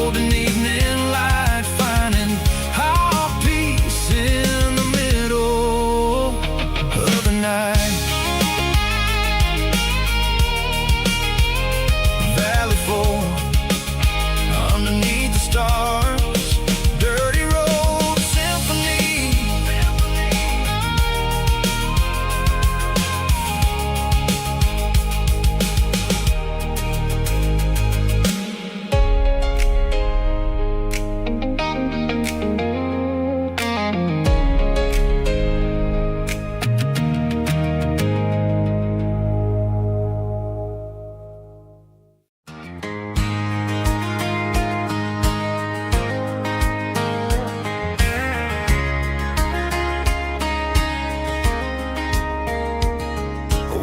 golden evening light, finding our peace in the middle of the night. Valley floor, underneath the stars, dirty road symphony.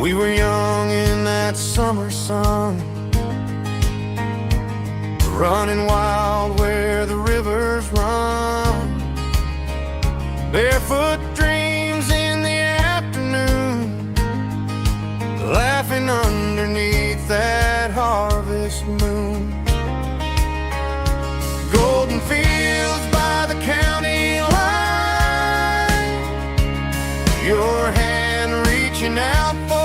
We were young in that summer sun, running wild where the rivers run, barefoot dreams in the afternoon, laughing underneath that harvest moon. Golden fields by the county line, your hand reaching out for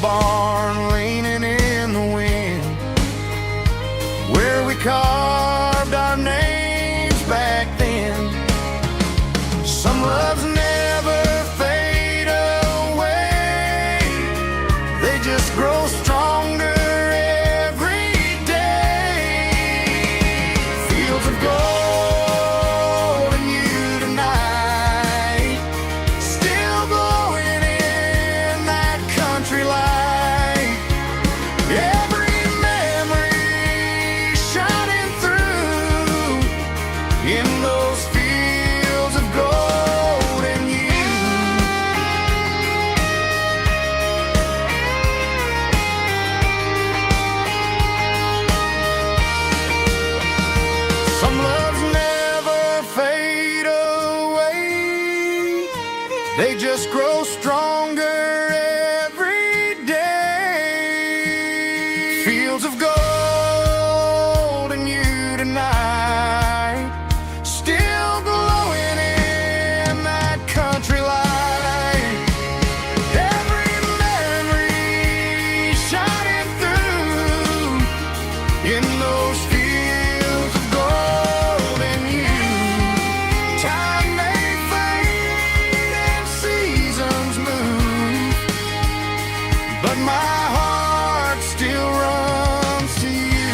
barn leaning in the wind, where we carved our names back then. Some loves never fade away, they just grow stronger every day. Fields of gold and you tonight, still glowing in that country light. They just grow stronger every day. Fields of gold and you tonight, still glowing in that country light. Every memory shining through in those fields of gold and you. Time may fade and seasons move, but my heart still runs to you.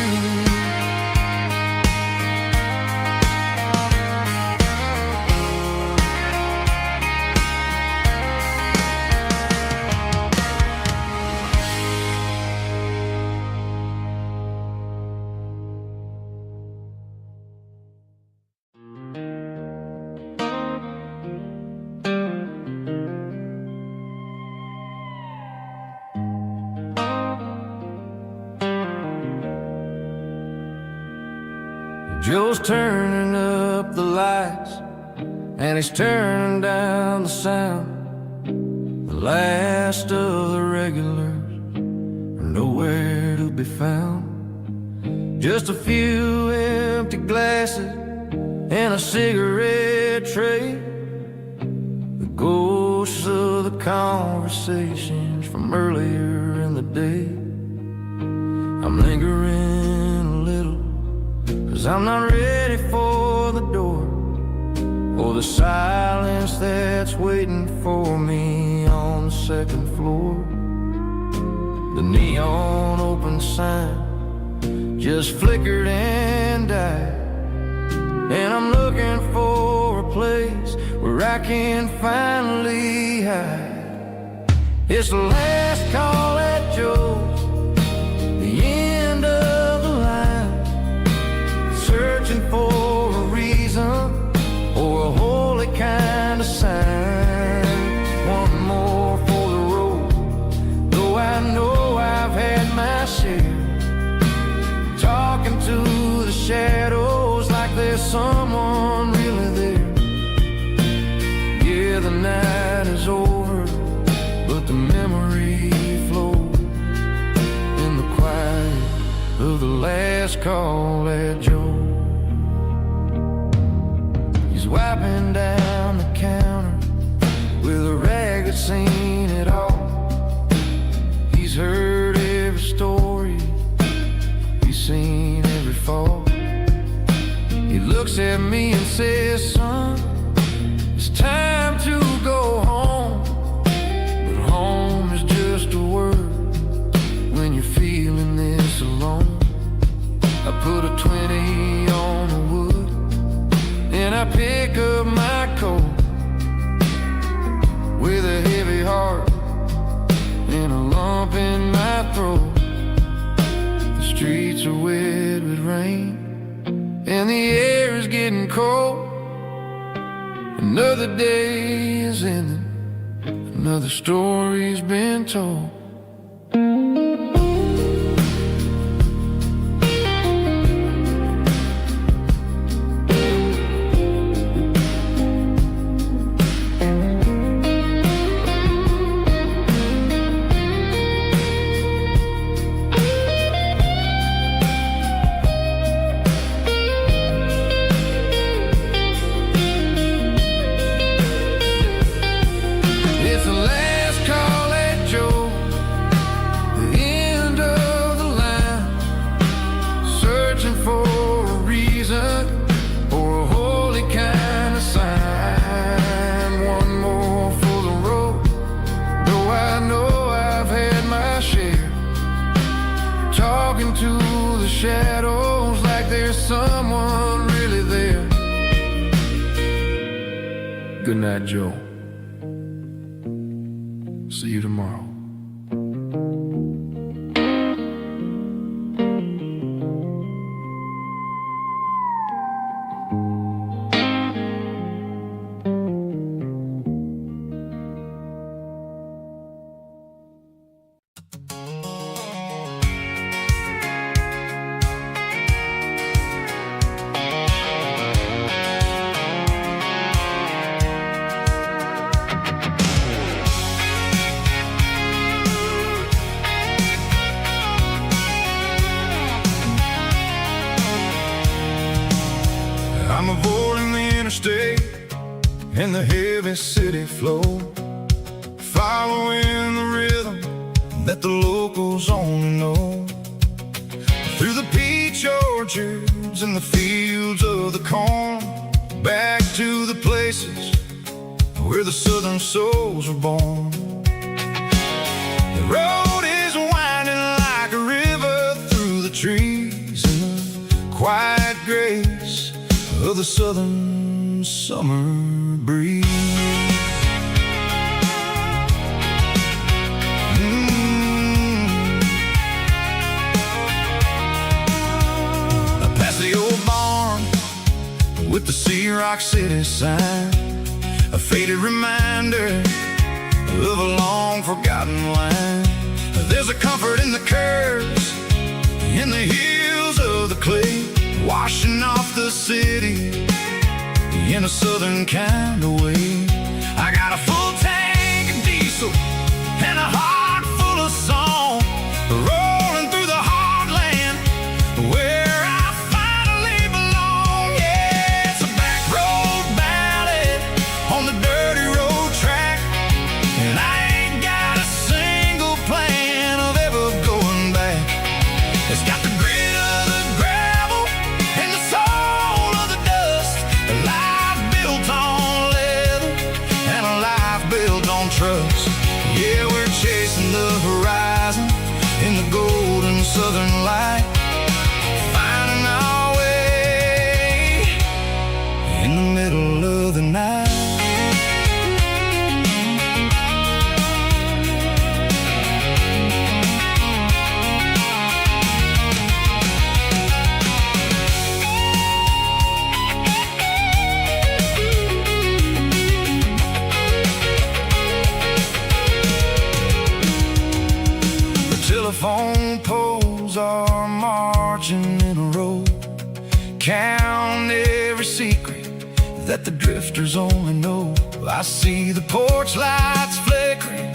Joe's turning up the lights and he's turning down the sound. The last of the regulars are nowhere to be found. Just a few empty glasses and a cigarette tray, the ghosts of the conversations from earlier in the day. I'm lingering a little, 'cause I'm not ready for the door or the silence that's waiting for me on the second floor. The neon open sign just flickered and died. And I'm looking for a place where I can finally hide. It's the last call at Joe's, the end of the line, searching for a reason or a holy kind of sign. One more for the road, though I know I've had my share. Talking to the shadows like there's someone really there. Yeah, the night is over, but the memory flows in the quiet of the last call at Joe. He's wiping down the counter with a rag that's seen it all. He's heard every story, he's seen every fall. He looks at me and says, son, it's time to go home. But home is just a word when you're feeling this alone. I put a 20 on the wood and I pick up my coat with a heavy heart and a lump in my throat. The streets are wet with rain and the air is getting cold. Another day is ending, another story's been told. Shadows like there's someone really there. Good night, Joe. See you tomorrow. I'm avoiding the interstate and the heavy city flow, following the rhythm that the locals only know. Through the peach orchards and the fields of the corn, back to the places where the southern souls were born. The road is winding like a river through the trees in the quiet grace of the southern summer breeze. Past the old barn with the Sea Rock City sign, a faded reminder of a long forgotten line. There's a comfort in the curves, in the hills of the clay, washing off the city in a southern kind of way. I got a full tank of diesel and a heart full of song, rolling through the heartland where I finally belong. Yeah, it's a back road ballad on the dirty road track, and I ain't got a single plan of ever going back. It's got the grit of the gravel and the soul of the dust, a life built on leather and a life telephone poles are marching in a row. Count every secret that the drifters only know. I see the porch lights flickering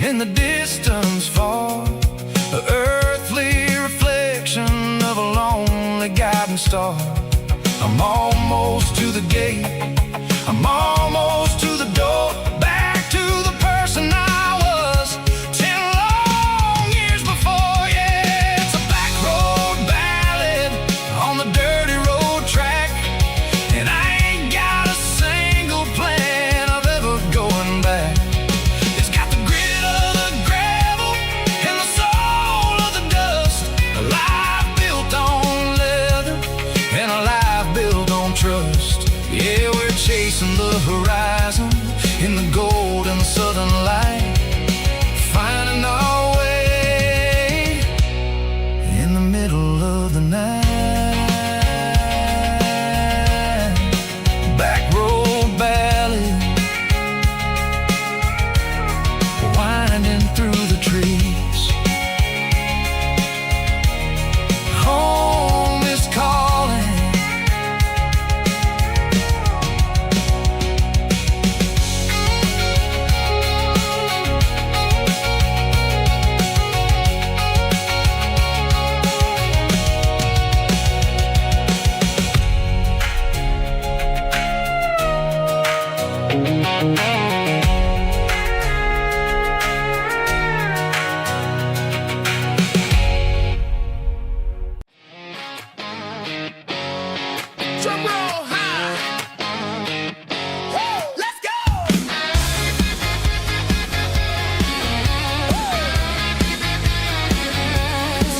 in the distance far, an earthly reflection of a lonely guiding star. I'm almost to the gate, I'm almost to the door, back to the person I was 10 long years before. Yeah, it's a back road ballad on the dirty road track, and I ain't got a single plan of ever going back. It's got the grit of the gravel and the soul of the dust, a life built on leather and a life built on trust. Yeah, we're chasing the horizon in the golden southern light, finding our way in the middle of the night. Back road ballad, winding through the trees. Home is calling. Drum roll high. Woo, let's go.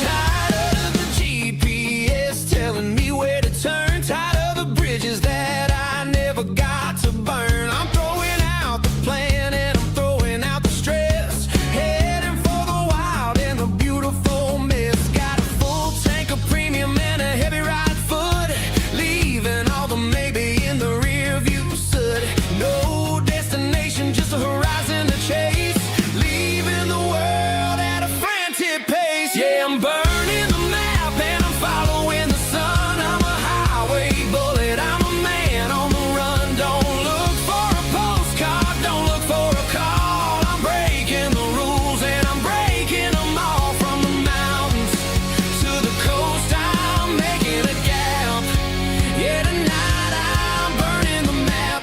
Tired of the GPS telling me where to turn, tired of the bridges that I never got to burn. I'm throwing out the plan and I'm throwing out the stress, heading for the wild and the beautiful mess. Got a full tank of premium and a heavy right foot, leaving all the maybe in the rear view soot. No destination, just a horizon to chase, leaving the world at a frantic pace. Yeah, I'm burning the map and I'm following the sun. I'm a highway bullet, I'm a man on the run. Don't look for a postcard, don't look for a call. I'm breaking the rules and I'm breaking them all. From the mountains to the coast, I'm making a gap. Yeah, tonight I'm burning the map.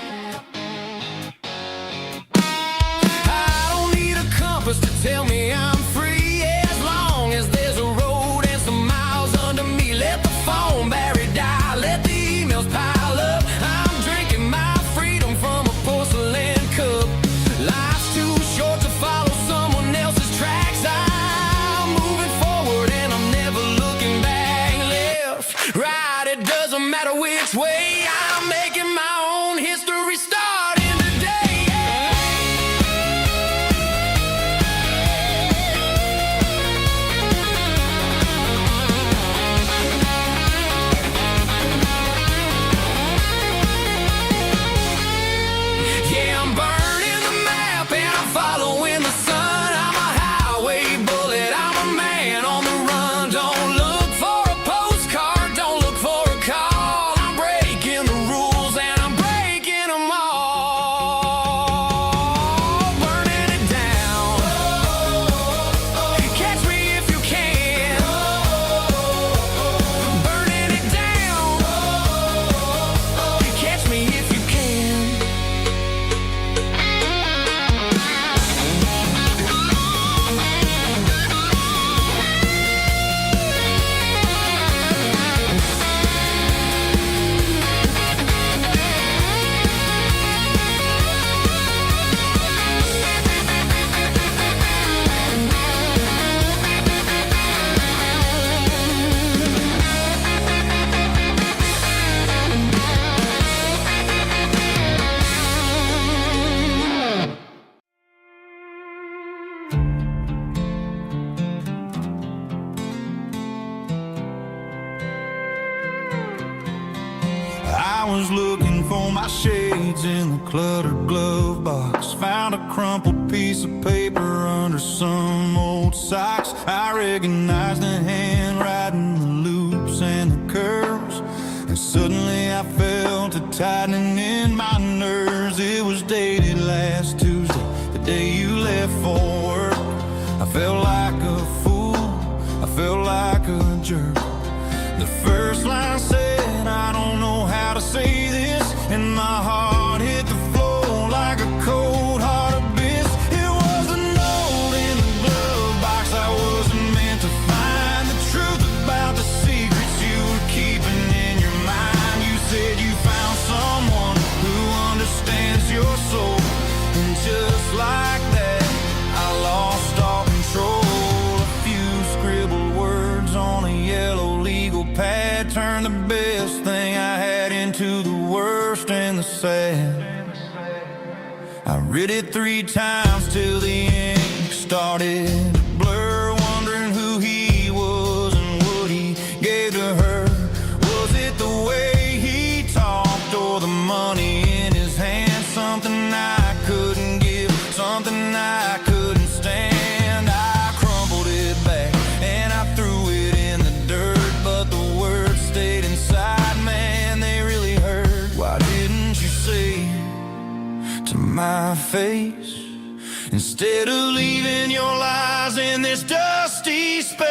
I don't need a compass to tell me I'm free, as long as there's a road and some miles under me. Let the phone battery die, let the emails pile up. I'm drinking my freedom from a porcelain cup. Life's too short to follow someone else's tracks. I'm moving forward and I'm never looking back. Left, right, it doesn't matter which way. I'm making my own history starting today. Yeah, I'm burning the map and I'm following the sun. I'm a highway bullet, I'm a man on the run. Don't look for a postcard, don't look for a call. I'm breaking the rules and I'm breaking them all. Burning it down. Catch me if you can. Burning it down. Catch me if you can. I was looking for my shades in the cluttered glove box. Found a crumpled piece of paper under some old socks. I recognized the handwriting, the loops and the curls, and suddenly I felt a tightening in my nerves. It was dated last Tuesday, the day you left for work. I felt like a fool, I felt like a jerk. The first line said, I don't know how to say this, and my heart hit the floor like a cold heart abyss. It was a note in the glove box I wasn't meant to find, the truth about the secrets you were keeping in your mind. You said you found someone who understands your soul, and just like that I lost all control. A few scribbled words on a yellow legal pad turned the best thing I had into the worst and the sad. I read it 3 times till the ink started to blur, wondering who he was and what he gave to her. Was it the way he talked or the money in his hand? Something I couldn't give, something I couldn't stand. I crumpled it back and I threw it in the dirt, but the words stayed inside, man, they really hurt. Why didn't you say to my face, instead of leaving your lies in this dusty space?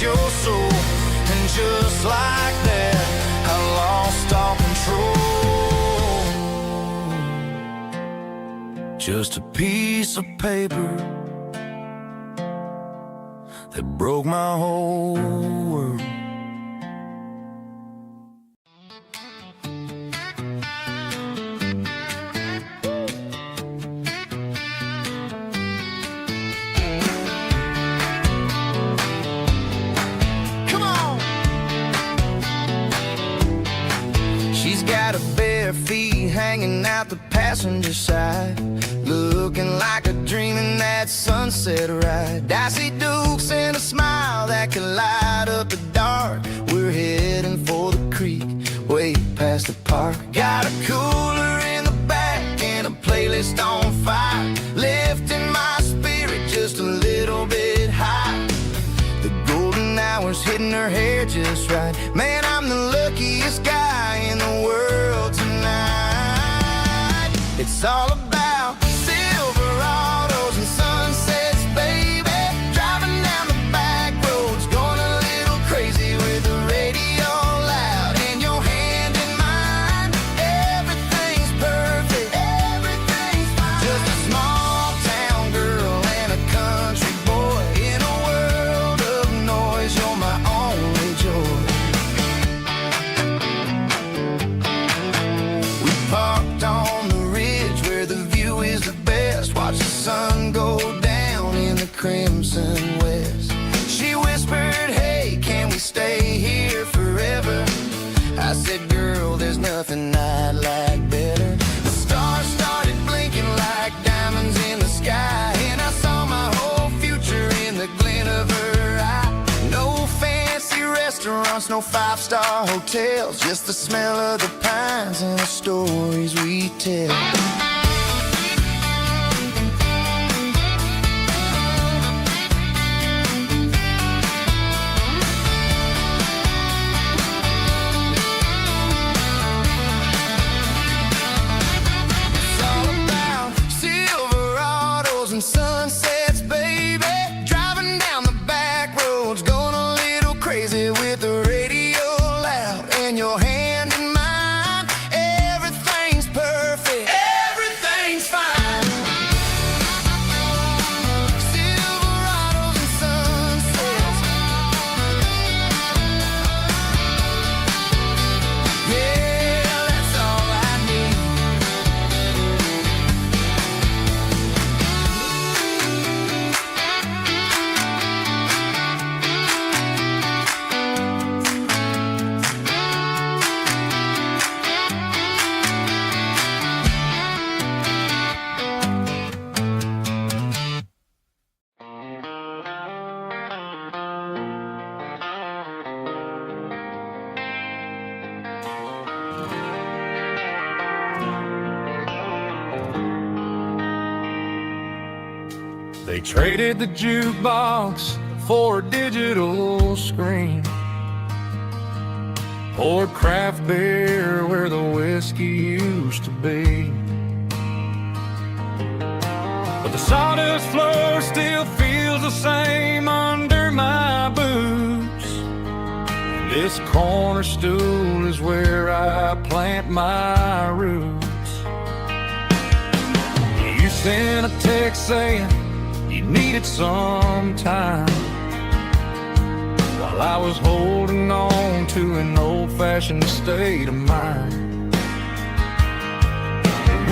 Your soul, and just like that I lost all control. Just a piece of paper that broke my whole world. Feet hanging out the passenger side, looking like a dream in that sunset ride. I see Dukes and a smile that can light up the dark. We're heading for the creek, way past the park. Got a cooler in the back and a playlist on fire, lifting my spirit just a little bit high. The golden hours hitting her hair just right. Man, I'm the luckiest guy in the world tonight. It's all about Silverados and sunsets, baby. Driving down the back roads, going a little crazy with the radio loud and your hand in mine. Everything's perfect, everything's fine. Just a small town girl and a country boy in a world of noise. You're my only joy. We parked on the ridge where the view is the best. Watch the sun go down in the crimson west. She whispered, hey, can we stay here forever? I said, girl, there's nothing I'd like better. The stars started blinking like diamonds in the sky, and I saw my whole future in the glint of her eye. No fancy restaurants, no 5-star hotels, just the smell of the pines and the stories we tell. It's all about Silverados and sunsets, baby. Driving down the back roads, going a little crazy with the radio loud and your hand in mine. Everything's perfect. They traded the jukebox for a digital screen, poured craft beer where the whiskey used to be. But the sawdust floor still feels the same under my boots. This corner stool is where I plant my roots. You sent a text saying you needed some time, while I was holding on to an old-fashioned state of mind.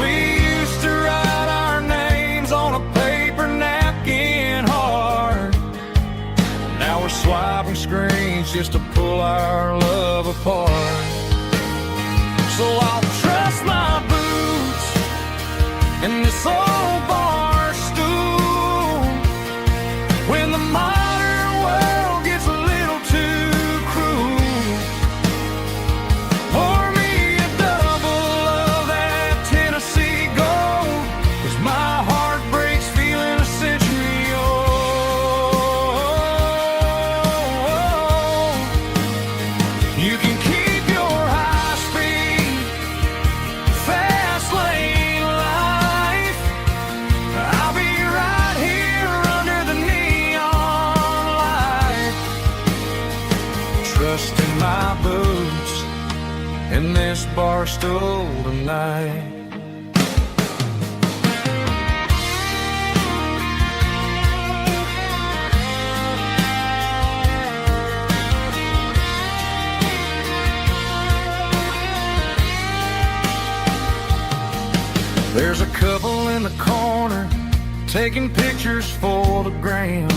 We used to write our names on a paper napkin hard. Now we're swiping screens just to pull our love apart. So I'll trust my boots and this old bar stool when the modern world gets a little too cruel. Pour me a double of that Tennessee Gold, 'cause my heart breaks feeling a century old. You can keep your high-speed, fast lane life. I'll be right here under the neon light, trusting my boots in this bar stool tonight. There's a couple in the corner taking pictures for the gram,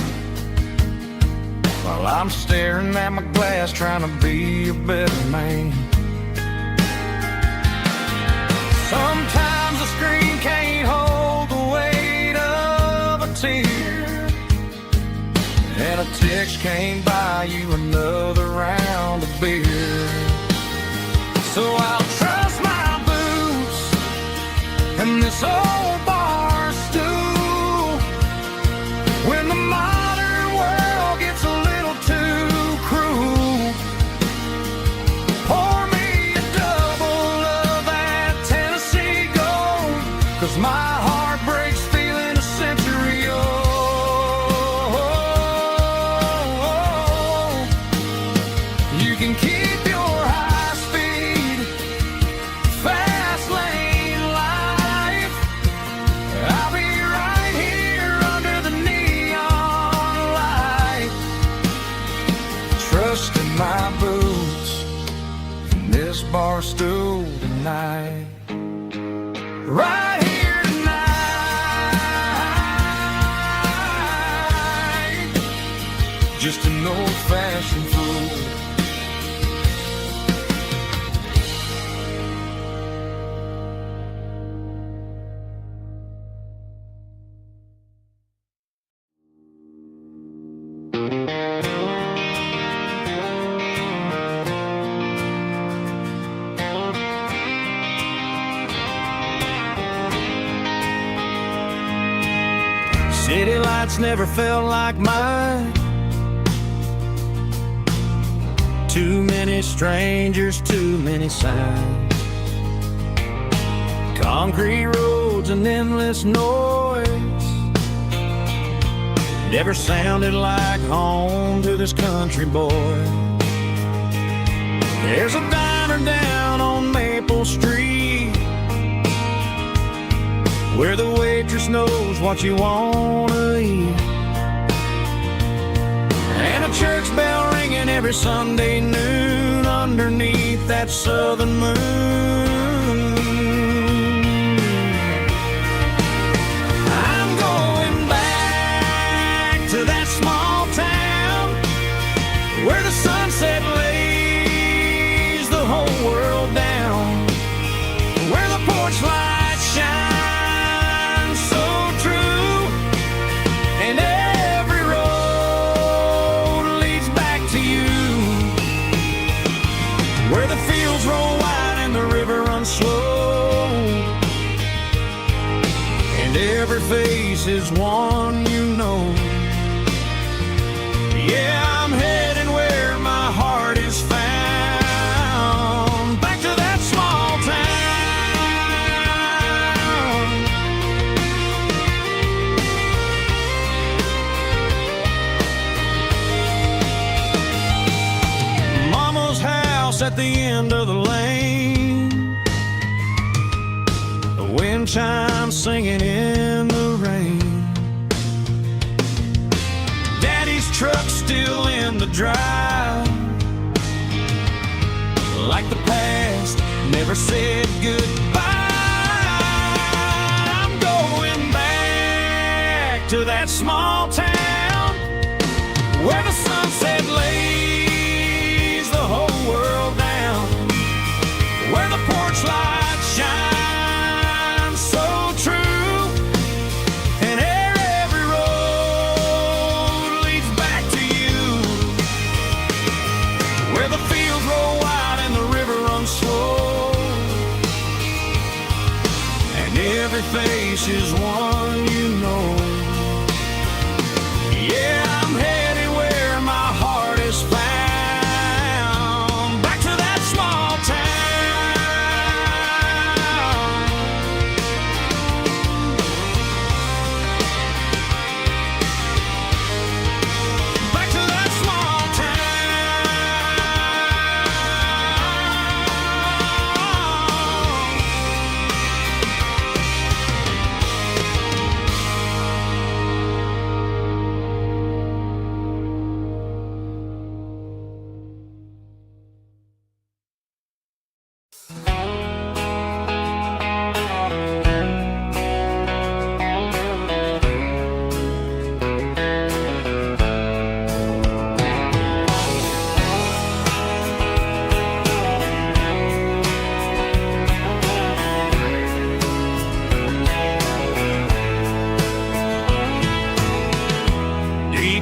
while I'm staring at my glass trying to be a better man. Sometimes the screen can't hold the weight of a tear, and a text can't buy you another round of beer. So I'll trust my boots and this old bar stool when the modern world gets a little too cruel. Pour me a double of that Tennessee Gold, 'cause my heart breaks feeling a century old. You can keep your high-speed, fast lane life. I'll be right here under the neon light, trusting my boots in this bar stool tonight. Right here tonight, just an old-fashioned fool. City lights never felt like mine. Too many strangers, too many signs. Concrete roads and endless noise never sounded like home to this country boy. There's a diner down on Maple Street where the waitress knows what you wanna eat, and a church bell ringing every Sunday noon underneath that southern moon. I'm going back to that small town where the sunset lays the whole world down, where the porch lights shine slow. every face is one you know. Yeah, I'm heading where my heart is found, back to that small town. Mama's house at the end of the lane, the wind chimes singing in the rain. Truck still in the drive, like the past never said goodbye. I'm going back to that small town where the sunset lays the whole world down, where the porch light shines so true. Every face is one you know. Yeah, I'm headed where my heart is found, back to that small back to that small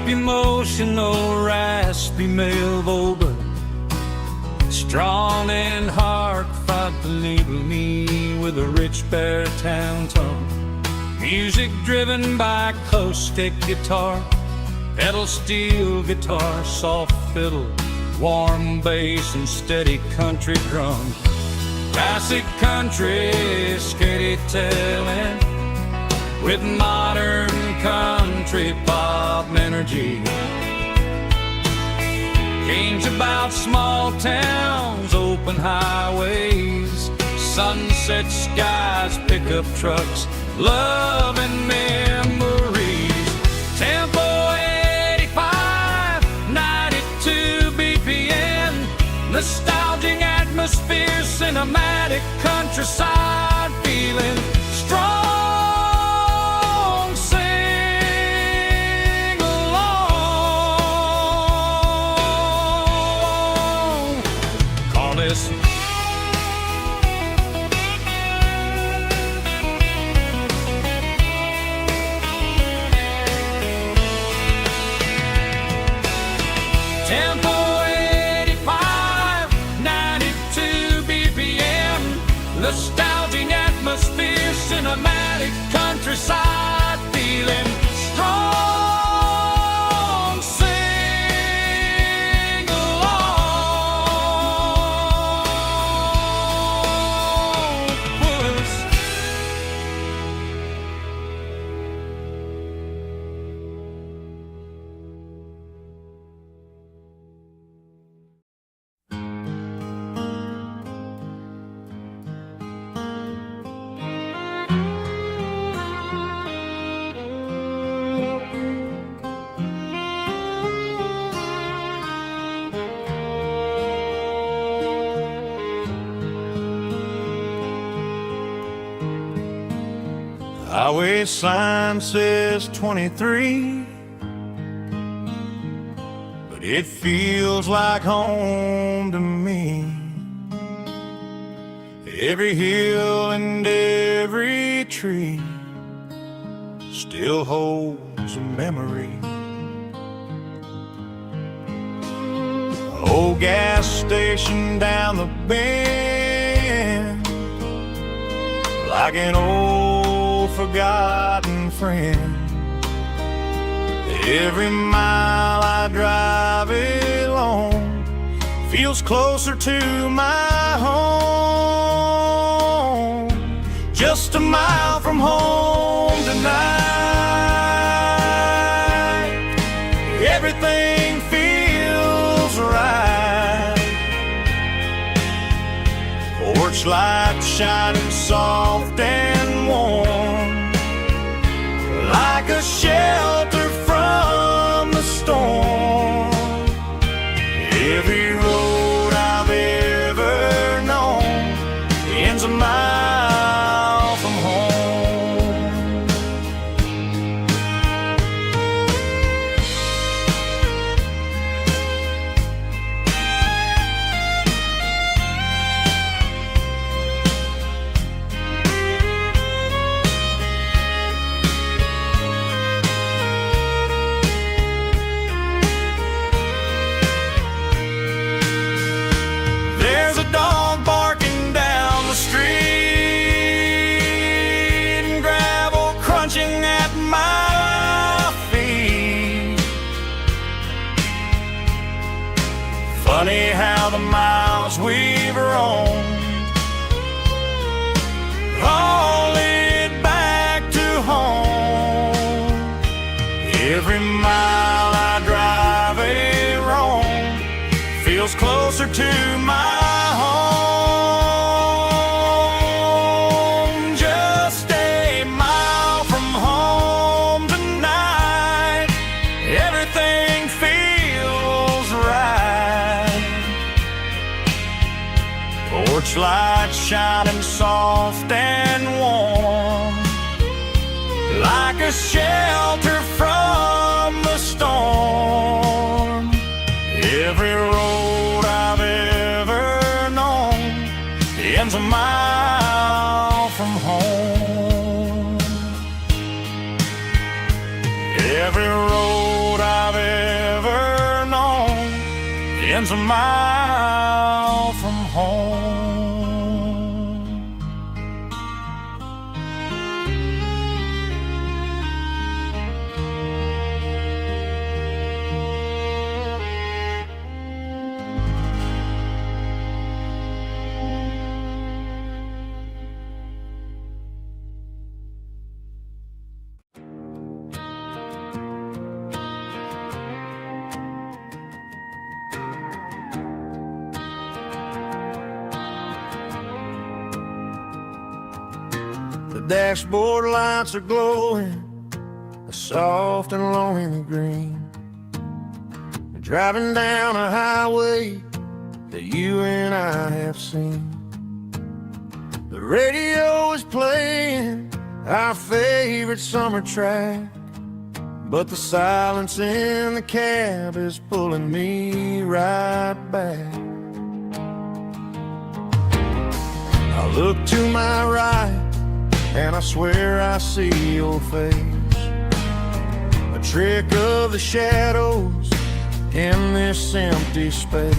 emotional, raspy male vocal, strong and heartfelt, believe me, with a rich baritone tone. Music driven by acoustic guitar, pedal steel guitar, soft fiddle, warm bass and steady country drum. Classic country storytelling with modern country pop energy. Games about small towns, open highways, sunset skies, pickup trucks, love and memories. Tempo 85, 92 BPM, nostalgic atmosphere, cinematic countryside feeling, strong. Tempo 85, 92 BPM, nostalgic atmosphere, cinematic countryside feeling, strong, sing along, puss. Highway sign says 23, but it feels like home to me. Every hill and every tree still holds a memory. Old gas station down the bend, like an old forgotten friend. Every mile I drive alone feels closer to my home. Just a mile from home tonight, everything feels right. Porch light shining soft and warm, like a shelter from the storm. Every road I've ever known ends a mile from home. There's a dog barking down the street, and gravel crunching at my feet. Funny how the miles we've roamed all lead back to home. Every mile I drive a roam feels closer to my home. Just a mile from home tonight, everything feels right. Porch light shining soft and warm, like a shelter from the storm. Every road I've ever known ends a mile from home. Every road I've ever known ends a mile from home. The dashboard lights are glowing, a soft and lonely green. We're driving down a highway that you and I have seen. The radio is playing our favorite summer track, but the silence in the cab is pulling me right back. I look to my right and I swear I see your face, a trick of the shadows in this empty space.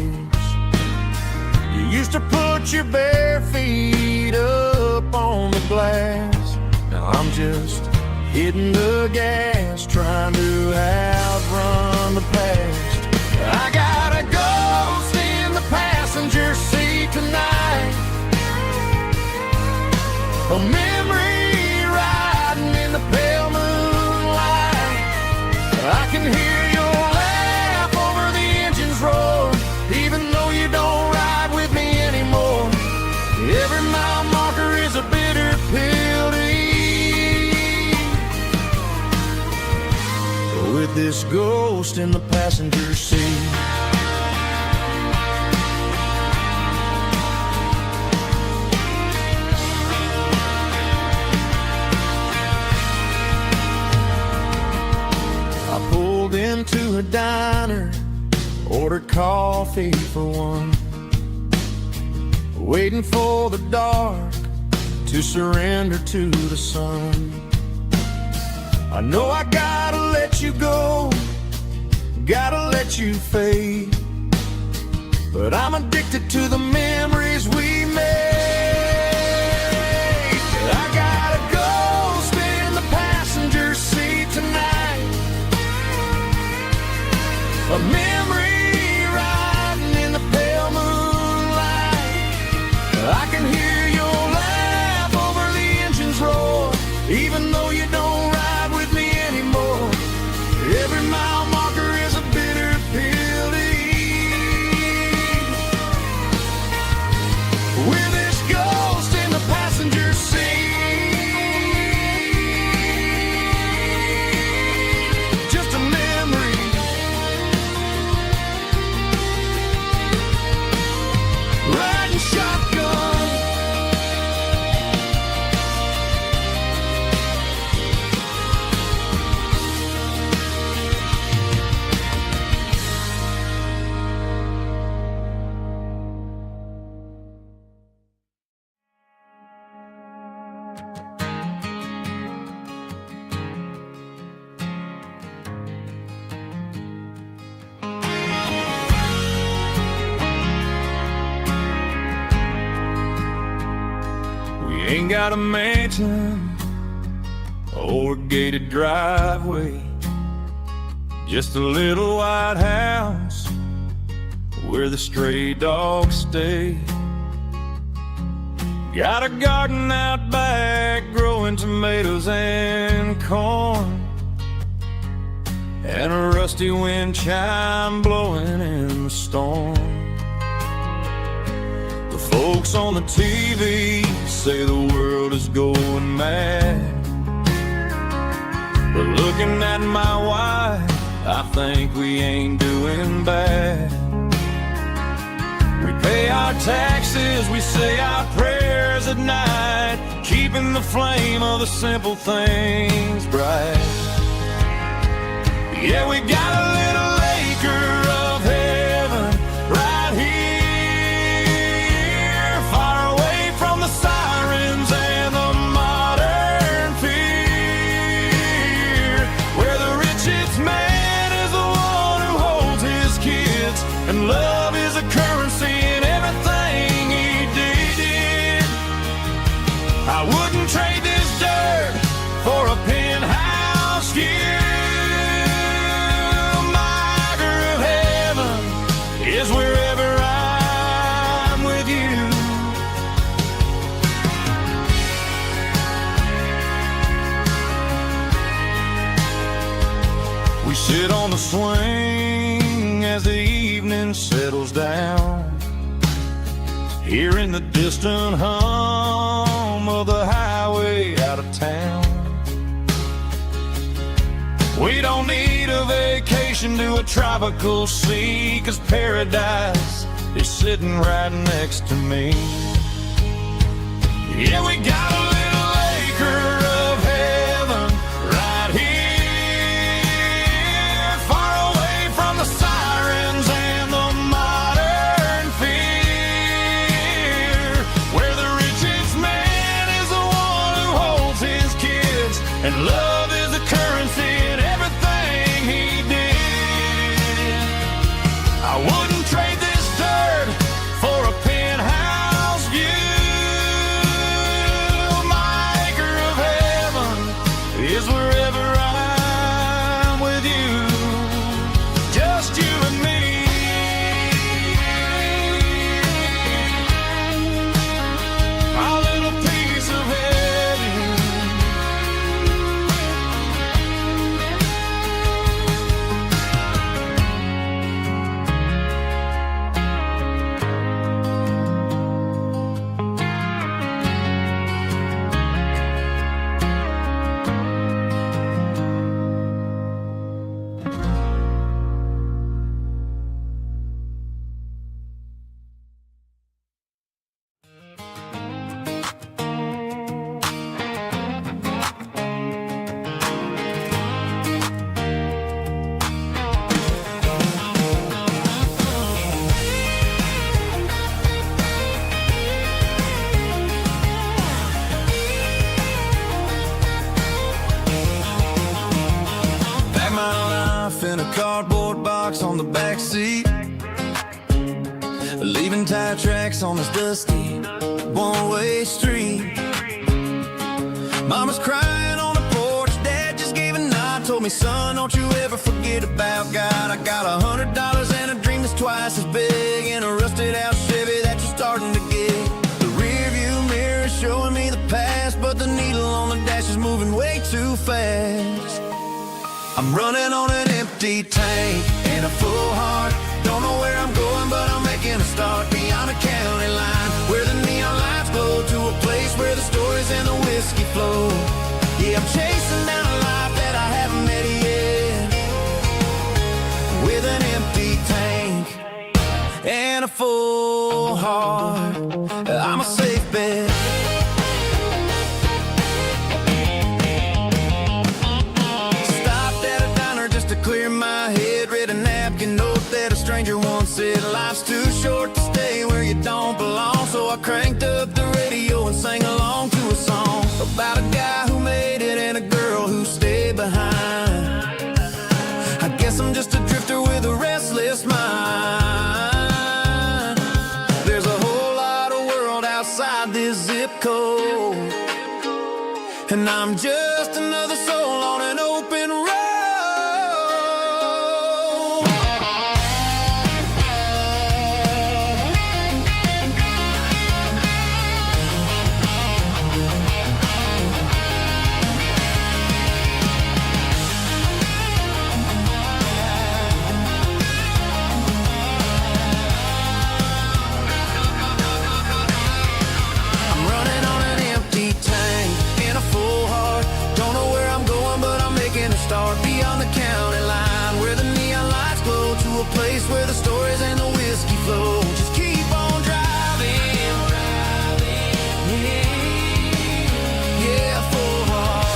You used to put your bare feet up on the glass. Now I'm just hitting the gas, trying to outrun the past. I got a ghost in the passenger seat tonight, a memory riding in the pale moonlight. I can hear your laugh over the engine's roar, even though you don't ride with me anymore. Every mile marker is a bitter pill to eat, with this ghost in the passenger seat. Into a diner, ordered coffee for one, waiting for the dark to surrender to the sun. I know I gotta let you go, gotta let you fade, but I'm addicted to the memories we made. I got a ghost Ain't got a mansion or a gated driveway, just a little white house where the stray dogs stay. Got a garden out back growing tomatoes and corn, and a rusty wind chime blowing in the storm. The folks on the TV say the world is going mad, but looking at my wife, I think we ain't doing bad. We pay our taxes, we say our prayers at night, keeping the flame of the simple things bright. Yeah, we got a little acre of heaven right here, far away from the sirens and the modern fear, where the richest man is the one who holds his kids, and love is a currency in everything he did. I wouldn't trade this dirt for a penthouse view. Is wherever I'm with you. We sit on the swing as the evening settles down, hearing the distant hum of the highway out of town. We don't need a vacation to a tropical sea, 'cause paradise is sitting right next to me. Yeah, we got a little acre of heaven right here, far away from the sirens and the modern fear, where the richest man is the one who holds his kids, and love is a currency in everything he did. I wouldn't trade this dirt for a penthouse view. My acre of heaven is wherever I'm with you, just you and me. My little piece of heaven. In a cardboard box on the back seat, leaving tire tracks on this dusty one-way street. Mama's crying on the porch, Dad just gave a nod, told me, son, don't you ever forget about God. I got $100 and a dream that's twice as big, and a rusted out Chevy that you're starting to get. The rear view mirror is showing me the past, but the needle on the dash is moving way too fast. I'm running on an empty tank and a full heart. Don't know where I'm going, but I'm making a start beyond a county line, where the neon lights glow, to a place where the stories and the whiskey flow. Yeah, I'm chasing down a life that I haven't met yet, with an empty tank and a full heart. I'm a safe bet. Clear my head, read a napkin note that a stranger once said, life's too short to stay where you don't belong. So I cranked up the radio and sang along to a song about a guy who made it and a girl who stayed behind. I guess I'm just a drifter with a restless mind. There's a whole lot of world outside this zip code. and I'm just another soul on an open road. Start beyond the county line, where the neon lights glow, to a place where the stories and the whiskey flow. Just keep on driving, yeah, full heart.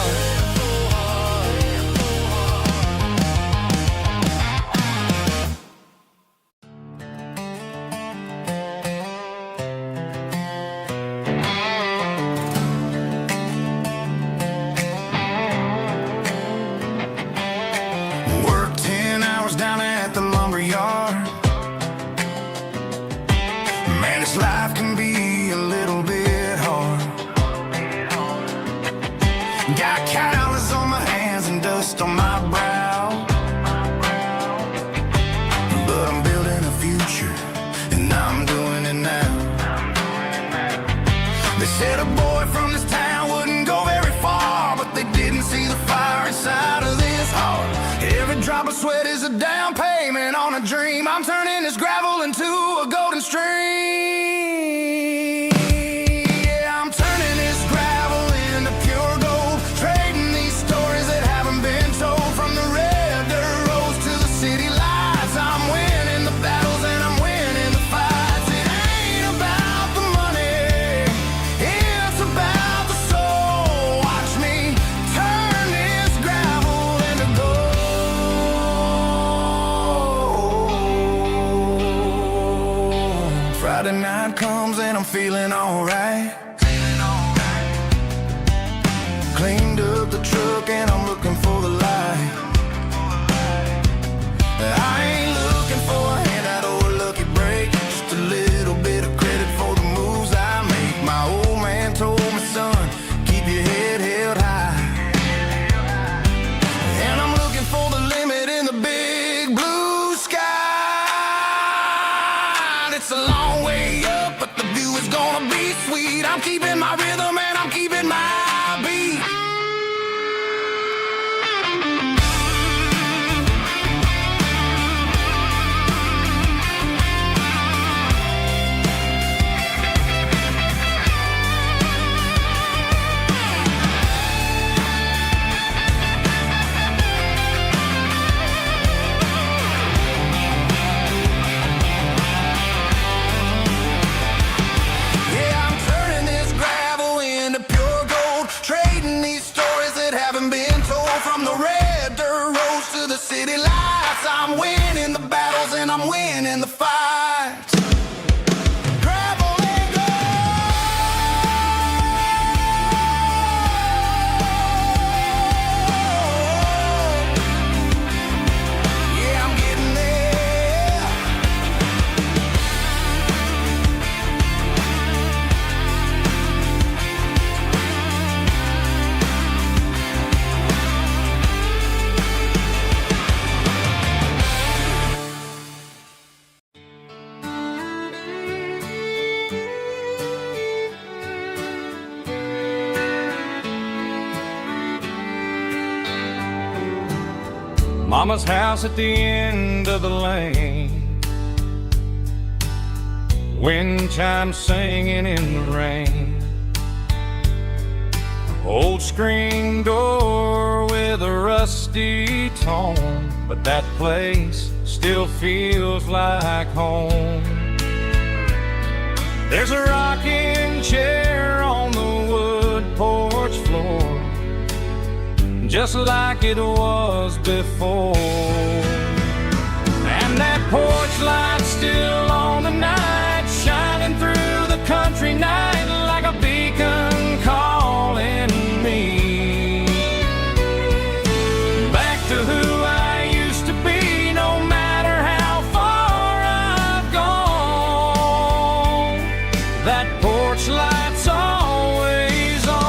Life can be a little bit hard. Got calluses on my hands and dust on my brow, but I'm building a future, and I'm doing it now. They said a boy from this town wouldn't go very far, but they didn't see the fire inside of this heart. Every drop of sweat is a down payment on a dream. I'm turning this gravel into a golden stream. Friday night comes and I'm feeling alright. Cleaned up the truck and I'm looking for the light. I ain't looking for a handout or a lucky break, just a little bit of credit for the moves I make. My old man told me, son, keep your head held high. And I'm looking for the limit in the big blue sky. It's a long way up, but the view is gonna be sweet. I'm keeping my rhythm and I'm keeping my beat. City lights, I'm winning the battles and I'm winning the fights. Gravel and gold. Yeah, I'm getting there. Mama's house at the end of the lane, wind chimes singing in the rain. Old screen door with a rusty tone, but that place still feels like home. There's a rocking chair on the wood porch floor, just like it was before. And that porch light's still on tonight, shining through the country night like a beacon calling me back to who I used to be, no matter how far I've gone. That porch light's always on.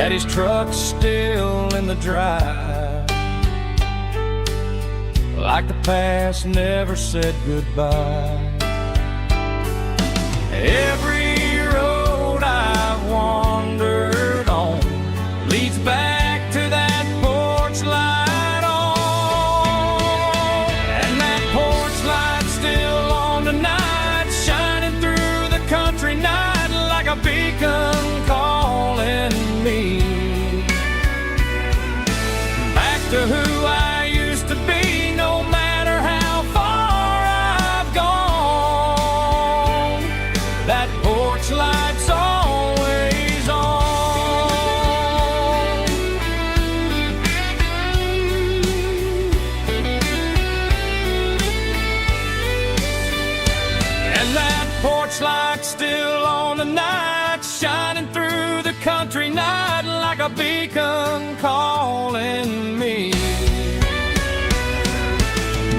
that his truck's still in the drive, like the past never said goodbye. Every road I've wandered on leads back to that porch light on, and that porch light's still on tonight, shining through the country night like a beacon calling me back to who I used to be. No matter how far I've gone, that porch light's always on. And that porch light's still on tonight, shining through the country night like a beacon calling me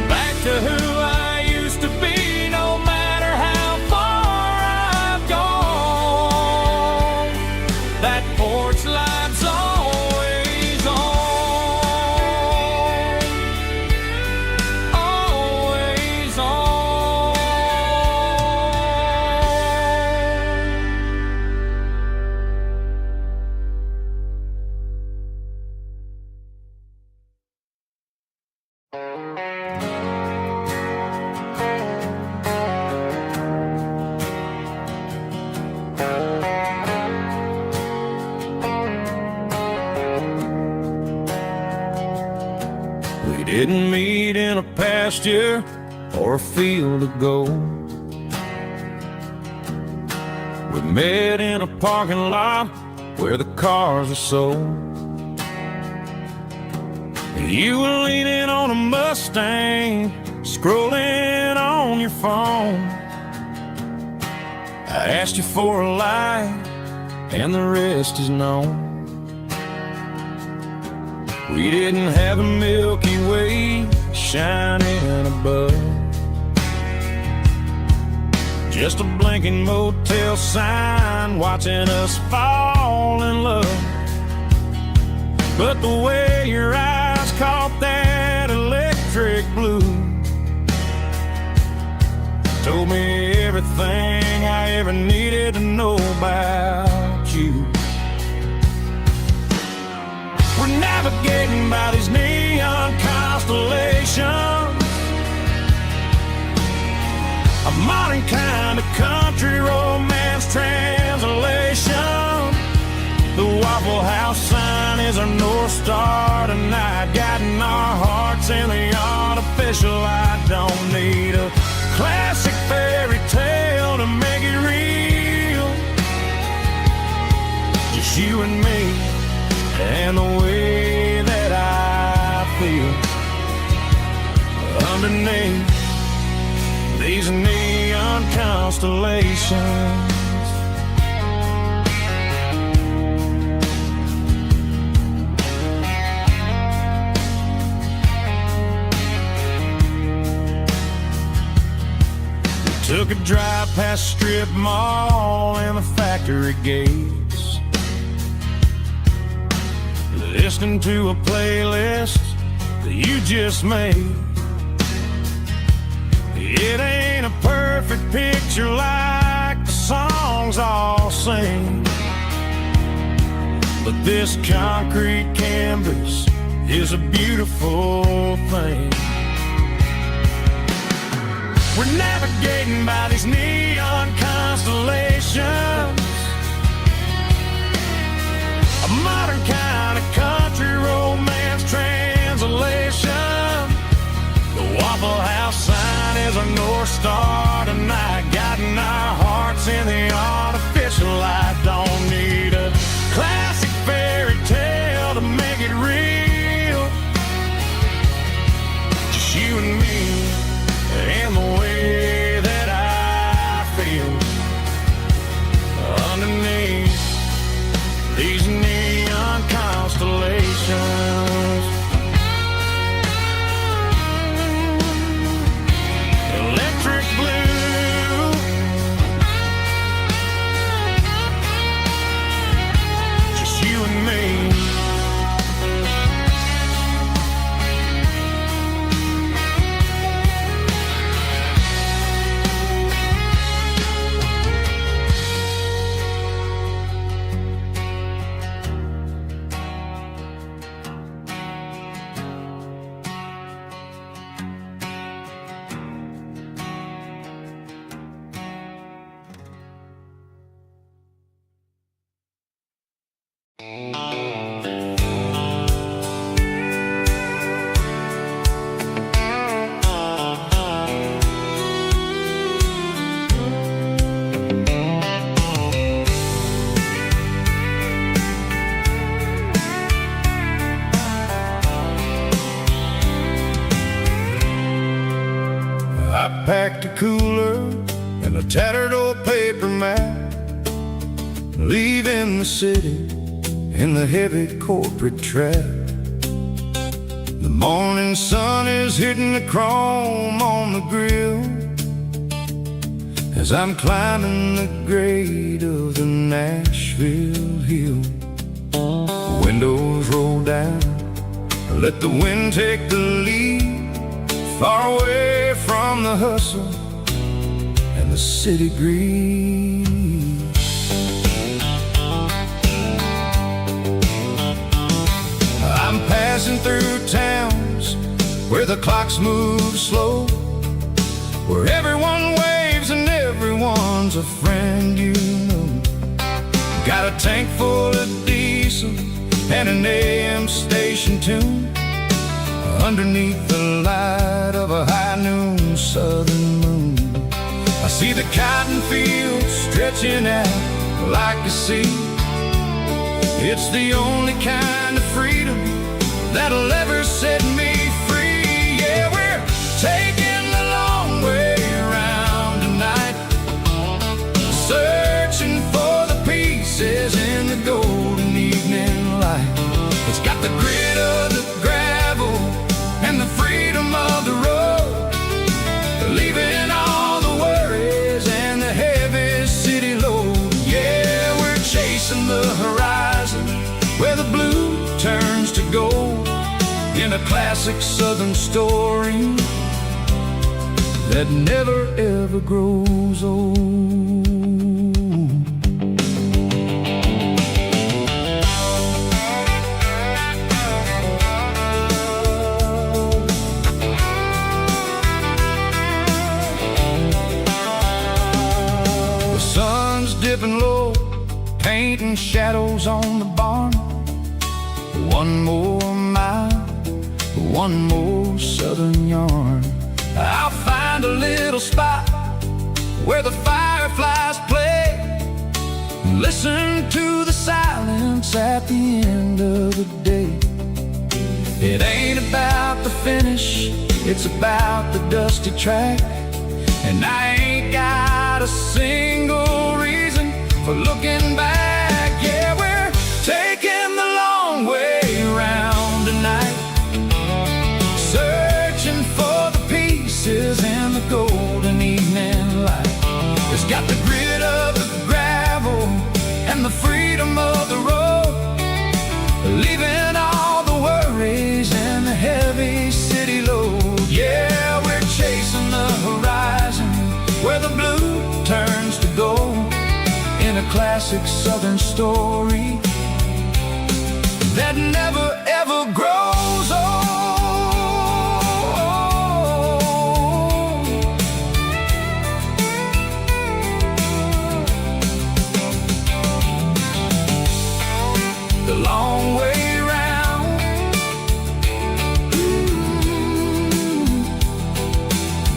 back to who I used to be. No matter how far I've gone, that porch light's always on, always on. We didn't meet in a pasture or a field of gold. We met in a parking lot where the cars are sold. You were leaning on a Mustang, scrolling on your phone. I asked you for a light, and the rest is known. We didn't have a Milky Way shining above, just a blinking motel sign watching us fall in love. But the way your eyes caught that electric blue told me everything I ever needed to know about you. We're navigating by these neon constellations, a modern kind of country romance translation. The Waffle House sign is our North Star tonight, guiding our hearts in the artificial. I don't need a classic fairy tale to make it real, just you and me and the way that I feel underneath these neon constellations. We took a drive past strip mall and the factory gates, listening to a playlist that you just made. It ain't a perfect picture like the songs all sing, but this concrete canvas is a beautiful thing. We're navigating by these neon constellations, a modern kind of country romance translation. The Waffle House sign is our North Star tonight, guiding our hearts in the artificial light. Don't need a classic fairy tale to make it real, just you and me and the way that I feel underneath these neon constellations. Electric blue, I packed a cooler and a tattered old paper map, leaving the city in the heavy corporate trap. The morning sun is hitting the chrome on the grill as I'm climbing the grade of the Nashville hill. Windows roll down, let the wind take the lead, far away from the hustle and the city breeze. I'm passing through towns where the clocks move slow, where everyone waves and everyone's a friend you know. Got a tank full of diesel and an AM station tune underneath the light of a high noon southern moon. I see the cotton fields stretching out like a sea. It's the only kind of freedom that'll ever set me free. Yeah, we're taking the long way around tonight, searching for the pieces in the golden evening light. It's got the grit of the gravel and the freedom of the road, leaving all the worries and the heavy city load. Yeah, we're chasing the horizon where the blue turns to gold, in a classic southern story that never ever grows old. Dipping low, painting shadows on the barn. One more mile, one more southern yarn. I'll find a little spot where the fireflies play, listen to the silence at the end of the day. It ain't about the finish, it's about the dusty track, and I ain't got a single reason for looking back. Yeah, we're taking the long way around tonight, searching for the pieces in the golden evening light. It's got the grit of the gravel and the freedom of the road, leaving all the worries and the heavy city load. Yeah, we're chasing the horizon where the blue turns to gold, in a classic southern story that never ever grows old. The long way round,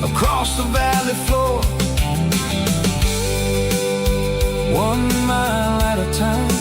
across the valley floor, 1 mile at a time.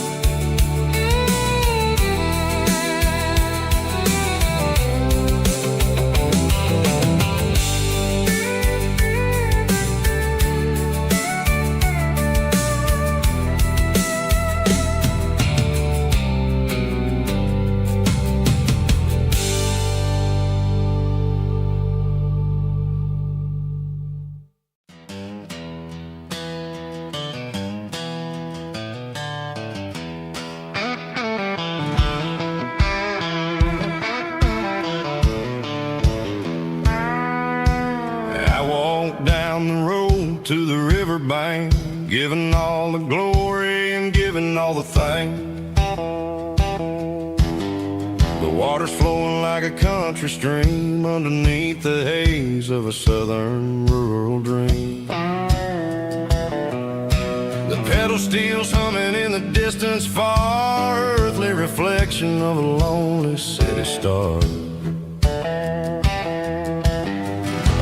To the riverbank, giving all the glory and giving all the thanks. The water's flowing like a country stream underneath the haze of a southern rural dream. The pedal steel's humming in the distance far, earthly reflection of a lonely city star.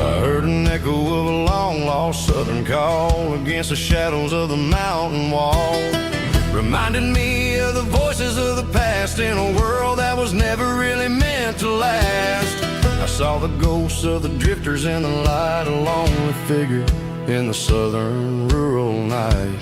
I heard an echo of a long-lost southern call against the shadows of the mountain wall, reminded me of the voices of the past in a world that was never really meant to last. I saw the ghosts of the drifters in the light, a lonely figure in the southern rural night.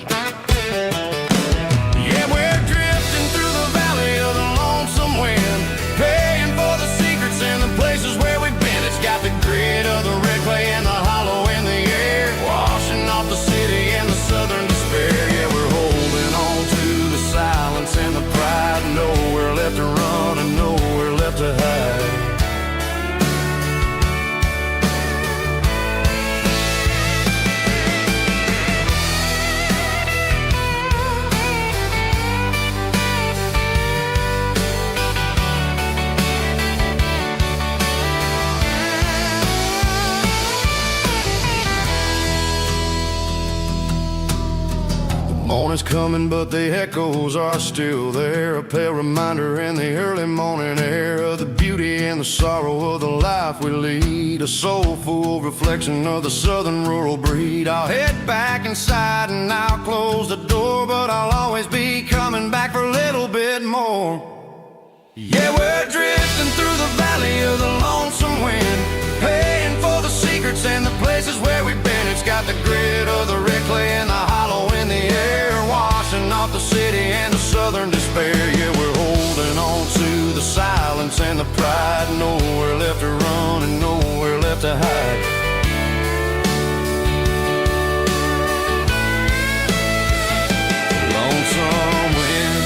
Yeah, we're drifting through the valley of the lonesome wind, paying for the secrets and the places where we've been. It's got the grit of the red clay and the hollow in the air, washing off the city and the southern despair. Yeah, we're holding on to the silence and the pride, nowhere left to run and nowhere left to hide. Morning's coming, but the echoes are still there, a pale reminder in the early morning air of the beauty and the sorrow of the life we lead, a soulful reflection of the southern rural breed. I'll head back inside and I'll close the door, but I'll always be coming back for a little bit more. Yeah, we're drifting through the valley of the lonesome wind, paying for the secrets and the places where we've been. It's got the grit of the red clay and the hollow in the air, washing off the city and the southern despair. Yeah, we're holding on to the silence and the pride, nowhere left to run and nowhere left to hide. Lonesome wind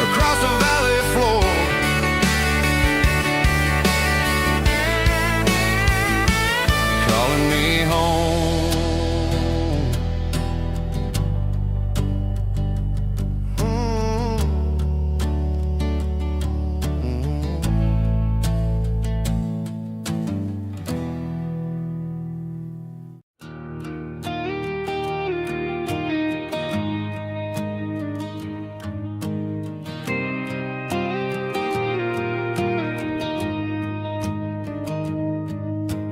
across the valley floor, calling me home.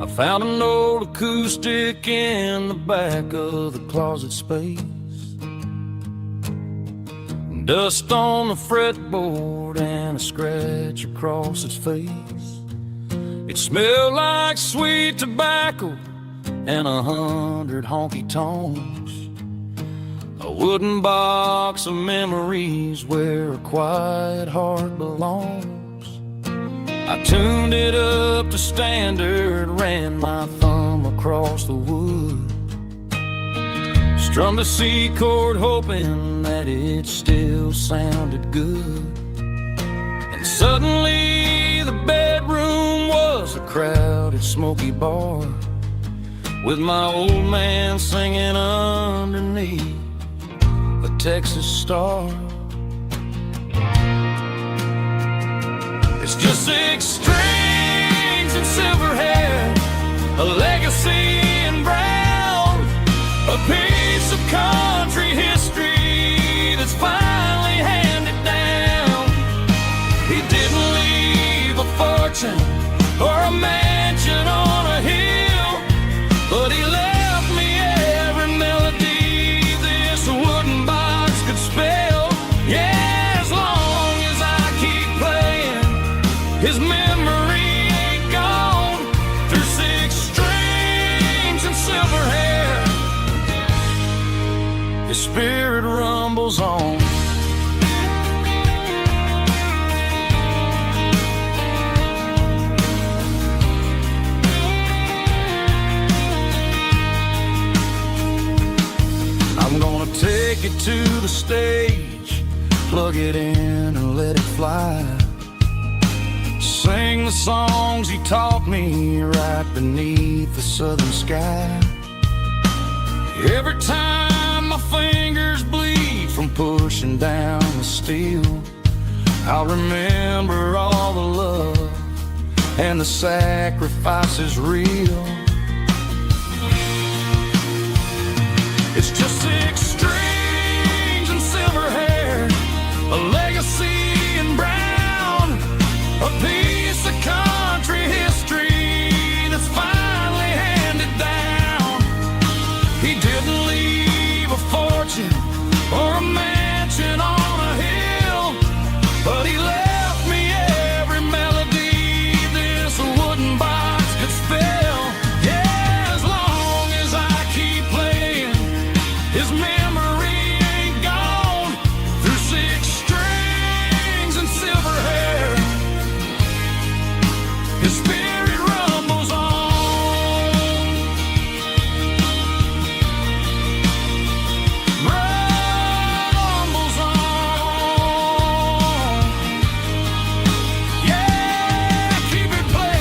I found an old acoustic in the back of the closet space, dust on the fretboard and a scratch across its face. It smelled like sweet tobacco and 100 honky-tonks, a wooden box of memories where a quiet heart belongs. I tuned it up to standard, ran my thumb across the wood, strummed a C chord hoping that it still sounded good. And suddenly the bedroom was a crowded smoky bar, with my old man singing underneath a Texas star. It's just 6 strings and silver hair, a legacy in brown, a piece of country history that's finally handed down. He didn't leave a fortune or a mansion on a hill, but he left me every melody this wooden box could spell. Yeah, as long as I keep playing, his memory ain't gone. Through 6 strings and silver hair, his spirit rumbles on. I'm gonna take it to the stage, plug it in and let it fly, sing the songs he taught me right beneath the southern sky. Every time my fingers bleed from pushing down the steel, I'll remember all the love and the sacrifices real. It's just 6 strings and silver hair, a legacy in brown, a piece of country history that's finally handed down. He didn't leave a fortune or a mansion on a hill, but he left me every melody this wooden box could spell. Yeah, as long as I keep playing, his memory ain't gone. Through 6 strings and silver hair, his spirit rumbles on. Rumbles on. Yeah, keep it playing.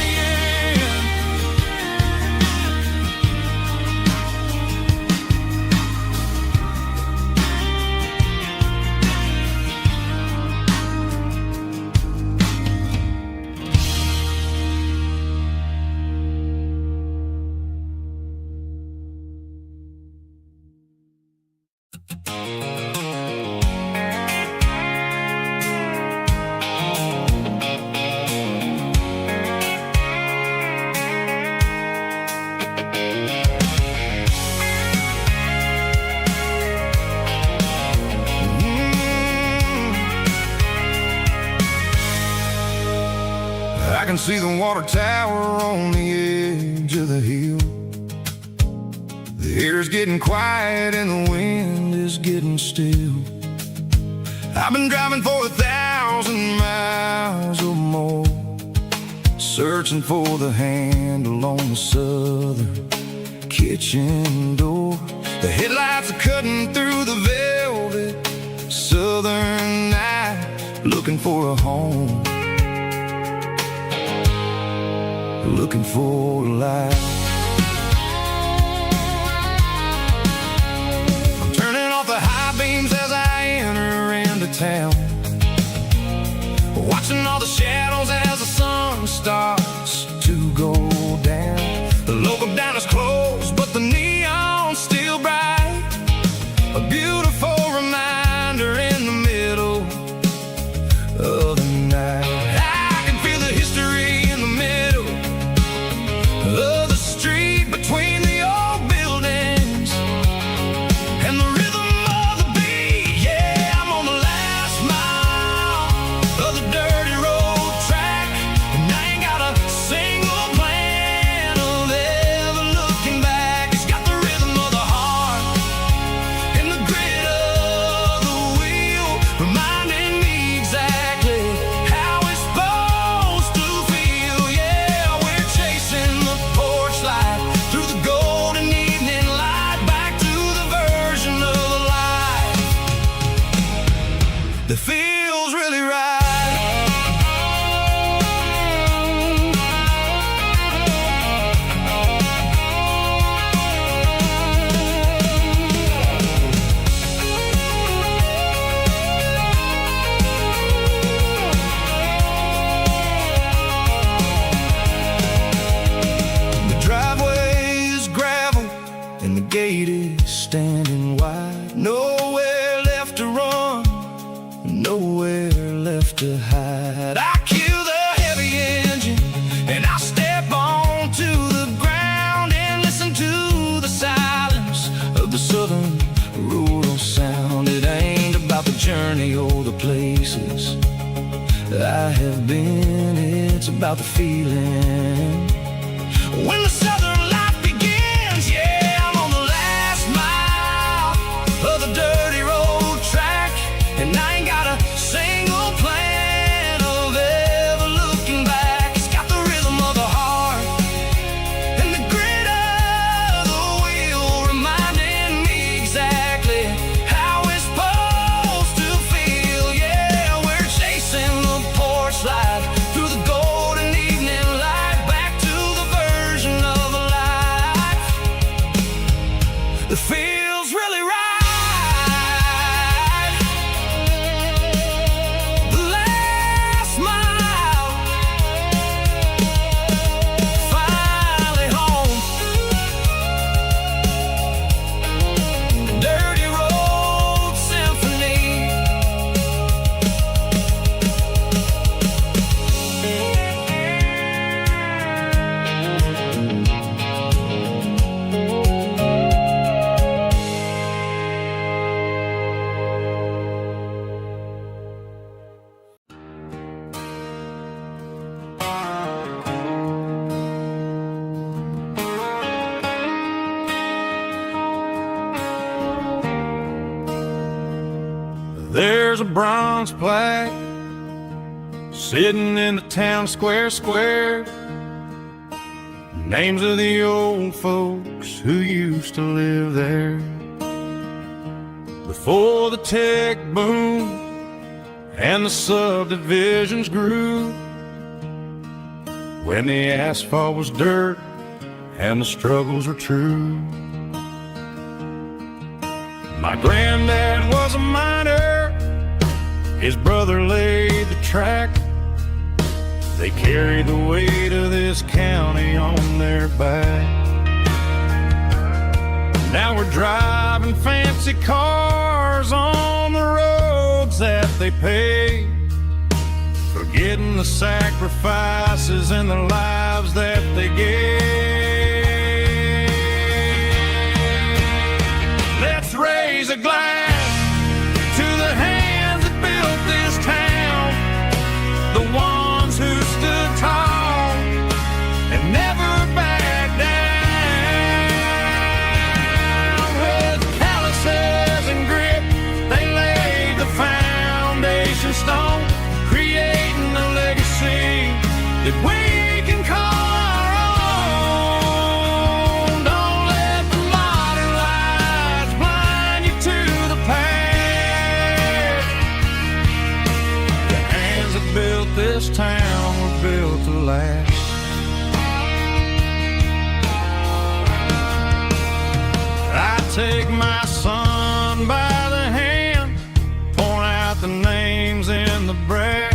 I can see the water tower on the edge of the hill. The air's getting quiet and the wind is getting still. I've been driving for 1,000 miles or more, searching for the handle on the southern kitchen door. The headlights are cutting through the velvet southern night, looking for a home, looking for a life. I'm turning off the high beams as I enter into town, watching all the shadows as the sun starts to go down. The local diner's closed, but the neon's still bright, a beautiful reminder in the middle of the night. I can feel the history in the middle of the street between the old buildings and the rhythm of the beat. Yeah, I'm on the last mile of the dirty road track, and I ain't got a single plan of ever looking back. It's got the rhythm of the heart and the grit of the wheel, reminding me exactly how it's supposed to feel. Yeah, we're chasing the porch light through the golden evening light, back to the version of life that feels really right. The driveway is gravel and the gate is standing wide. Nowhere left to run, nowhere left to hide. I kill the heavy engine and I step onto the ground and listen to the silence of the southern rural sound. It ain't about the journey or the places I have been, it's about the feeling when the southern life begins. Yeah, I'm on the last mile of the dirty road track, and I ain't got a single plan of ever looking back. It's got the rhythm of the heart and the grit of the wheel, reminding me exactly how it's supposed to feel. Yeah, we're chasing the porch light through the golden evening light, back to the version of life that feels really right. The last mile, finally home. there's a bronze plaque sitting in the town square. Names of the old folks who used to live there. Before the tech boom and the subdivisions grew, when the asphalt was dirt and the struggles were true. My granddad was a miner, his brother laid the track. They carried the weight of this county on their back. Now we're driving fancy cars on the roads that they paved, forgetting the sacrifices and the lives that they gave. Let's raise a glass to the hands that built this town, the ones who stood tall and never backed down. With calluses and grit, they laid the foundation stone, creating a legacy that we can call our own. Don't let the modern lights blind you to the past. The hands that built this town were built to last. I take my son by the hand, point out the names in the brass.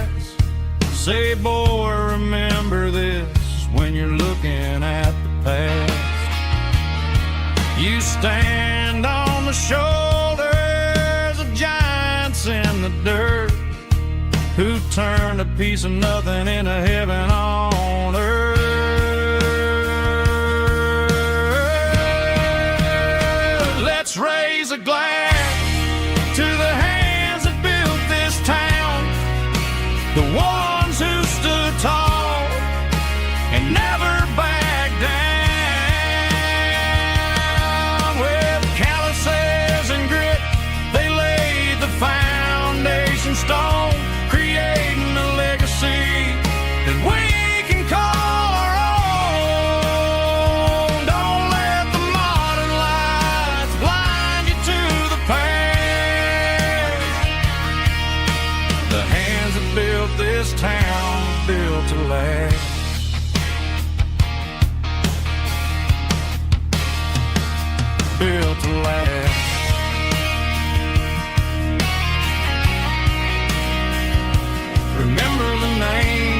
Say, boy, remember this when you're looking at the past. You stand on the shoulders of giants in the dirt, who turned a piece of nothing into heaven on earth. Let's raise a glass to the hands that built this town, the ones who stood tall and never backed down. With calluses and grit, they laid the foundation stone, creating a legacy that we can call our own. Don't let the modern lights blind you to the past. The hands that built this town built to last. Built to last. Remember the names.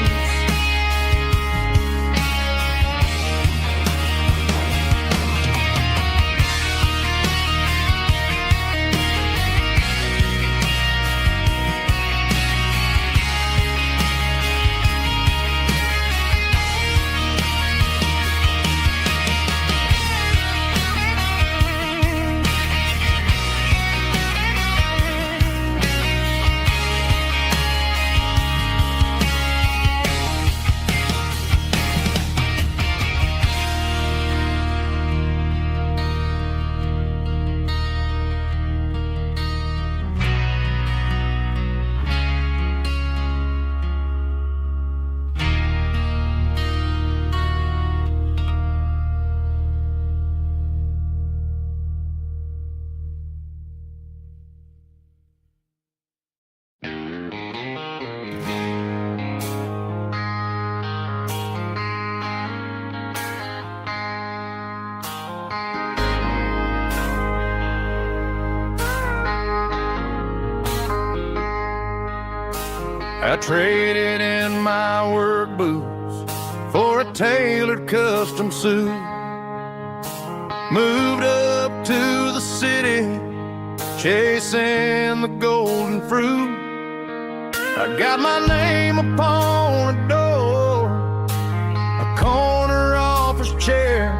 I traded in my work boots for a tailored custom suit. Moved up to the city, chasing the golden fruit. I got my name upon a door, a corner office chair,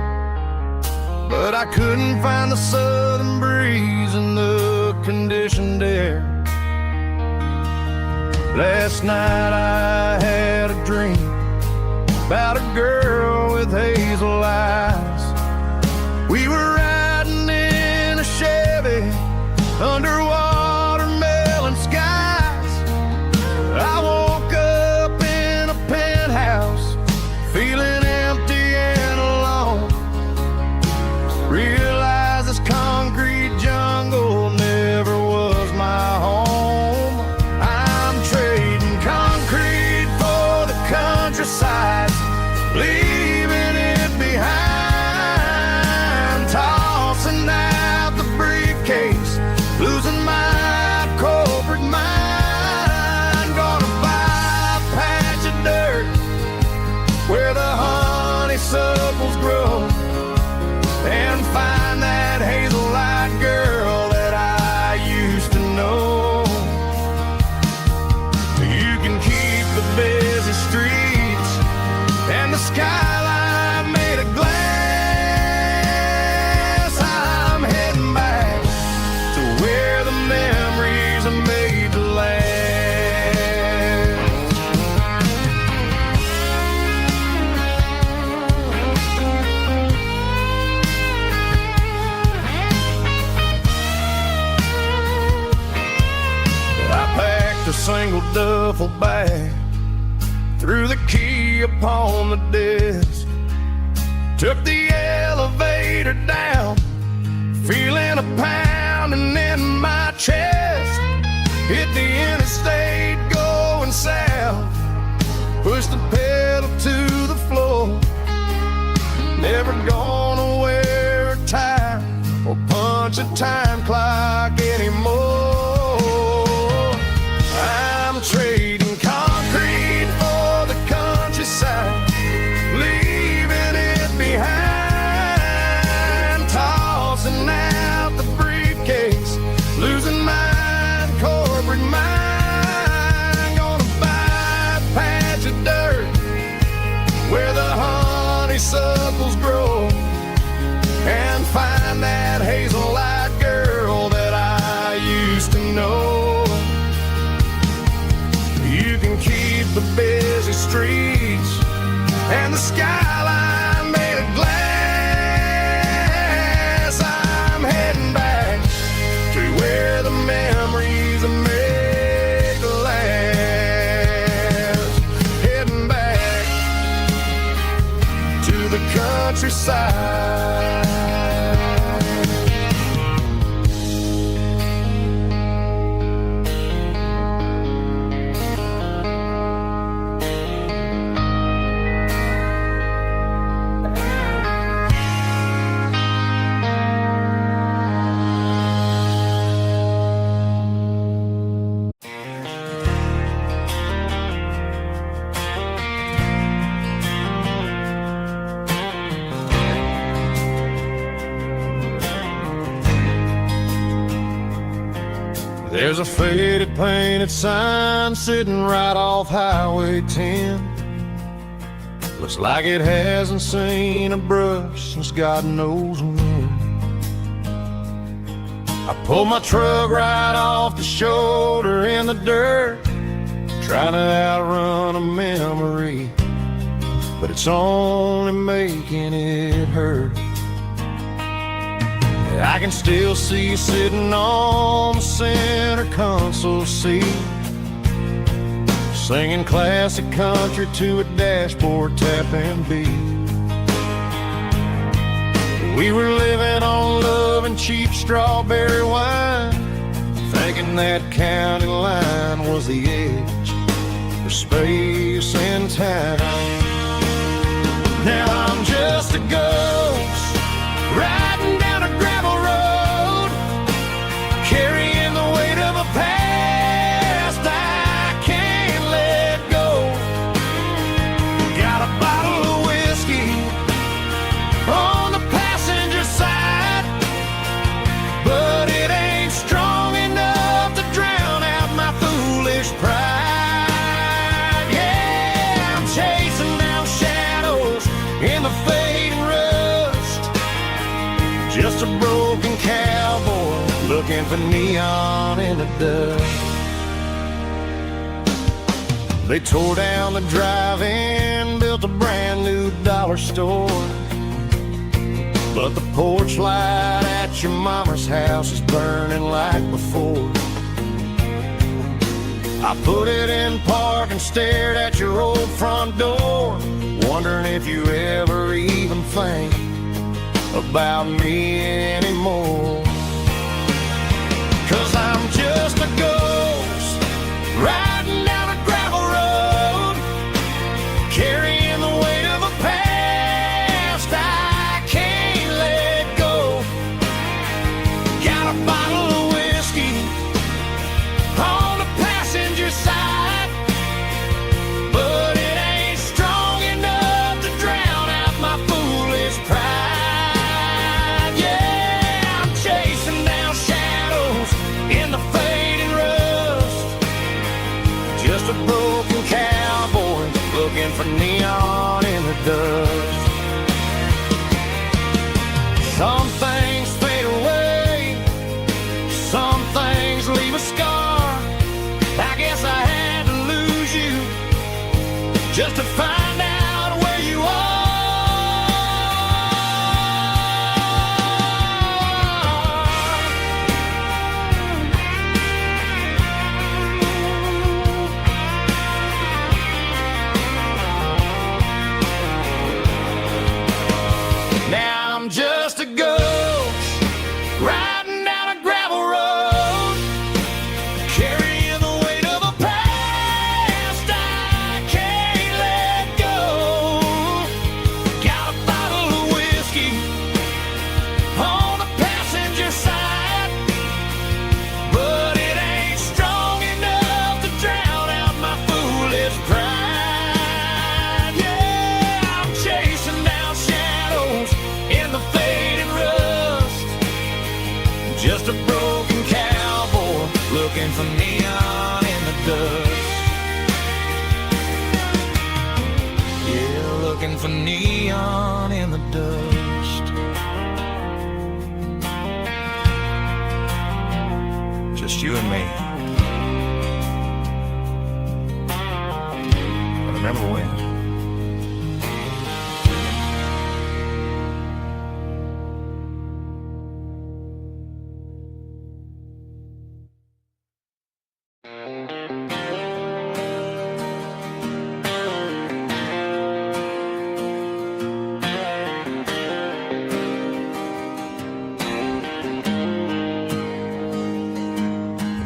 but I couldn't find the southern breeze in the conditioned air. Last night I had a dream about a girl with hazel eyes. We were riding in a Chevy under watermelon skies. single duffel bag, threw the key upon the desk, took the elevator down, feeling a pounding in my chest. Hit the interstate going south, pushed the pedal to the floor. Never gonna wear a tie or punch a time clock anymore. I'm trading concrete for the countryside, leaving it behind, tossing out the briefcase, losing my corporate mind. Gonna buy a patch of dirt where the honeysuckles grow, and find that hazel-eyed girl that I used to know. You can keep the busy streets and the skyline made of glass. I'm heading back to where the memories are made to last. Heading back to the countryside. There's a faded painted sign sitting right off Highway 10. Looks like it hasn't seen a brush since God knows when. I pulled my truck right off the shoulder in the dirt, trying to outrun a memory, but it's only making it hurt. I can still see you sitting on the center console seat, singing classic country to a dashboard tapping beat. We were living on love and cheap strawberry wine, thinking that county line was the edge for space and time. Now I'm just a ghost riding down a gravel road, carrying the weight of a past I can't let go. Got a bottle of whiskey on the passenger side, but it ain't strong enough to drown out my foolish pride. Yeah, I'm chasing down shadows in the fading rust, just a broken cowboy looking for neon in the dust. They tore down the drive-in, built a brand new dollar store, but the porch light at your mama's house is burning like before. I put it in park and stared at your old front door, wondering if you ever even think about me anymore. 'Cause I'm just a ghost riding down a gravel road, carrying the weight of a past I can't let go. Got a bottle of whiskey on the passenger side, but it ain't strong enough to drown out my foolish pride. Yeah, riding down a gravel road, carrying the weight of a past I can't let go. Got a bottle of whiskey on the passenger side, but it ain't strong enough to drown out my foolish pride. Yeah, I'm chasing down shadows in the fading rust, just a broken cowboy looking for neon in the dust. Yeah, looking for neon in the dust. Just you and me. But remember when?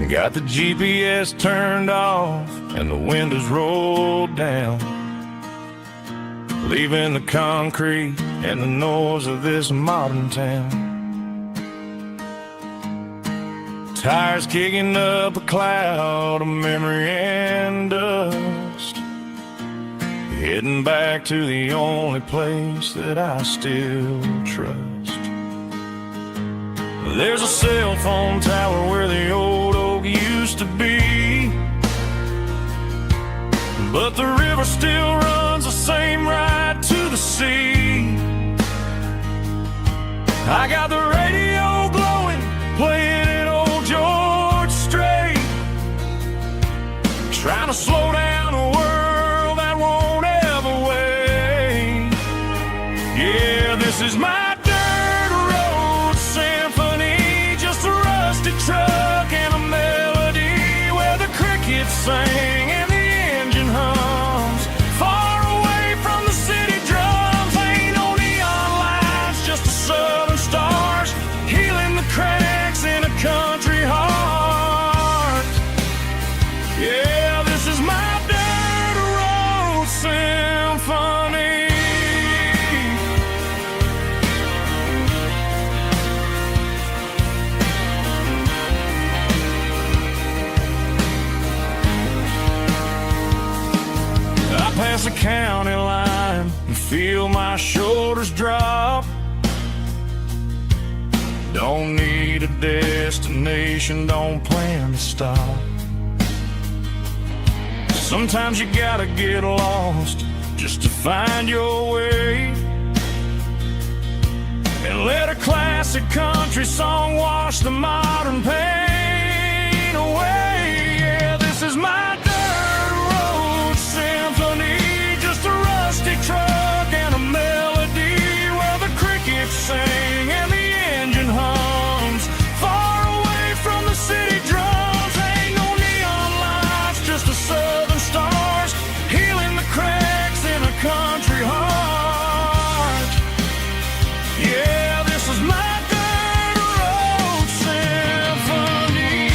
Got the GPS turned off and the windows rolled down, leaving the concrete and the noise of this modern town. Tires kicking up a cloud of memory and dust, heading back to the only place that I still trust. There's a cell phone tower where the old oak used to be, but the river still runs the same right to the sea. I got the radio glowing, playing an old George Strait, trying to slow down a world that won't ever wait. Yeah, this is my truck and a melody where the crickets sing and the engine hums, far away from the city drums. Ain't no neon lights, just the southern stars healing the cracks in a country heart. Yeah, this is my dirt road symphony. Past the county line and feel my shoulders drop. Don't need a destination, don't plan to stop. Sometimes you gotta get lost just to find your way, and let a classic country song wash the modern pain away. Yeah, this is my truck and a melody where the crickets sing and the engine hums, far away from the city drums. Ain't no neon lights, just the southern stars healing the cracks in a country heart. Yeah, this is my dirt road symphony.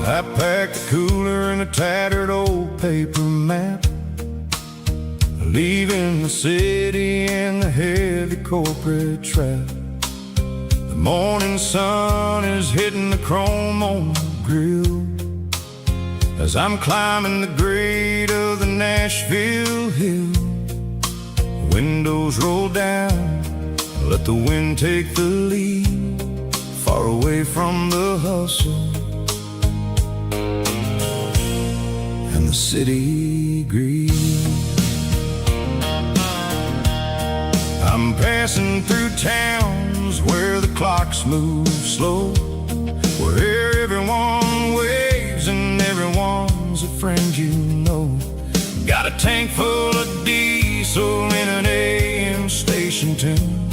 I packed a cooler and a tattered old paper map, leaving the city in the heavy corporate trap. The morning sun is hitting the chrome on the grill as I'm climbing the grade of the Nashville hill. Windows roll down, let the wind take the lead, far away from the hustle and the city greed. I'm passing through towns where the clocks move slow, where everyone waves and everyone's a friend you know. Got a tank full of diesel in an AM station tune,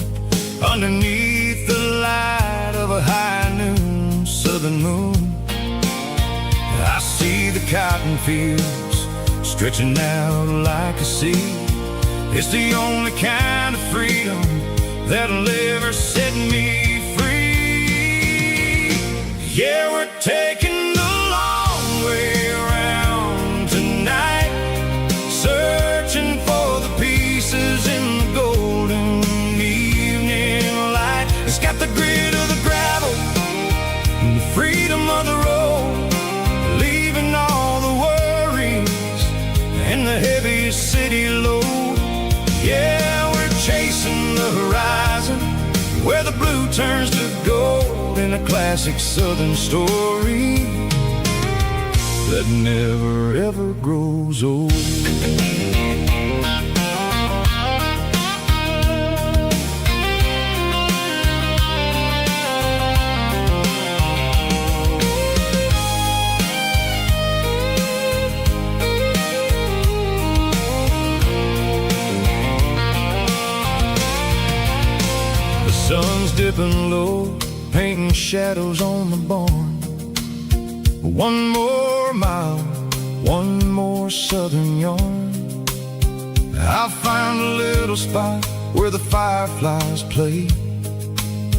underneath the light of a high noon southern moon. I see the cotton fields stretching out like a sea. It's the only kind of freedom that'll ever set me free. Yeah, we're taking the long way around tonight, searching for the pieces in the golden evening light. It's got the grit of the gravel and the freedom of the road, leaving all the worries and the heavy city load. Yeah, we're chasing the horizon, where the blue turns to gold, in a classic southern story that never ever grows old. Sun's dipping low, painting shadows on the barn. One more mile, one more southern yarn. I'll find a little spot where the fireflies play,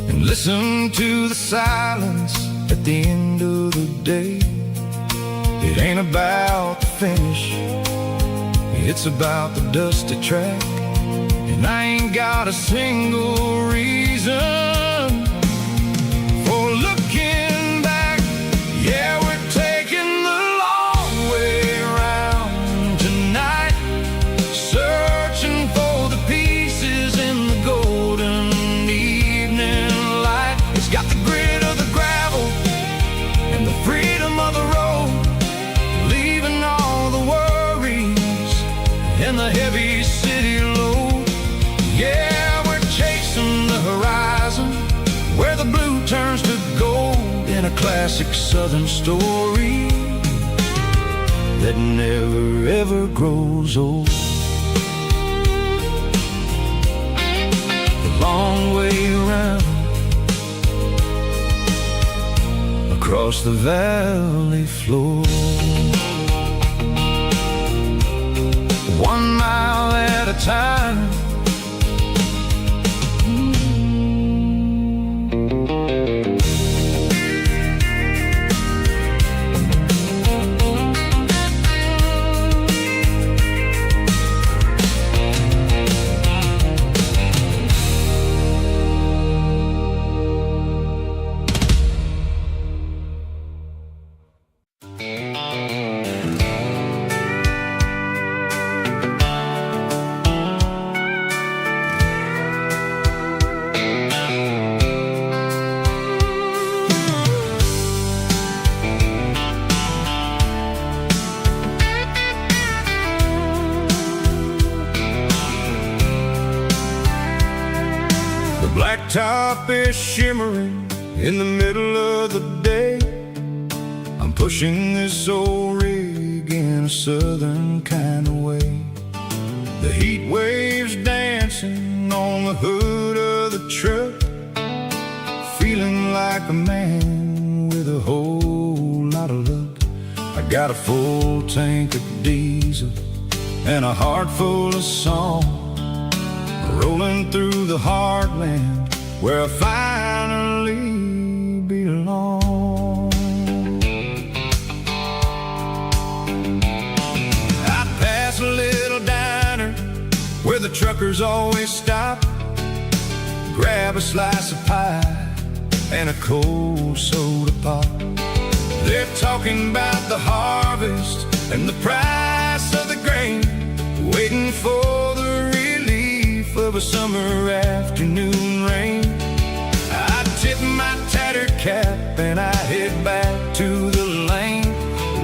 and listen to the silence at the end of the day. It ain't about the finish, it's about the dusty track. And I ain't got a single reason for looking back. Yeah, we're taking the long way around tonight, searching for the pieces in the golden evening light. It's got the grit of the gravel and the freedom of the road, leaving all the worries and the heavy city load. Yeah, we're chasing the horizon, where the blue turns to gold, in a classic southern story that never ever grows old. The long way around, across the valley floor, 1 mile at a time. Blacktop is shimmering in the middle of the day. I'm pushing this old rig in a southern kind of way. The heat waves dancing on the hood of the truck, feeling like a man with a whole lot of luck. I got a full tank of diesel and a heart full of song, rolling through the heartland where I finally belong. I pass a little diner where the truckers always stop, grab a slice of pie and a cold soda pop. They're talking about the harvest and the price of the grain, waiting for the relief of a summer afternoon rain. I tip my tattered cap and I head back to the lane,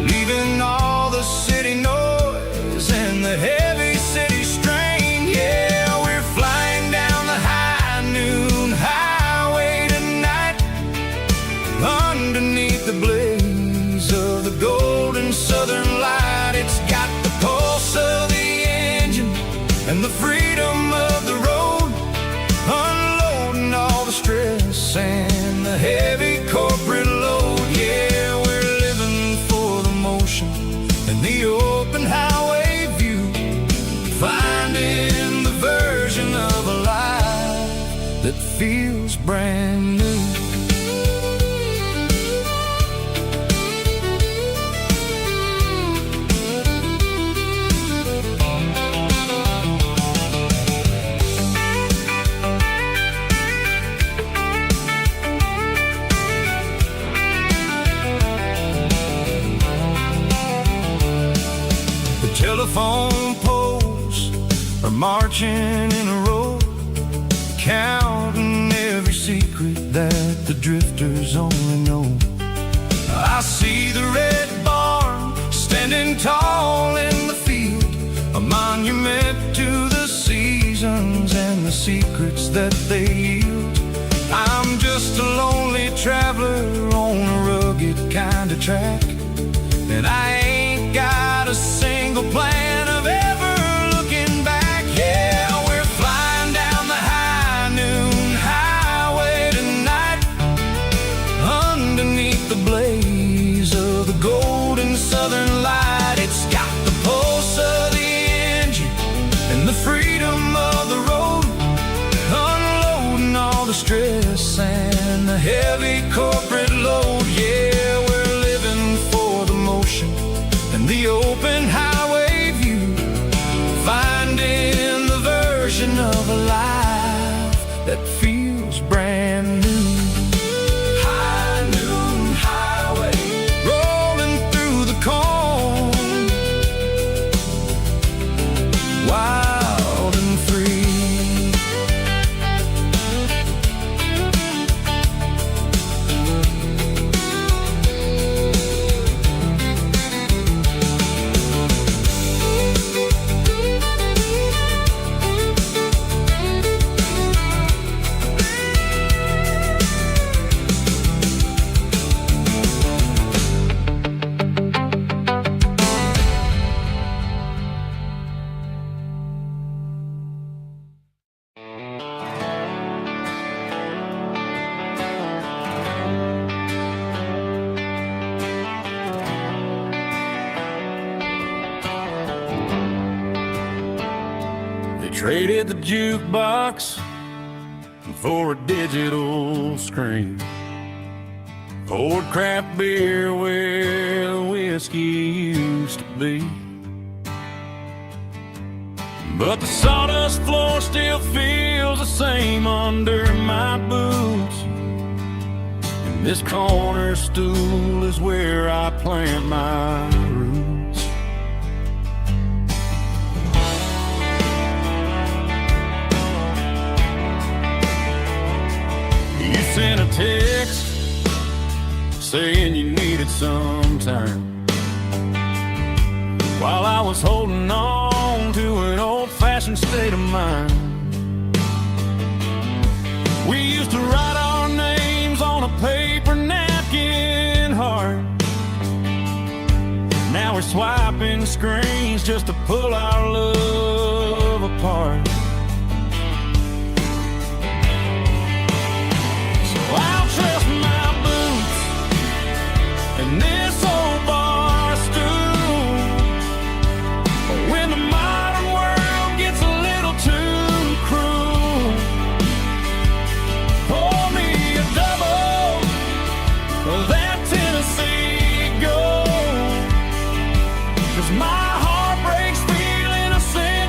leaving all the city noise and the heavy city strain. Yeah, we're flying down the high noon highway tonight, underneath the blaze of the golden southern light. It's got the pulse of the engine and the freedom of the road, unloading all the stress and the heavy corporate load. Yeah, we're living for the motion and the open highway view, finding the version of a life that feels brand new. Telephone poles are marching in a row, counting every secret that the drifters only know. I see the red barn standing tall in the field, a monument to the seasons and the secrets that they yield. I'm just a lonely traveler on a rugged kind of track, and I ain't got a single plan of ever looking back. Yeah, we're flying down the high noon highway tonight, underneath the blaze of the golden southern light. It's got the pulse of the engine and the freedom of the road, unloading all the stress and the heavy corporate load. Yeah, we're living for the motion and the open highway view, finding the version of a life that feels brand new. High noon highway, rolling through the corn, wild and free. Traded the jukebox for a digital screen, poured craft beer where the whiskey used to be. But the sawdust floor still feels the same under my boots, and this corner stool is where I plant my roots. Sent a text saying you needed some time, while I was holding on to an old-fashioned state of mind. We used to write our names on a paper napkin heart. Now we're swiping screens just to pull our love apart. I'll trust my boots and this old bar stool. But when the modern world gets a little too cruel, pour me a double of that Tennessee Gold, 'cause my heart breaks feeling a sense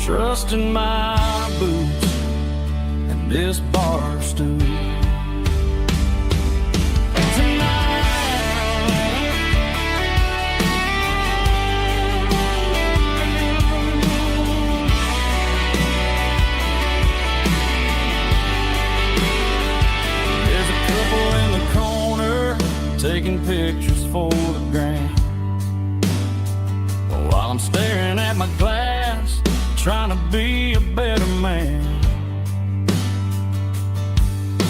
trusting my boots and this bar stool. Taking pictures for the gram, while I'm staring at my glass, trying to be a better man.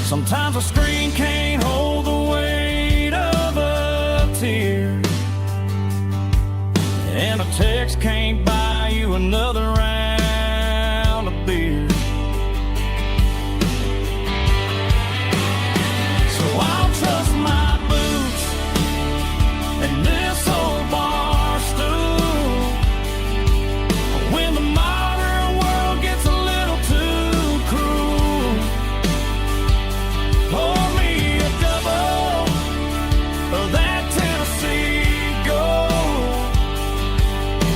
Sometimes a screen can't hold the weight of a tear, and a text can't buy you another round of beer. So I'll trust my and this old bar stool when the modern world gets a little too cruel. Pour me a double of that Tennessee Gold,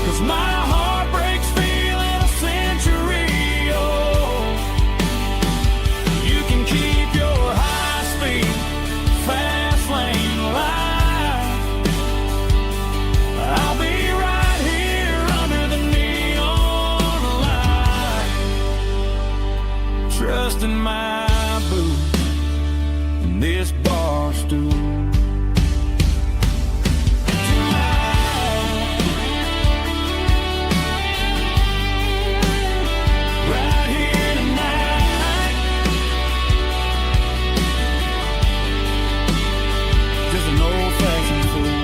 'cause my heart breaks feeling a century old. You can keep your high-speed fast lane life. I'll be right here under the neon light, trusting my boots and this bar stool. Right here tonight, just an old-fashioned fool.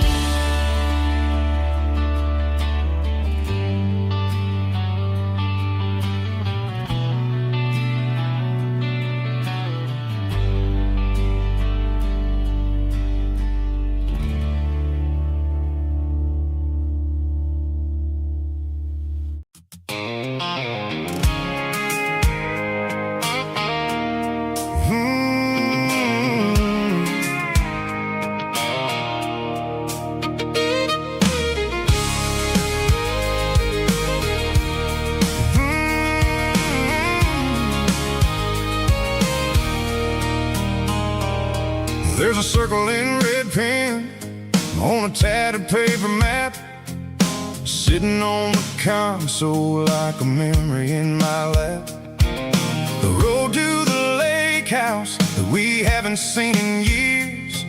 There's a circle in red pen on a tattered paper map, sitting on the console like a memory in my lap. The road to the lake house that we haven't seen in years,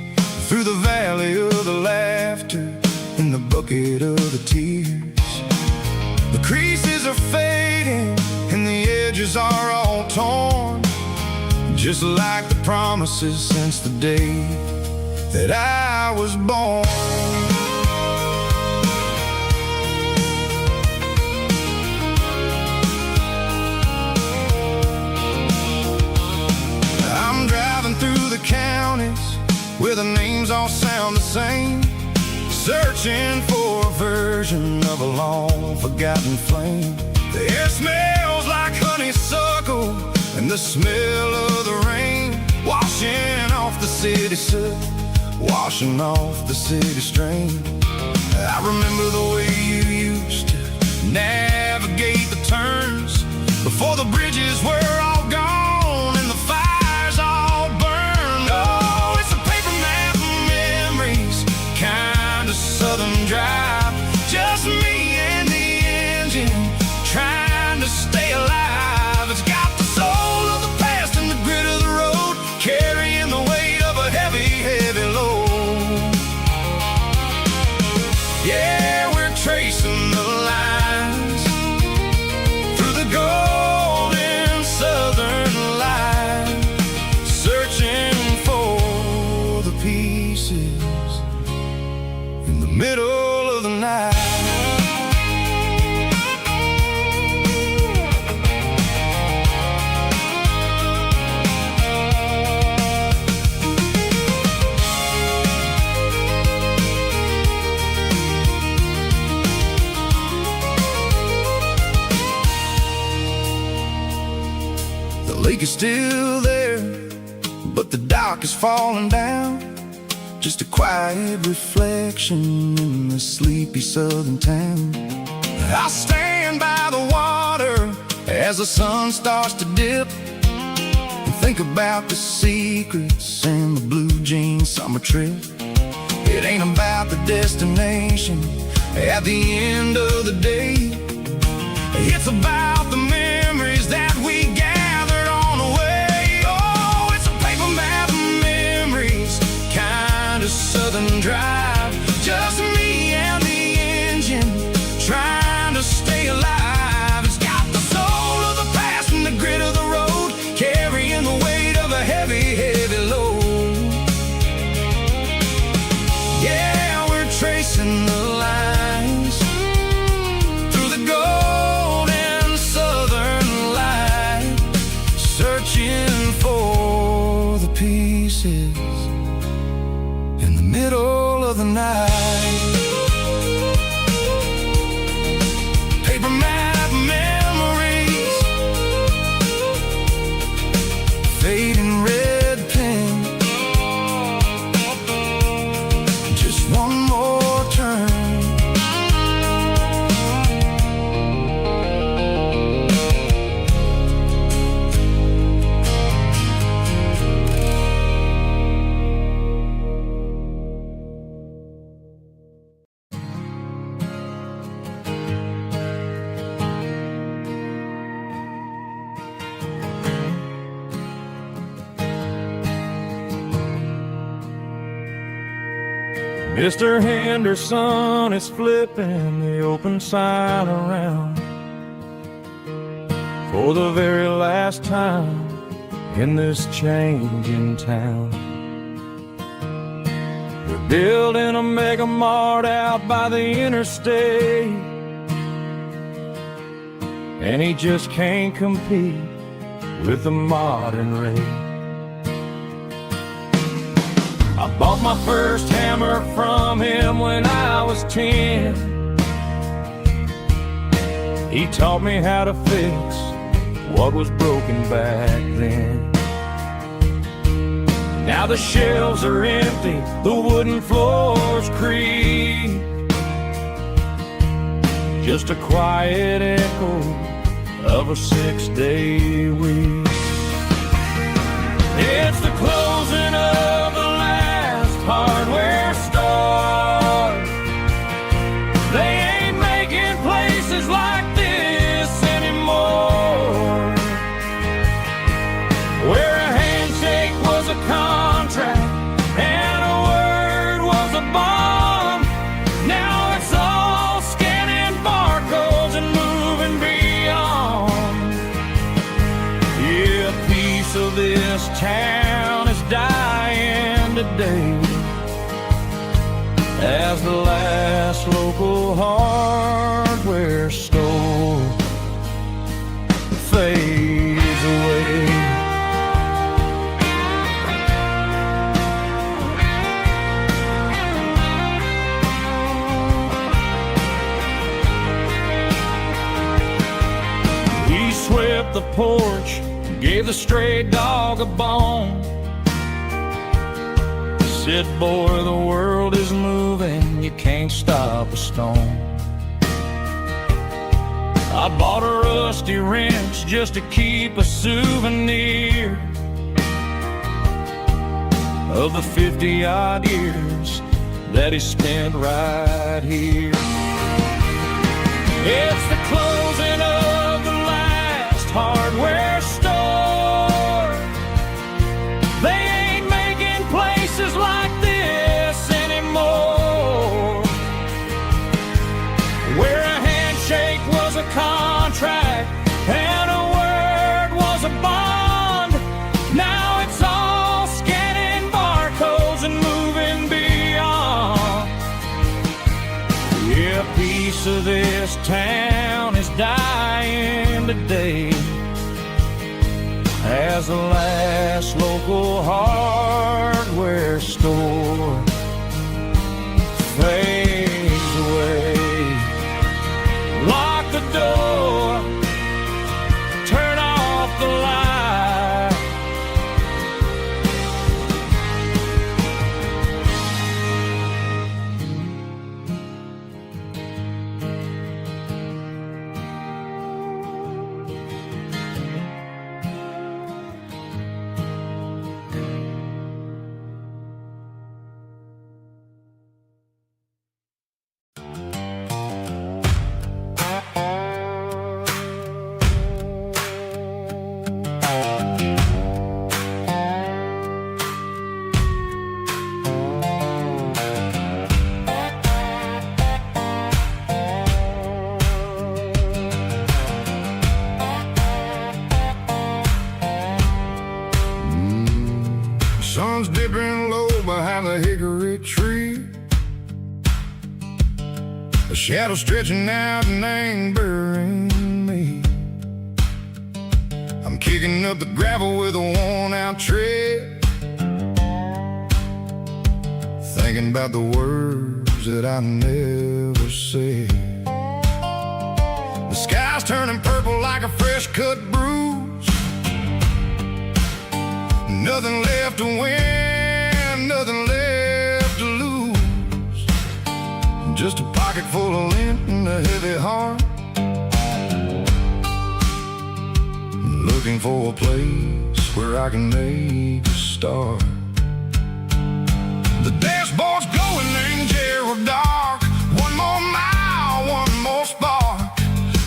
through the valley of the laughter in the bucket of the tears. The creases are fading and the edges are all torn, just like the promises since the day that I was born. I'm driving through the counties where the names all sound the same, searching for a version of a long forgotten flame. The air smells like honeysuckle and the smell of the rain, washing off the city soot, washing off the city strain. I remember the way you used to navigate the turns before the bridges were all gone and the fires all burned. Oh, it's a paper map of memories, kind of southern drive, just me and the engine trying to stay alive. It's got the soul of the past and the grit of the road, carrying the weight of a heavy, heavy load. Yeah, we're tracing the lines through the golden southern light, searching for the pieces in the middle of the night. The lake is still there, but the dock is falling down, just a quiet reflection in the sleepy southern town. I stand by the water as the sun starts to dip, and think about the secrets in the blue jean summer trip. It ain't about the destination at the end of the day. It's about the memories that we gathered on the way. Oh, it's a paper map of memories, kind of southern drive. Just me and the engine, trying to stay alive. It's got the soul of the past and the grit of the road, carrying the weight of a heavy, heavy load. Yeah, we're tracing the lines through the golden southern light, searching for the pieces in the middle of the night. Paper map memories, fading red pen, just one more turn. Mr. Henderson is flipping the open sign around for the very last time in this changing town. They're building a mega mart out by the interstate, and he just can't compete with the modern rate. I bought my first hammer from him when I was 10. He taught me how to fix what was broken back then. Now the shelves are empty, the wooden floors creak, just a quiet echo of a 6-day week. It's the closing of the hardware store. They ain't making places like this anymore, where a handshake was a contract and a word was a bond. Now it's all scanning barcodes and moving beyond. Yeah, a piece of this town is dying today as the last local hardware store fades away. He swept the porch, gave the stray dog a bone, said, boy, the world is moving, you can't stop a stone. I bought a rusty wrench just to keep a souvenir of the 50-odd years that he spent right here. It's the closing of the last hardware store. They ain't making places like this anymore, where a handshake was a contract and a word was a bond. Now it's all scanning barcodes and moving beyond. Yeah, a piece of this town is dying today as the last local hardware store fades away. Lock the door, turn off the light. shadow stretching out and angering me. I'm kicking up the gravel with a worn-out tread, thinking about the words that I never said. The sky's turning purple like a fresh-cut bruise. Nothing left to win, nothing left to lose. Just a pocket full of lint and a heavy heart, looking for a place where I can make a start. The dashboard's glowing angel dark. One more mile, one more spark.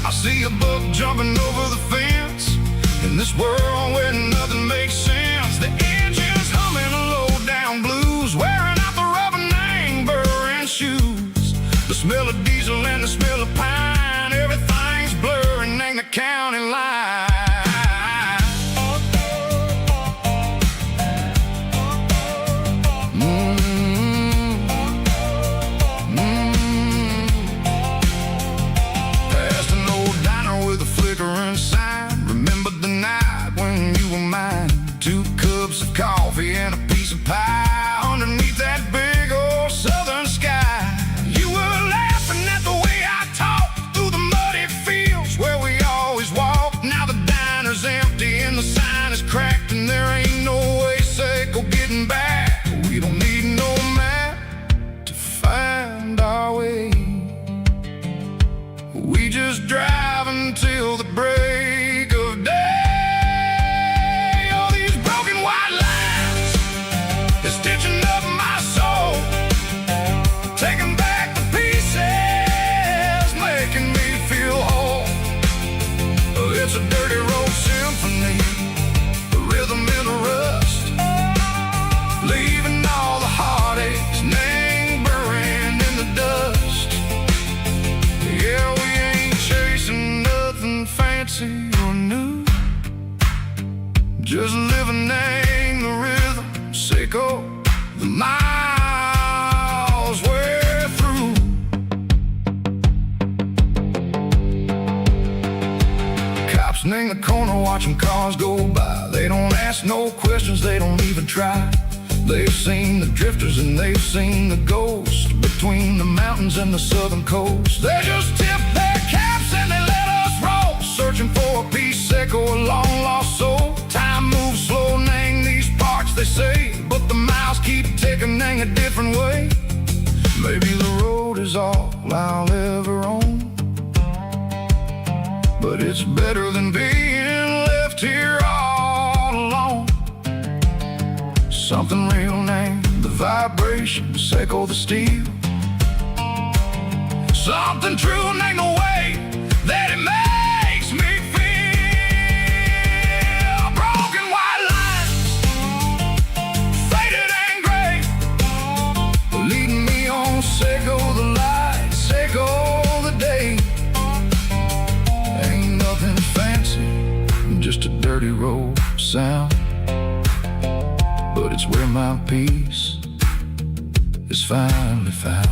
I see a buck jumping over the fence in this world where nothing makes sense. The engine's humming a low-down blues, wearing out the rubber name, burring shoes. The smell of diesel and the smell of pine, everything's blurring, ain't the county line. Coffee and a piece of pie underneath that big old southern sky. You were laughing at the way I talked through the muddy fields where we always walked. Now the diner's empty and the sign is cracked, and there ain't no way safe of getting back. We don't need no map to find our way. We just drive until the break of day. Stitching up my soul, taking back the pieces, making me feel whole. It's a dirty road symphony, the rhythm in the rust, leaving all the heartaches lingering in the dust. Yeah, we ain't chasing nothing fancy or new, just living in the rhythm. Sicko, the miles we're through. Cops in the corner watching cars go by. They don't ask no questions, they don't even try. They've seen the drifters and they've seen the ghosts between the mountains and the southern coast. They just tip their caps and they let us roll, searching for a piece, echo, a long lost soul. Time moves slow, nang these parts, they say, but the miles keep ticking a different way. Maybe the road is all I'll ever own, but it's better than being left here all alone. Something real named the vibrations echo the steel. Something true named the way that it makes me feel. Broken white lines, faded and gray, leading me on, Seiko the light, Seiko the day. Ain't nothing fancy, just a dirty road sound, but it's where my peace is finally found.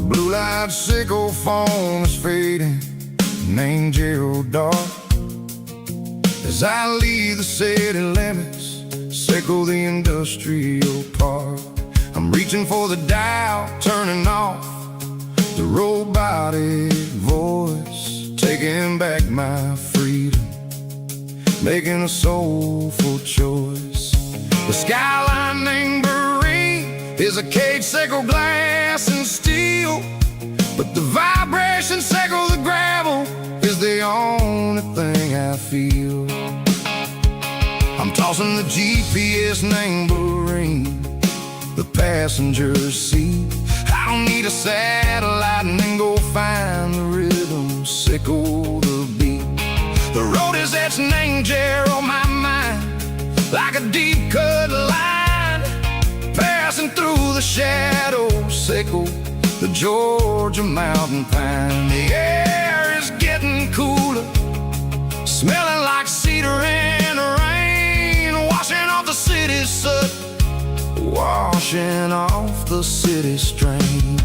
Blue-light sickle phone is fading, an angel dark. As I leave the city limits, sickle the industrial park. I'm reaching for the dial, turning off the robotic voice, taking back my freedom, making a soulful choice. The skyline named Marine is a cage sickle, glass and steel, but the vibration sickle, the gravel, is the only thing I feel. I'm tossing the GPS named Marine, the passenger seat. I don't need a satellite and then go find the rhythm, sickle the beat. The road is etched named Geralkyo on my mind, like a deep cut line, passing through the shadows, sickle the Georgia mountain pine. The air is getting cooler, smelling like cedar in the rain, washing off the city's soot, washing off the city strain.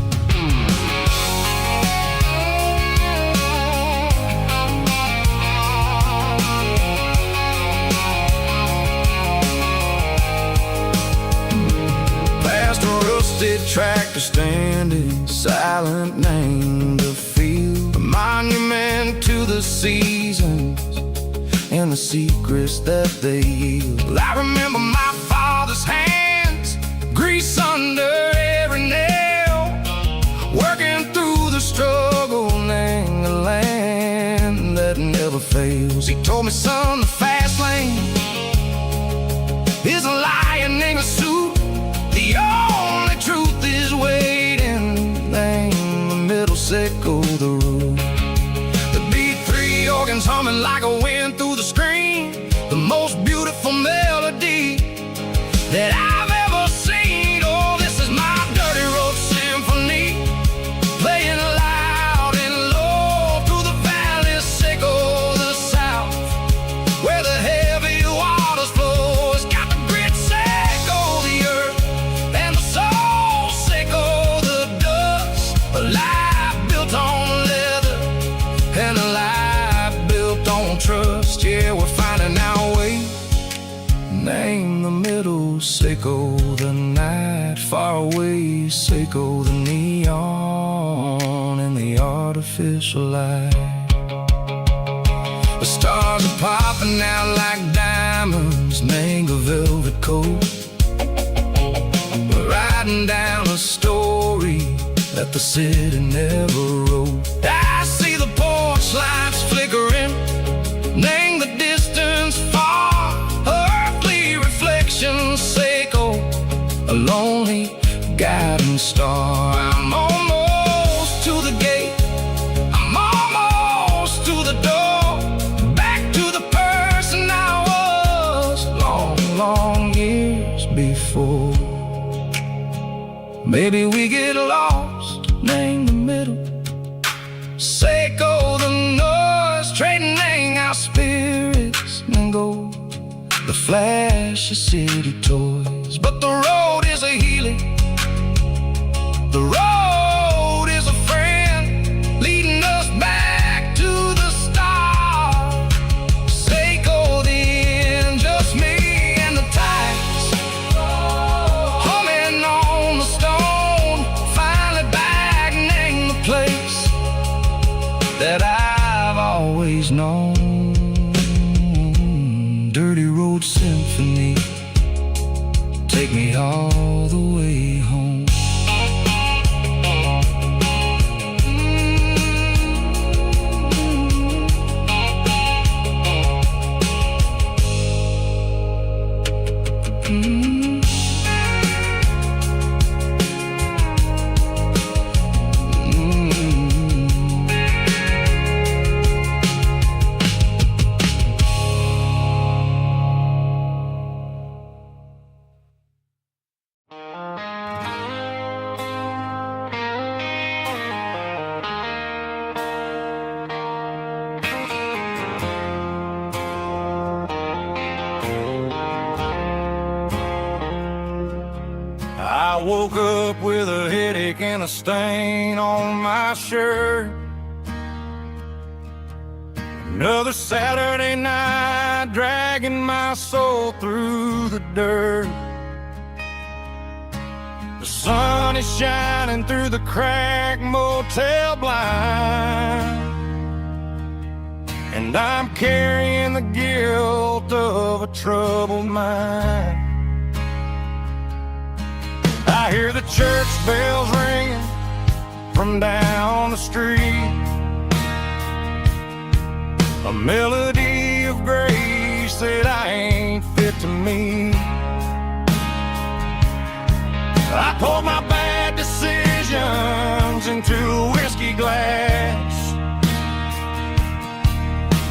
Past a rusted tractor standing silent, named the field, a monument to the seasons and the secrets that they yield. I remember my father's hands, grease under every nail, working through the struggle, named the land that never fails. He told me, son, the fast lane is a lion in a suit. The only truth is waiting, named the middle, sickle the root. The B3 organs humming like a wind through the screen, the most beautiful melody that I've ever seen. Oh, this is my dirty road symphony, playing loud and low through the valleys, sickle the south, where the heavy waters flow. It's got the grit, sickle the earth, and the soul, sickle the dust. A life built on leather and a life built on trust. Yeah, we're finding our way, name the middle, sickle the night, far away, sickle the neon and the artificial light. The stars are popping out like diamonds, mango velvet coat. We're riding down a story that the city never wrote. I see the porch lights flickering, name the distance far, earthly reflections, sickle a lonely guiding star. I'm almost to the gate, I'm almost to the door, back to the person I was long, long years before. Maybe we get lost, name the middle, sickle the noise, trading our spirits and go the flash of city toys. But the road is a healing, the road is a friend, leading us back to the start. Sickle the end, just me and the tides, humming on the stone, finally back, name the place that I've always known. Dirty road symphony, take me all the way home. I woke up with a headache and a stain on my shirt. Another Saturday night, dragging my soul through the dirt. The sun is shining through the cracked motel blind, and I'm carrying the guilt of a troubled mind. I hear the church bells ringing from down the street, a melody of grace that I ain't fit to meet. I poured my bad decisions into a whiskey glass.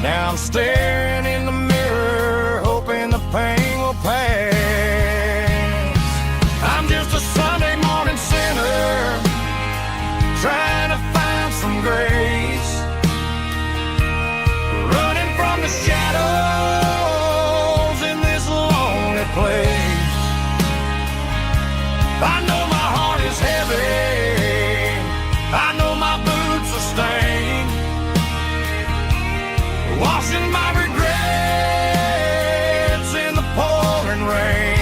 Now I'm staring in the mirror, hoping the pain will pass. I'm just a Sunday morning sinner, trying to find some grace, running from the shadows in this lonely place. I know my heart is heavy, I know my boots are stained, washing my regrets in the pouring rain.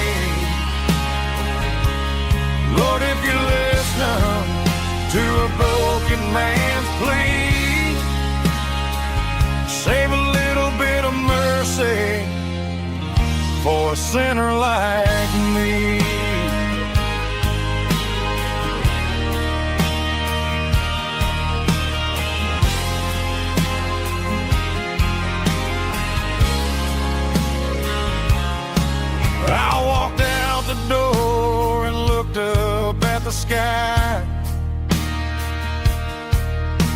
Lord, if you're listening to a broken man's plea, save a little bit of mercy for a sinner like me. I walked out the door and looked up at the sky,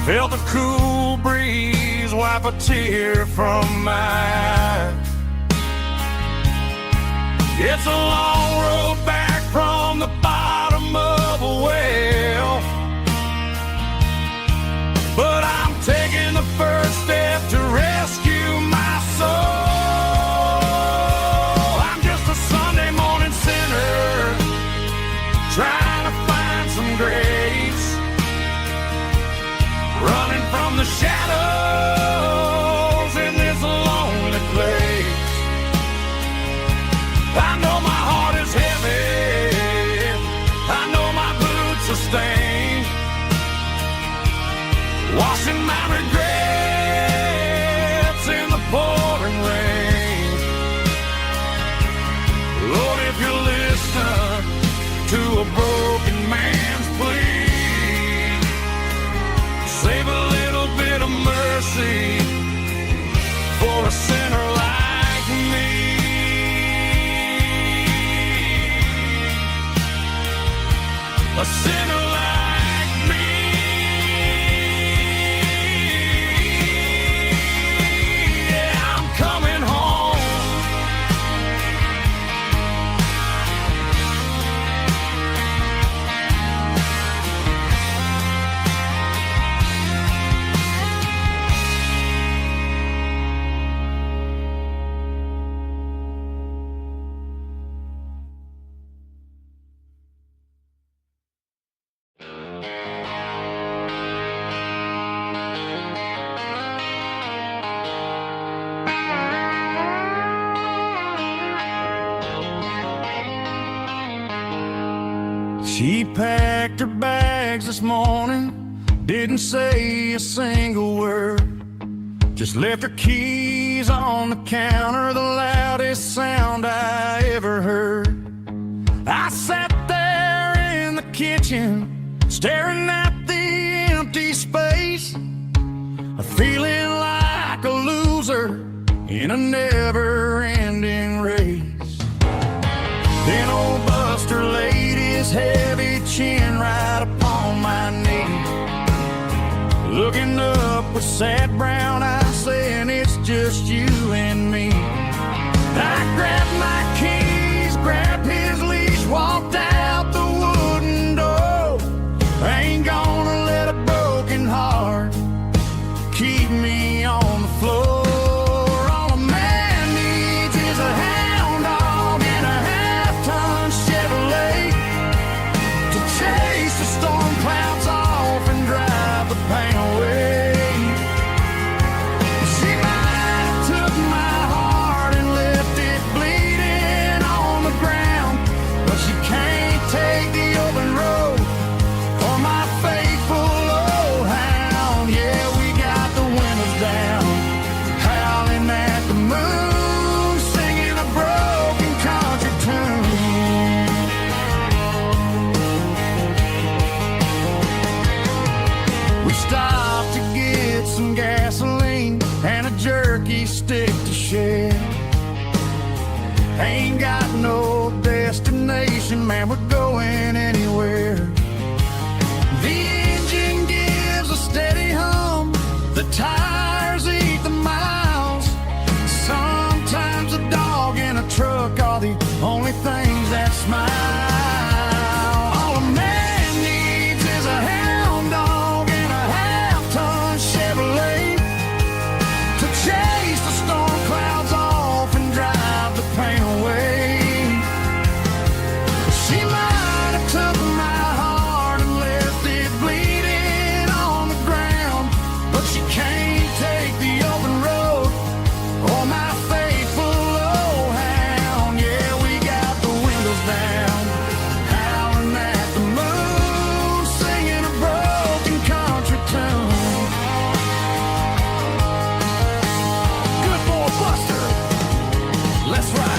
felt a cool breeze wipe a tear from my eye. It's a long road back from the bottom of a well, but I'm taking the first step to rescue my soul. Trying to find some grace, running from the shadows in this lonely place. I know my heart is heavy, I know my boots are stained, washing my regrets in the pouring rain. Lord, if you're listening to a broken man's plea, save a little bit of mercy for a sinner like me. A sinner like me. Yeah, I'm coming home. She packed her bags this morning, didn't say a single word, just left her keys on the counter, the loudest sound I ever heard. I sat there in the kitchen, staring at the empty space, feeling like a loser in a never-ending race. Then old Buster laid his heavy chin right upon my knee, looking up with sad brown eyes, saying it's just you and me. I grabbed my keys, grabbed his leash, walked out the wooden door. I ain't gonna let a broken heart keep me on the floor. All a man needs is a hound dog and a half-ton Chevrolet to chase the storm clouds off and drive the pain away. She might have took my heart and left it bleed. stick to share. Ain't got no destination, man, we're going anywhere. The engine gives a steady hum, the tires eat the miles. Sometimes a dog in a truck are the only things that smile. All a man needs is a hound dog and a half-ton Chevrolet to chase the storm clouds off and drive the pain away. She might have took my heart and left it bleeding on the ground, but she can't take the open road or my faithful old hound. Yeah, we got the windows down, howling at the moon, singing a broken country tune. Good boy Buster, let's ride.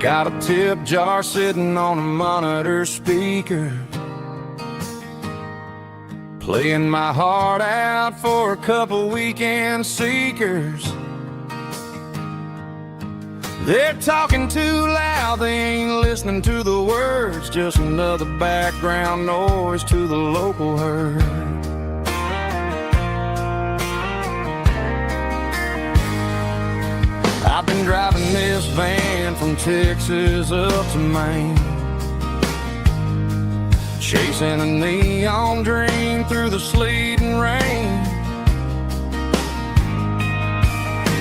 Got a tip jar sitting on a monitor speaker, playing my heart out for a couple weekend seekers. They're talking too loud, they ain't listening to the words, just another background noise to the local herd. I've been driving this van from Texas up to Maine, chasing a neon dream through the sleet and rain.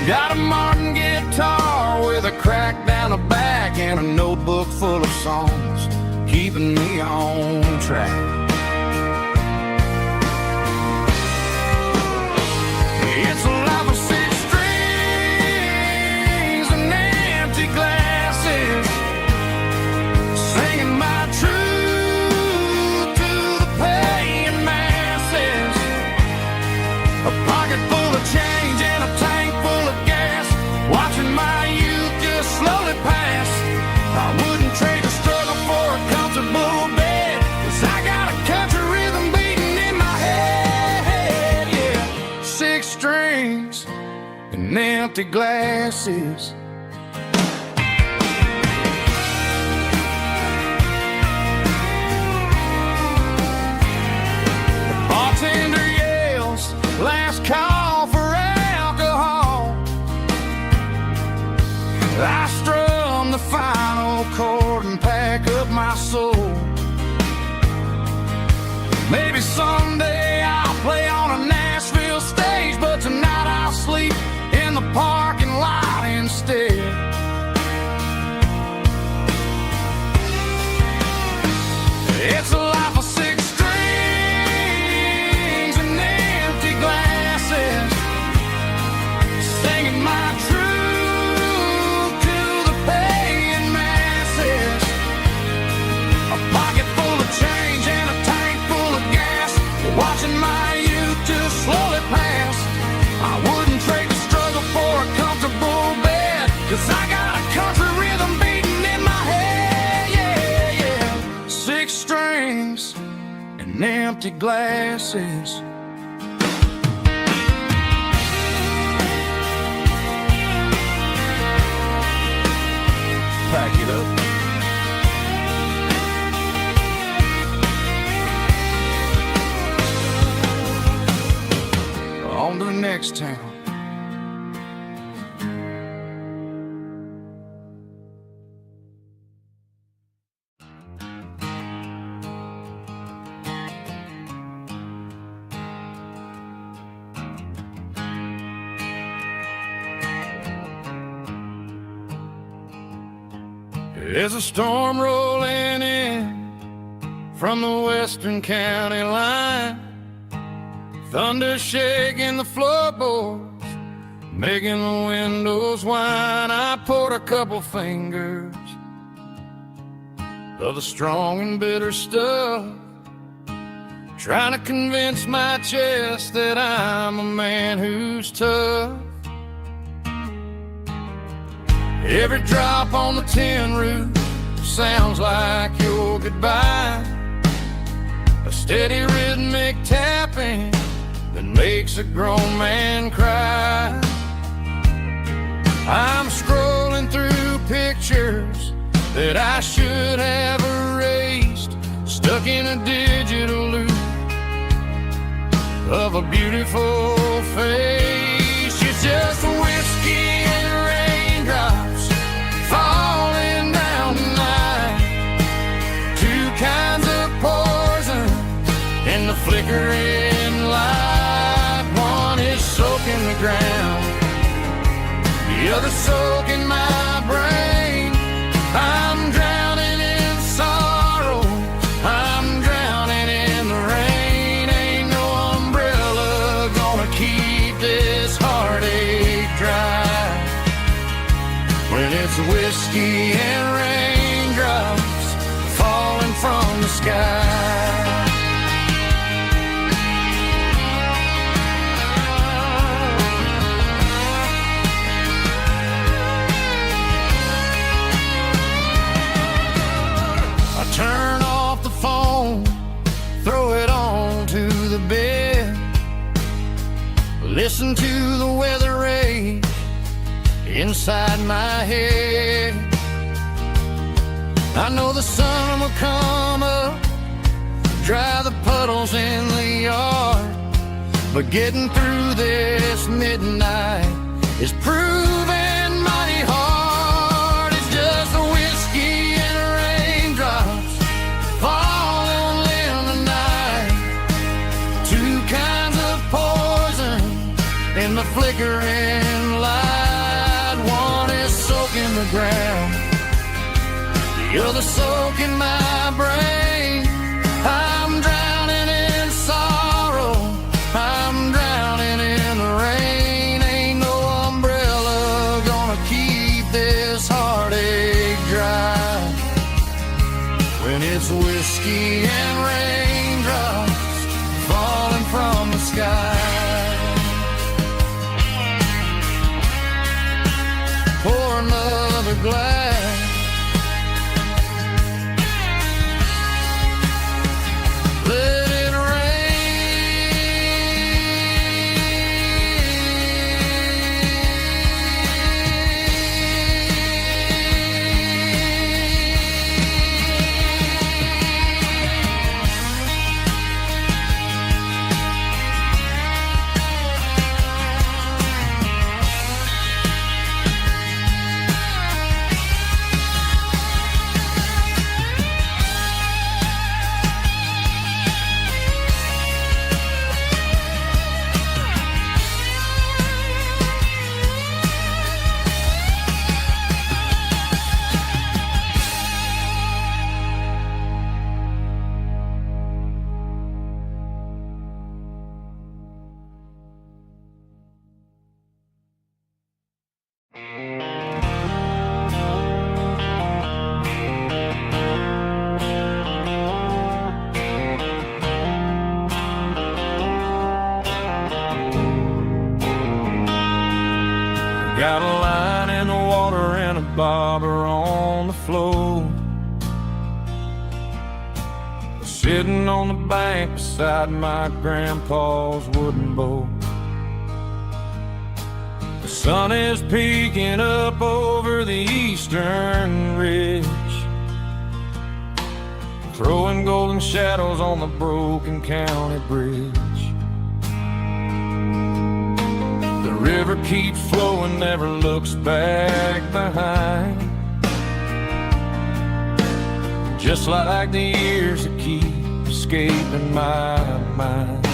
Got a Martin guitar with a crack down the back and a notebook full of songs, keeping me on track. It's a life of six strings and empty glasses, singing my truth to the paying masses. A pocket full of change and a tank full of gas, watching my youth just slowly pass. I wouldn't trade the struggle for a comfortable bed, 'cause I got a country rhythm beating in my head. Yeah, six strings and empty glasses. The bartender yells, last call for alcohol. I strum the final chord and pack up my soul. Maybe someday I'll play on a Nashville stage, but tonight I'll sleep in the parking lot instead. It's a life of six strings and empty glasses, singing my truth to the paying masses. A pocket full of change and a tank full of gas, watching my youth just slowly pass. I wouldn't trade the struggle for a comfortable bed, 'cause I got a country rhythm beating in my head. Yeah, yeah. Six strings and empty glasses. Pack it up. On to the next town. There's a storm rolling in from the western county line, thunder shaking the floorboards, making the windows whine. I poured a couple fingers of the strong and bitter stuff, trying to convince my chest that I'm a man who's tough. Every drop on the tin roof sounds like your goodbye, a steady rhythmic tapping that makes a grown man cry. I'm scrolling through pictures that I should have erased, stuck in a digital loop of a beautiful face. It's just whiskey and raindrops falling down tonight, two kinds of poison in the flickering light. One is soaking the ground, the other soaking my brain. I'm drowning in sorrow, I'm drowning in the rain. Ain't no umbrella gonna keep this heartache dry when it's whiskey and raindrops falling from the sky. Turn off the phone, throw it on to the bed, listen to the weather rage inside my head. I know the sun will come up, dry the puddles in the yard, but getting through this midnight is proving mighty hard. It's just a whiskey and raindrops falling in the night, two kinds of poison in the flickering light. One is soaking the ground, the other soaking my brain. I'm drowning in sorrow, I'm drowning in the rain. Ain't no umbrella gonna keep this heartache dry when it's whiskey and raindrops falling from the sky. Pour another glass, let it got a line in the water and a bobber on the floor, sitting on the bank beside my grandpa's wooden boat. The sun is peeking up over the eastern ridge, throwing golden shadows on the broken county bridge. The river keeps flowing, never looks back behind, just like the years that keep escaping my mind.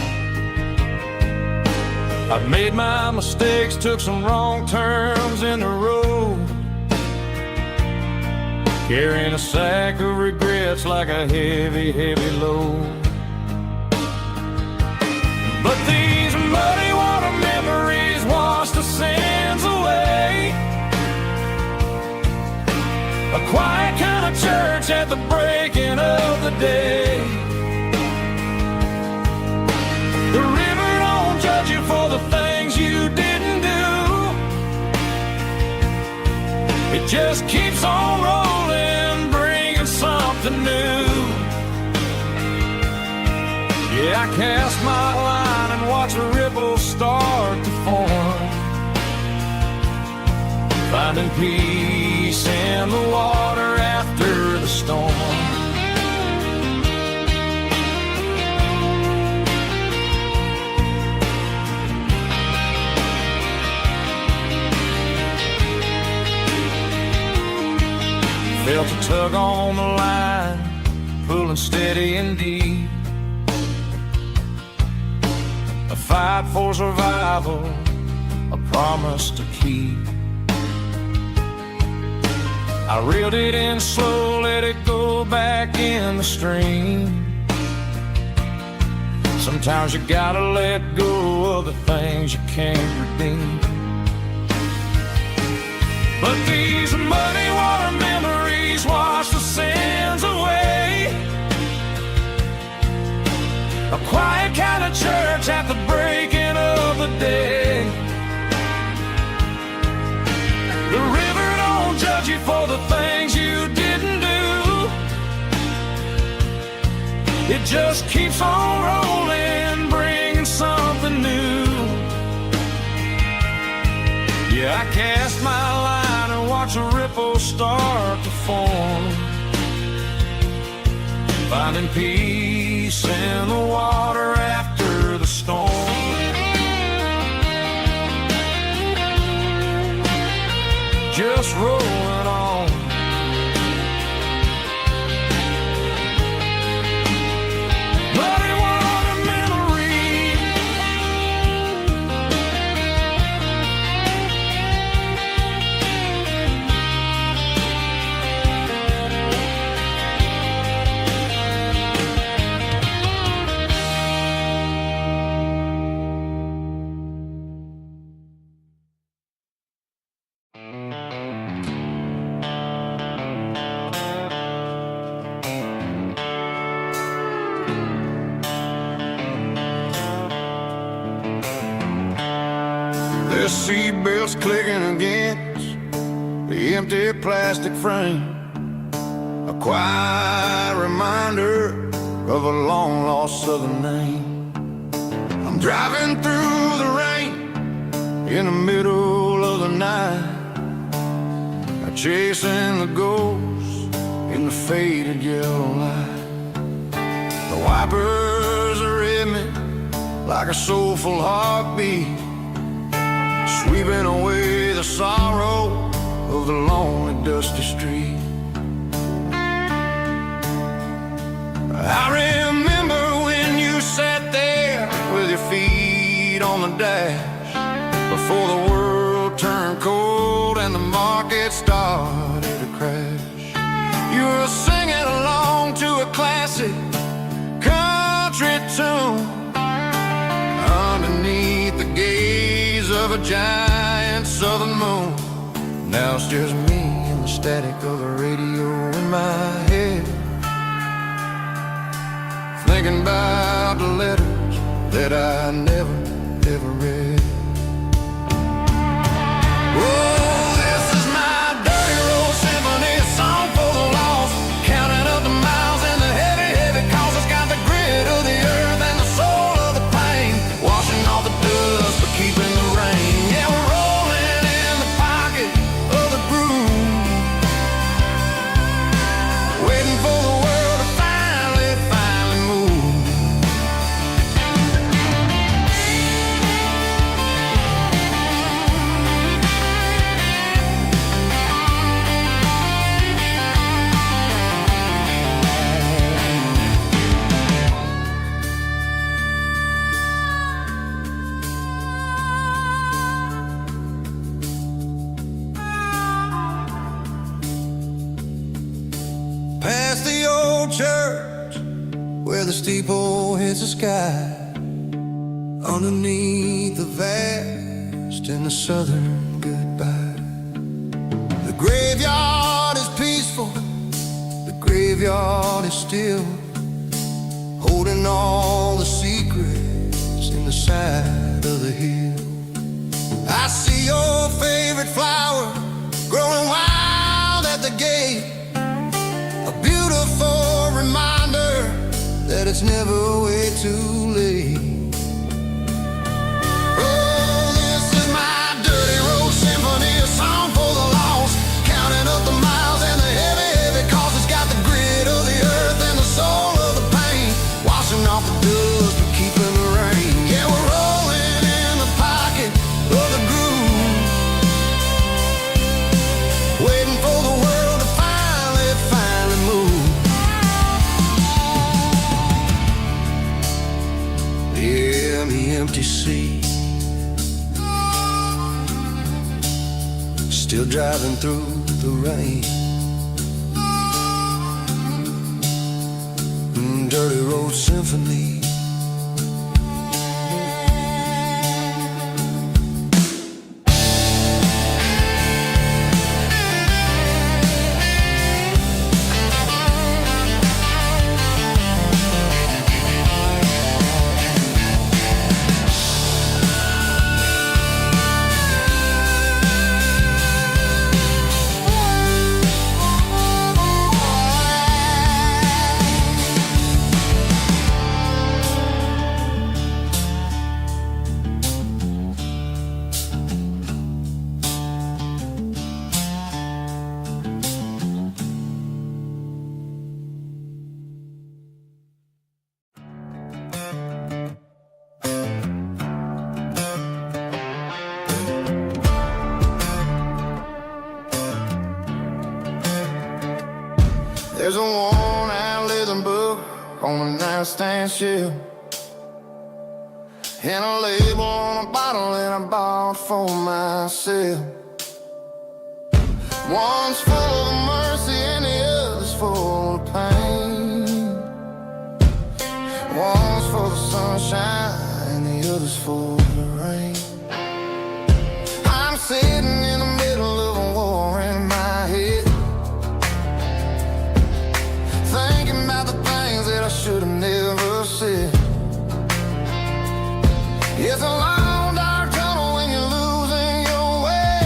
I've made my mistakes, took some wrong turns in the road, carrying a sack of regrets like a heavy, heavy load. But these muddy water memories wash the sins away. A quiet kind of church at the breaking of the day. The river don't judge you for the things you didn't do. It just keeps on rolling, bringing something new. Yeah, I cast my line and watch a ripple start to form, finding peace in the water after the storm. Felt a tug on the line, pulling steady and deep. A fight for survival, a promise to keep. I reeled it in slow, let it go back in the stream. Sometimes you gotta let go of the things you can't redeem. But these muddy water memories wash the sins away. A quiet kind of church at the breaking of the day. The river don't judge you for the things you didn't do. It just keeps on rolling, bringing something new. Yeah, I cast my line and watch a ripple start to form, finding peace in the water after the storm. Just rolling on. Muddy water memory. The seatbelt's clicking against the empty plastic frame, a quiet reminder of a long-lost southern name. I'm driving through the rain in the middle of the night, chasing the ghosts in the faded yellow light. The wipers are in me like a soulful heartbeat, sweeping away the sorrow of the lonely, dusty street. I remember when you sat there with your feet on the dash, before the world turned cold and the market started to crash. You were singing along to a classic country tune underneath the gaze of a giant southern moon. Now it's just me and the static of the radio in my head, thinking about the letters that I never, ever read. Oh, this is my dirty road symphony, a song for the lost, counting up the miles and the heavy, heavy calls. It's got the grit of the earth and the soul of the pain, washing off the dust but keeping the rain. Yeah, we're rolling in the pocket of the groove, waiting for the world to finally move. where the steeple hits the sky, underneath the vast and the southern goodbye. The graveyard is peaceful, the graveyard is still, holding all the secrets in the side of the hill. I see your favorite flower growing wild at the gate, a beautiful reminder that it's never way too late. Oh, this is my dirty road symphony, a song for the lost, counting up the miles and the heavy, heavy cost. It's got the grit of the earth and the soul of the pain, washing off the dust and keeping the rain. Yeah, we're rolling in the pocket of the groove, waiting for the world to finally move. Yeah, the empty sea, still driving through the rain. Dirty road symphony. There's a worn-out leather book on the nightstand shelf, and a label on a bottle that I bought for myself. One's full of mercy and the other's full of pain. One's full of sunshine and the other's full of rain. I'm sitting in the middle of a war in my head, thinking about the things that I should have never said. It's a long dark tunnel when you're losing your way,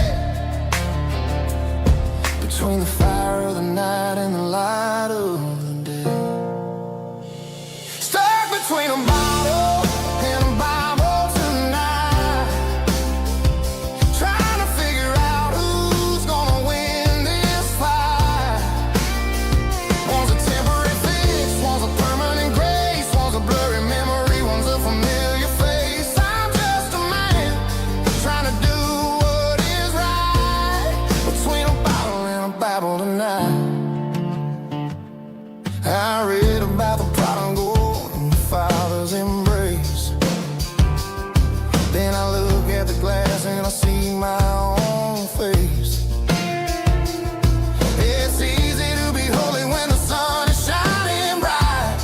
between the fire of the night and the light of the day. Stuck between a bottle and a Bible tonight, trying to figure out who's gonna win this fight. One's a temporary fix, one's a permanent grace, one's a blurry memory, one's a familiar face. I'm just a man trying to do what is right, between a bottle and a Bible tonight. I read about the prodigal and the father's embrace. Then I look at the glass and I see my own face. It's easy to be holy when the sun is shining bright,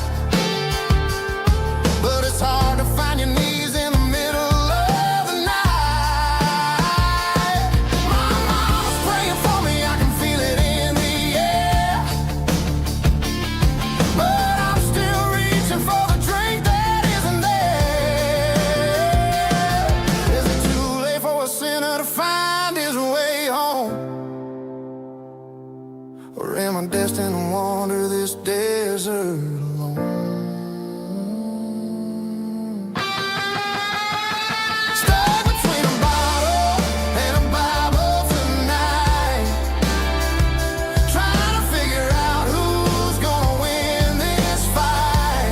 but it's hard to find your knees in the middle of the night. My mama's praying for me, I can feel it in the air, but I'm still reaching for the drink that isn't there. Is it too late for a sinner to find his way home? Or am I destined to wander this desert alone? Stuck between a bottle and a Bible tonight, trying to figure out who's gonna win this fight.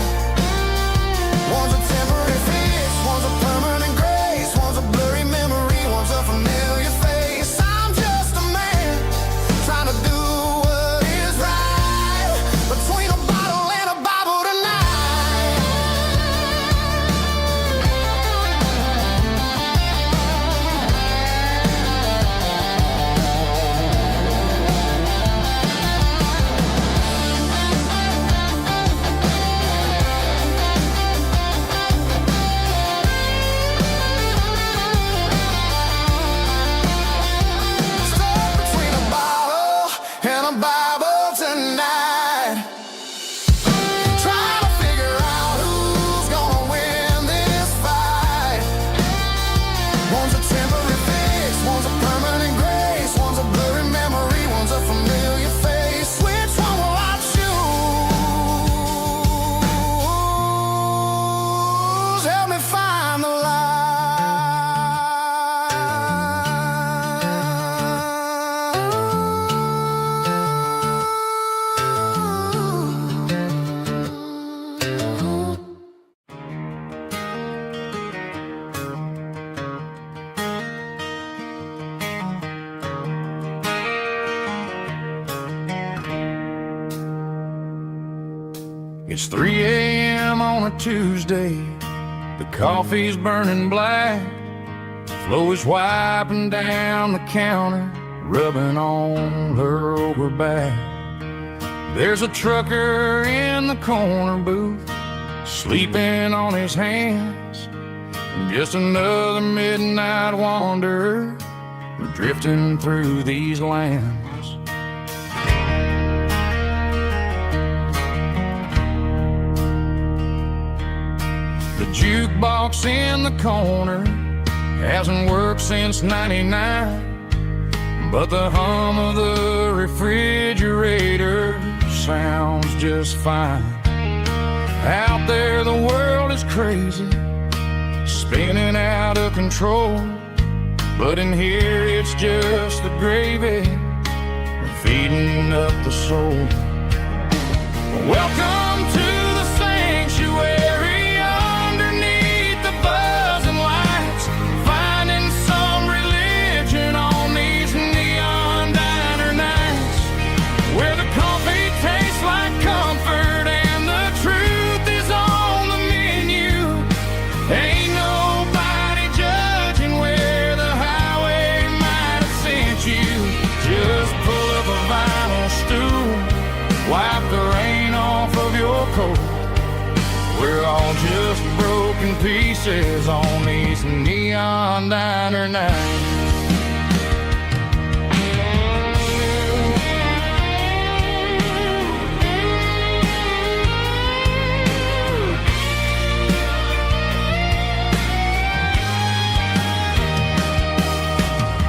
One's a temporary fix, one's a permanent grace, one's a blurry memory, one's a familiar face. I'm just a man trying to do what is right, between It's 3 a.m. on a Tuesday. The coffee's burning black. Flo is wiping down the counter, rubbing on her over back. There's a trucker in the corner booth, sleeping on his hands. Just another midnight wanderer, drifting through these lands. The jukebox in the corner hasn't worked since '99, but the hum of the refrigerator sounds just fine. Out there the world is crazy, spinning out of control, but in here it's just the gravy feeding up the soul. Welcome to the sanctuary underneath the buzzing lights, finding some religion on these neon diner nights, where the coffee tastes like comfort and the truth is on the menu. Ain't nobody judging where the highway might have sent you. Just pull up a vinyl stool, wipe the rain off of your coat. We're all just broken pieces on these neon diner nights.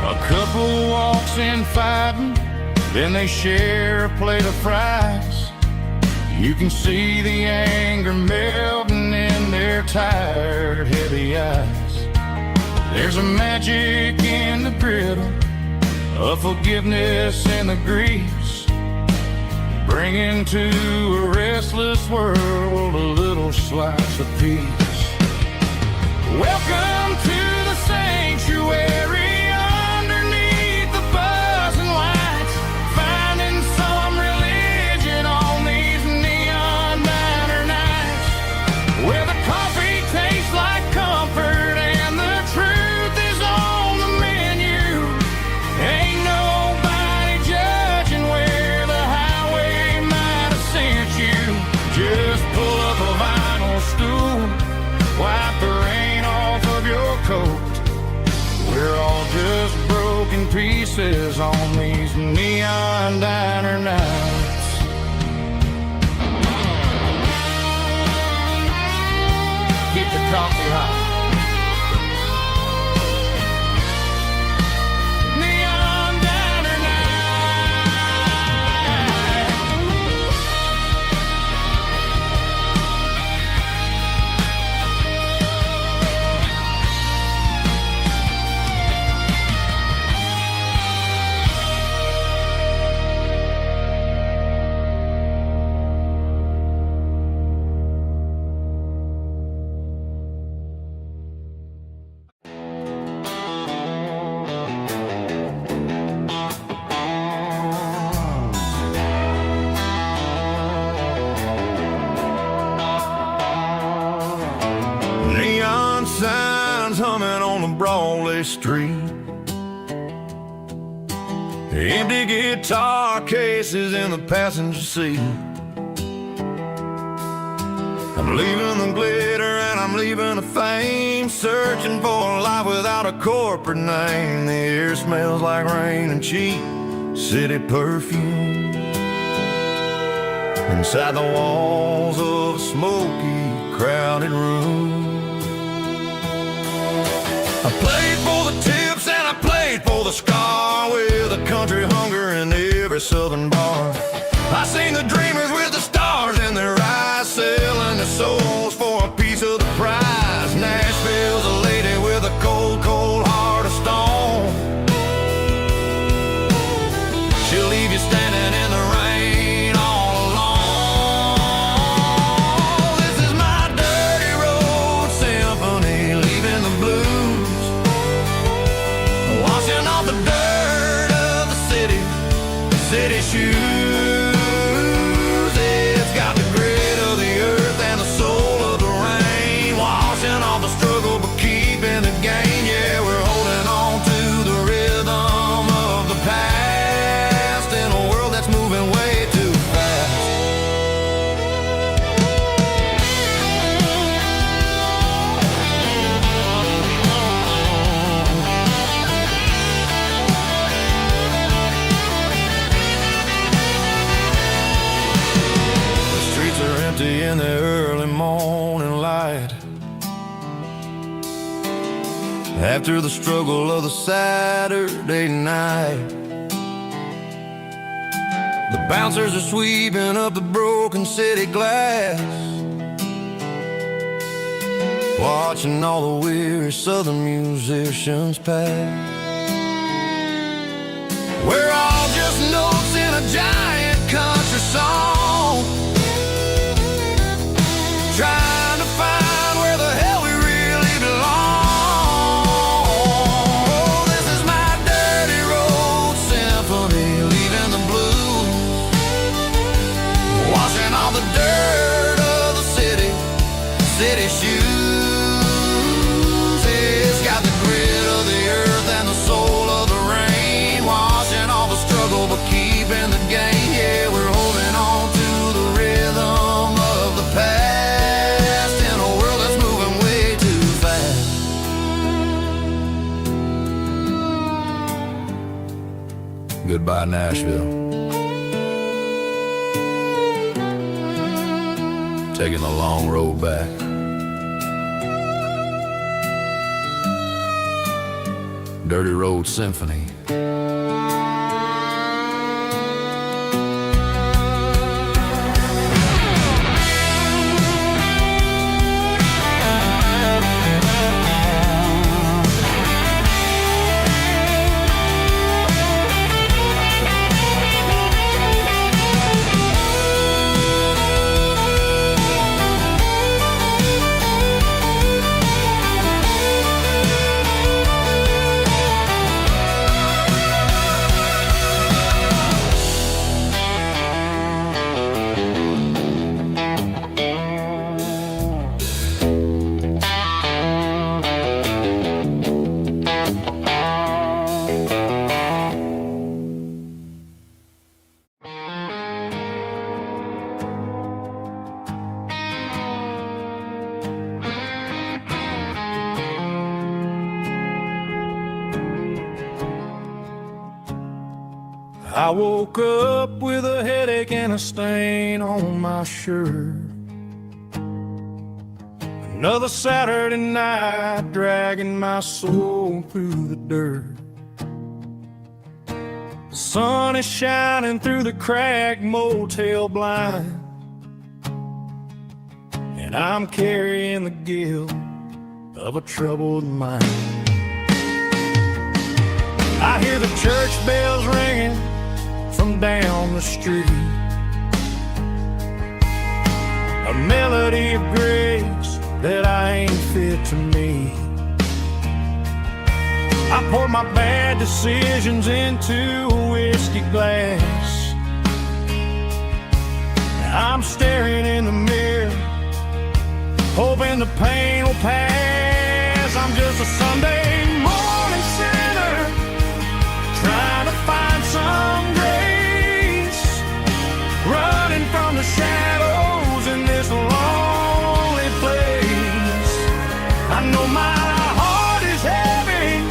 A couple walks in fighting, then they share a plate of fries. You can see the anger melting in their tired, heavy eyes. There's a magic in the griddle, a forgiveness in the grease, bringing to a restless world a little slice of peace. Welcome to the sanctuary underneath the buzzing lights, finding some religion on these neon diner nights, where the coffee tastes like comfort and the truth is on the menu. Ain't nobody judging where the highway might have sent you. Just pull up a vinyl stool, wipe the rain off of your coat. We're all just broken pieces on these neon diner nights. Keep the coffee hot. Neon diner neon signs humming on the Broadway street, empty guitar cases in the passenger seat. I'm leaving the glitter and I'm leaving the fame, searching for a life without a corporate name. The air smells like rain and cheap city perfume inside the walls of a smoky, crowded room. I played for the tips and I played for the scar, with a country hunger in every southern bar. I seen the dreamers with the stars in their eyes, selling their souls for a piece of the prize. Nashville's a lady with a cold, cold heart of stone. She'll leave you standing in the rain all alone. This is my dirty road symphony, leaving the blues, washing off the dirt of the city shoes. It's got the grit of the after the struggle of the Saturday night. The bouncers are sweeping up the broken city glass, watching all the weary southern musicians pass. We're all just notes in a giant country song, trying to find where the hell we really belong. Oh, this is my dirty road symphony, leaving the blues, washing all the dirt of the city shoes. It's got the grit of the earth and the soul of the rain, washing all the struggle but keeping the gain. Yeah, we're holding on to the rhythm of the past in a world that's moving way too fast. Goodbye, Nashville. Taking the long road back. Dirty Road Symphony. I woke up with a headache and a stain on my shirt. Another Saturday night, dragging my soul through the dirt. The sun is shining through the cracked motel blind, and I'm carrying the guilt of a troubled mind. I hear the church bells ringing from down the street, a melody of grace that I ain't fit to meet. I pour my bad decisions into a whiskey glass. I'm staring in the mirror, hoping the pain will pass. I'm just a Sunday morning sinner, trying to find some grace, running from the shadows in this lonely place. I know my heart is heavy,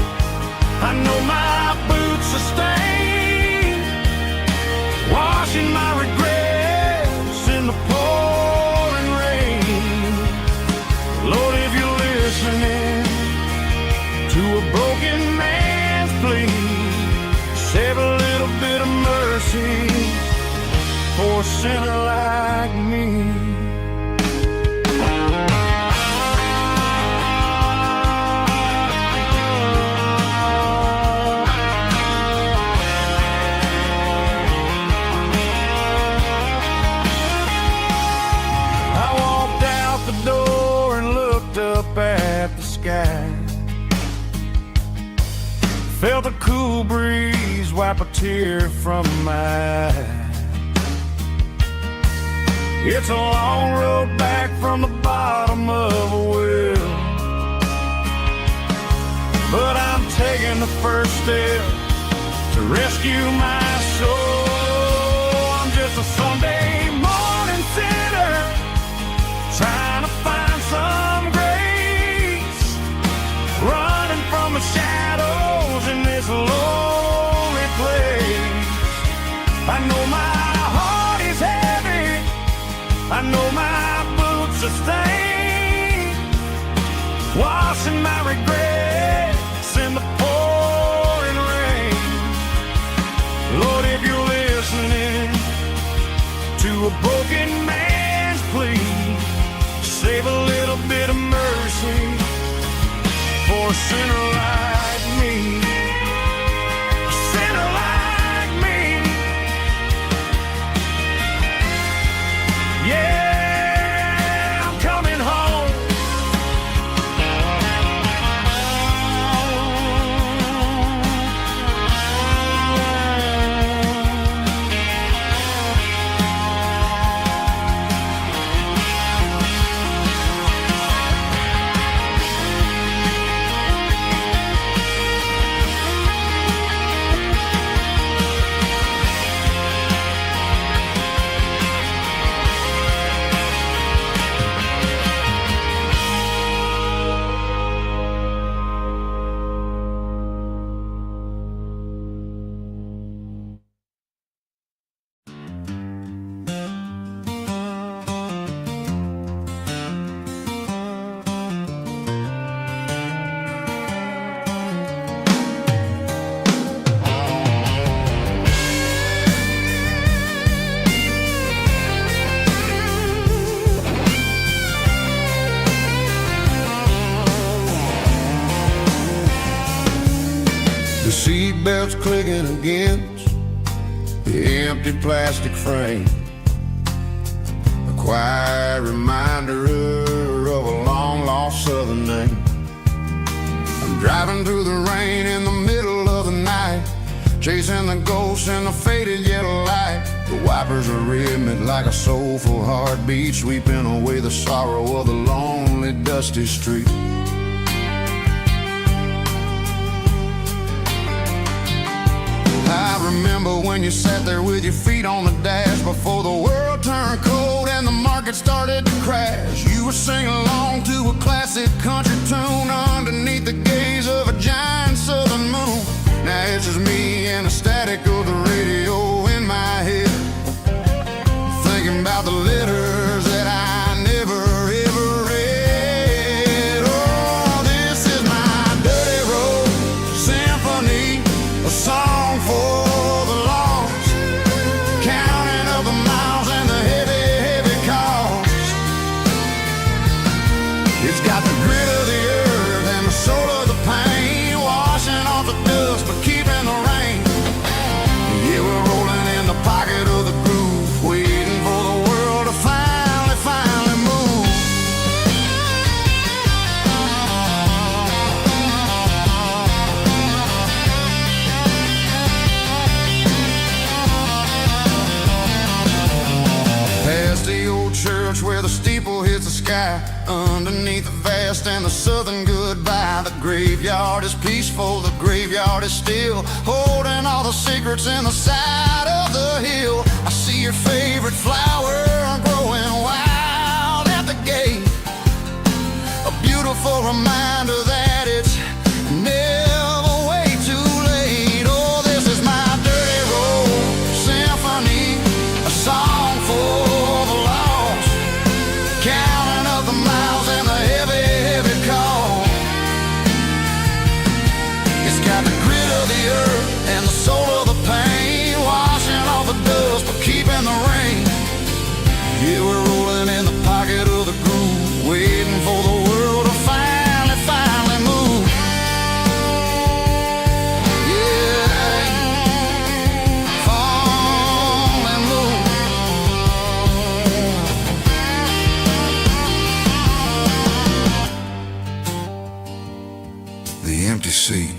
I know my boots are stained, washing my regrets in the pouring rain. Lord, if you're listening to a broken man's plea, save a little bit of mercy for a sinner like me. I walked out the door and looked up at the sky, felt a cool breeze wipe a tear from my eye. It's a long road back from the bottom of a well, but I'm taking the first step to rescue my soul. I'm just a Sunday morning sinner, trying to find some grace, running from the shadows in this lonely place. I know my heart is heavy, I know my boots are stained, washing my regrets clicking against the empty plastic frame. A quiet reminder of a long-lost southern name. I'm driving through the rain in the middle of the night, chasing the ghosts in the faded yellow light. The wipers are rhythmic like a soulful heartbeat, sweeping away the sorrow of the lonely, dusty street. I remember when you sat there with your feet on the dash before the world turned cold and the market started to crash. You were singing along to a classic country tune underneath the gaze of a giant southern moon. Now it's just me and the static of the radio in my head, thinking about the letters that I never ever read. Oh, this is my dirty road symphony, a song for the lost, counting up the miles and the heavy, heavy cost. It's got the grit of the earth and the soul of the pain, washing off the dust but keeping the rain. Yeah, we're rolling in the pocket of the groove, waiting for the world to finally move. Past the old church where the steeple hits the sky, underneath the vast and the southern goodbye. The graveyard is peaceful, the graveyard is still, holding all the secrets in the side of the hill. I see your favorite flower growing wild at the gate, a beautiful reminder that it's never way too late. Oh, this is my dirty road symphony, a song for the lost, counting up the miles and the heavy, heavy call. It's got the grit of the earth and the soul of the pain, washing off the dust but keeping the rain. Yeah, we're rolling in the pocket of the groove, waiting for the world to finally move. Yeah, finally move. The empty seat,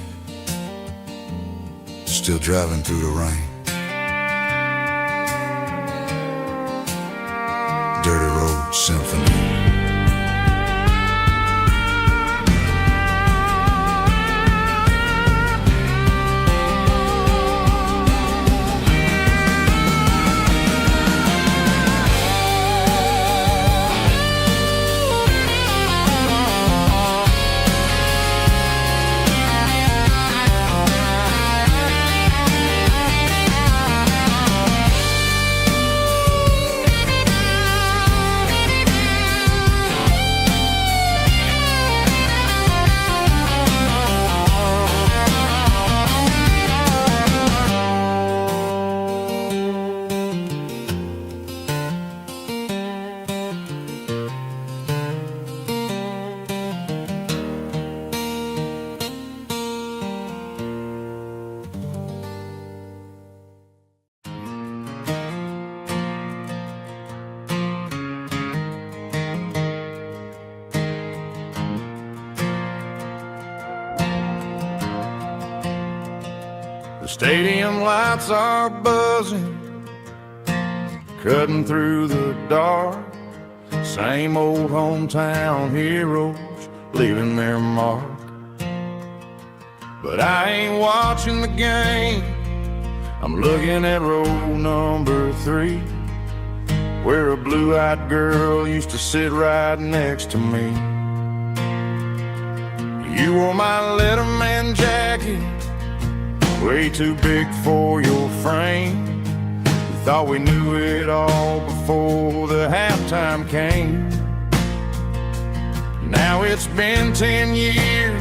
still driving through the rain. Dirty Road Symphony. The stadium lights are buzzing, cutting through the dark. Same old hometown heroes leaving their mark. But I ain't watching the game, I'm looking at row number 3, where a blue-eyed girl used to sit right next to me. You wore my Letterman jacket, way too big for your frame. We thought we knew it all before the halftime came. Now it's been 10 years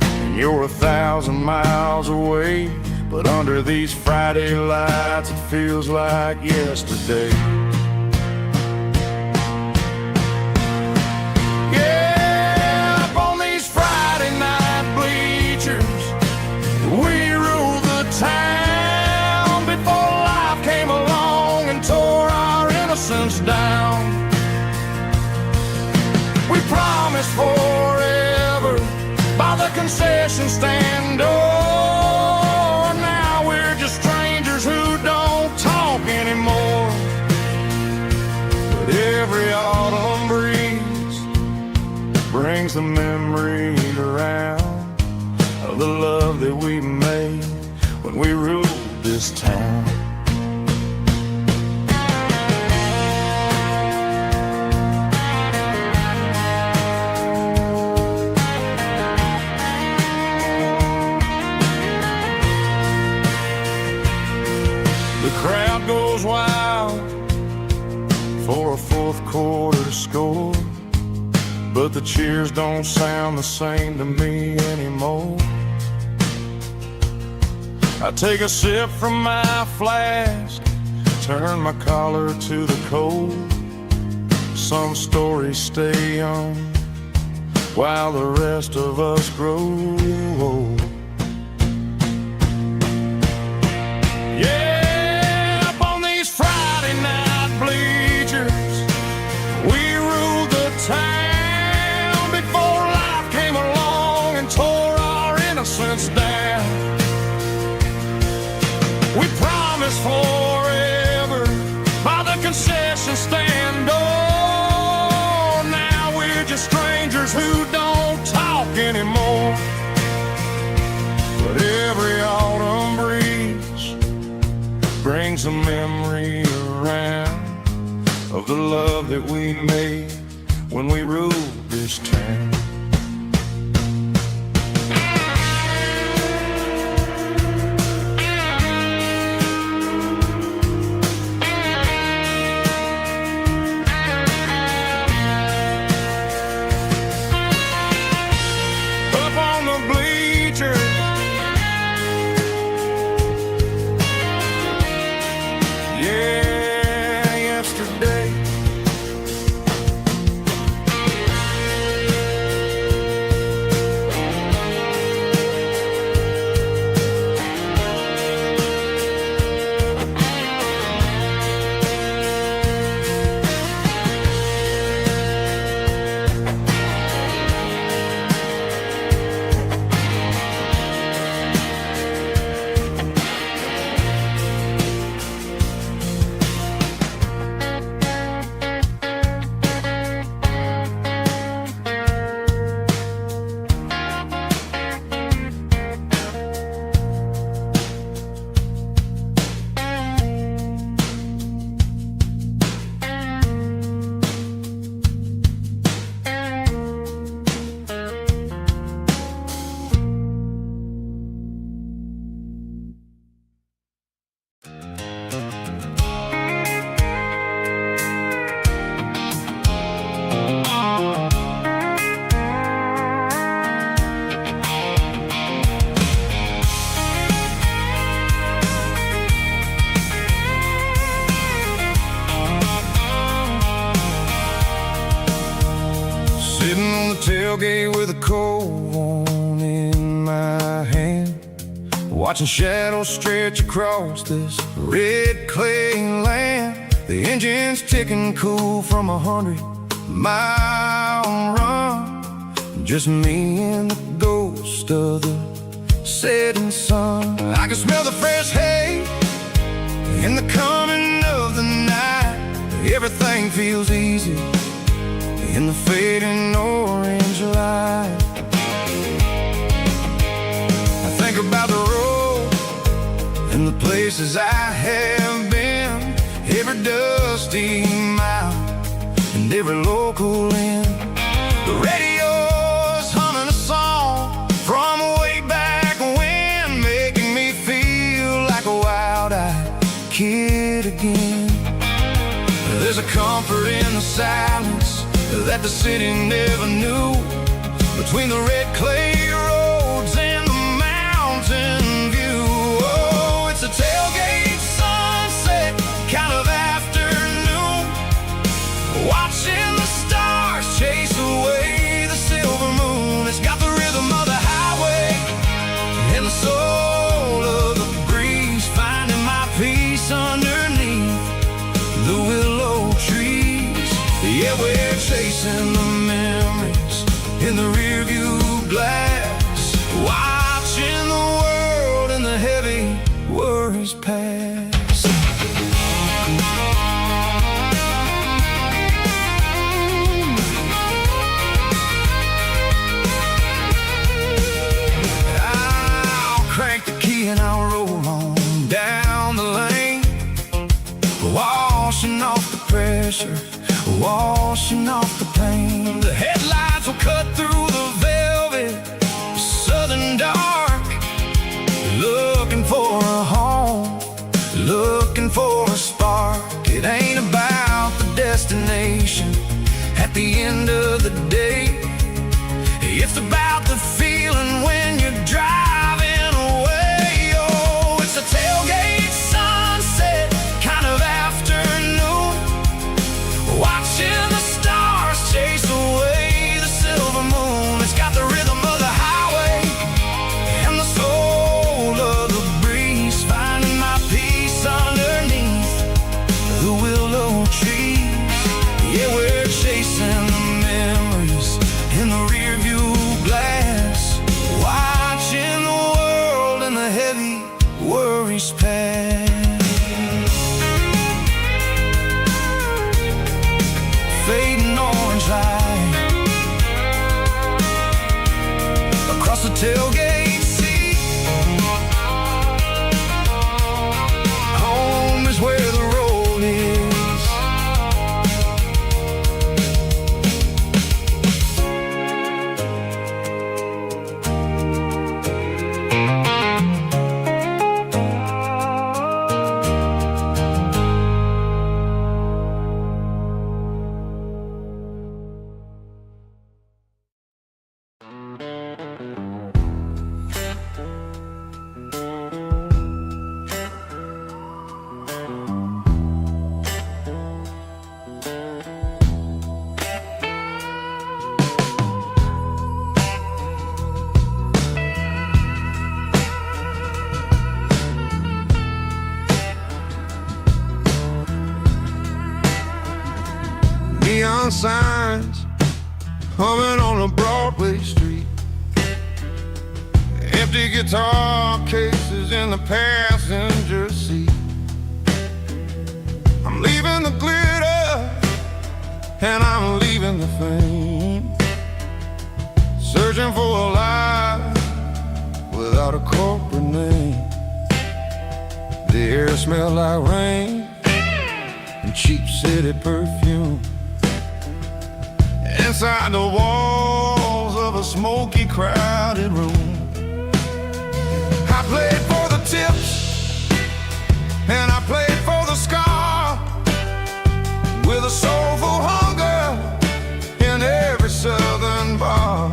and you're 1,000 miles away, but under these Friday lights it feels like yesterday. Yeah, up on these Friday night bleachers, we rule promised forever by the concession stand door. Now we're just strangers who don't talk anymore. But every autumn breeze brings the memory around of the love that we made when we ruled this town. The crowd goes wild for a fourth quarter score, but the cheers don't sound the same to me anymore. I take a sip from my flask, turn my collar to the cold. Some stories stay young while the rest of us grow old. Yeah, up on these Friday night bleachers, we ruled the town before life came along and tore our innocence down. We promised forever by the concession stand door. Now we're just strangers who don't talk anymore. But every autumn breeze brings a memory around of the love that we made when we ruled this town. Tailgate with a cold one in my hand, watching shadows stretch across this red clay land. The engine's ticking cool from 100-mile run. Just me and the ghost of the setting sun. I can smell the fresh hay in the coming of the night. Everything feels easy in the fading orange light. I think about the road and the places I have been, every dusty mile and every local inn. The radio's humming a song from way back when, making me feel like a wild-eyed kid again. There's a comfort in the silence that the city never knew, between the red clay roads and the mountain view. Oh, it's a tailgate sunset kind of afternoon, watching the stars chase away the silver moon. It's got the rhythm of the highway and the soul of the breeze, finding my peace underneath the willow trees. Yeah, we're chasing the memories past. I'll crank the key and I'll roll on down the lane, washing off the pressure, washing off the pain. The headlights will cut through the velvet southern dark, looking for a home, looking for a spark. It ain't about the destination at the end of the day, it's about the feeling when you're driving away. Oh, it's a tailgate sunset kind of afternoon, watching the stars chase away the silver moon. It's got the rhythm of the highway and the soul of the breeze, finding my peace underneath the willow trees. Yeah, we're chasing the memories in the rear view glass, watching the world and the heavy worries pass. Fading orange light across the tailgate seat. Home is where the road is. Neon signs humming on a Broadway street, empty guitar cases in the passenger seat. I'm leaving the glitter and I'm leaving the fame, searching for a life without a corporate name. The air smells like rain and cheap city perfume. Inside the walls of a smoky, crowded room, I played for the tips and I played for the scar, with a soulful hunger in every southern bar.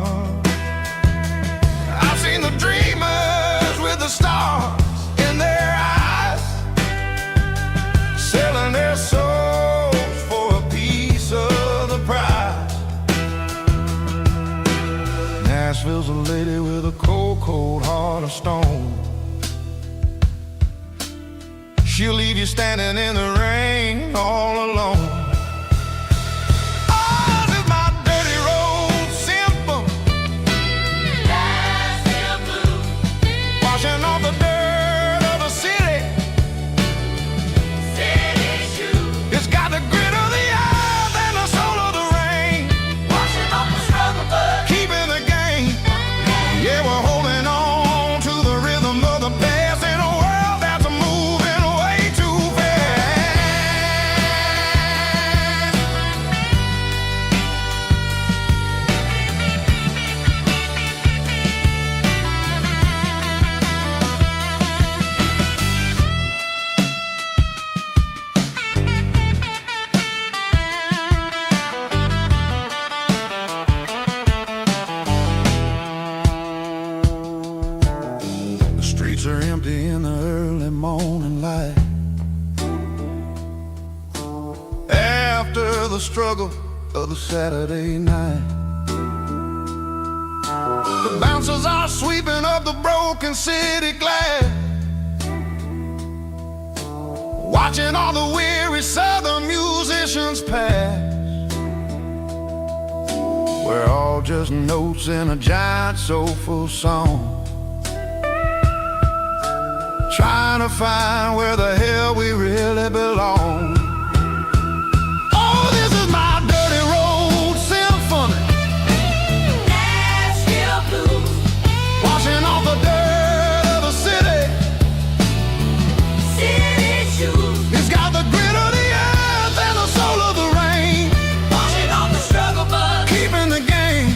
I've seen the dreamers with the stars in their eyes, selling their souls for a piece of the prize. Nashville's a lady with a cold, cold heart of stone. She'll leave you standing in the rain all alone. Ours is my dirty road simple, Nashville blue, washing off the dirt of the city, city shoes. It's got the grit of the earth and the soul of the rain, washing off the struggle but keeping the game. Yeah, we're holding on to the rhythm of the past in a world that's moving way too fast. The streets are empty in the early morning light, after the struggle of the Saturday night. The bouncers are sweeping up the broken city glass, watching all the weary southern musicians pass. We're all just notes in a giant soulful song, trying to find where the hell we really belong. Oh, this is my dirty road symphony. Nashville blues. Washing off the dirt of the city. City shoes. It's got the grit of the earth and the soul of the rain. Washing off the struggle bug. Keeping the game.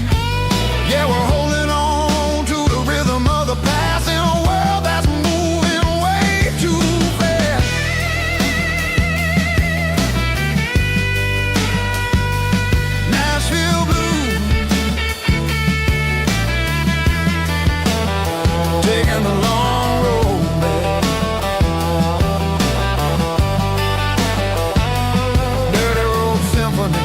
Yeah, we're holding on to the rhythm of the past in a world that's moving way too fast. Nashville blues. Taking the long road back. Dirty road symphony.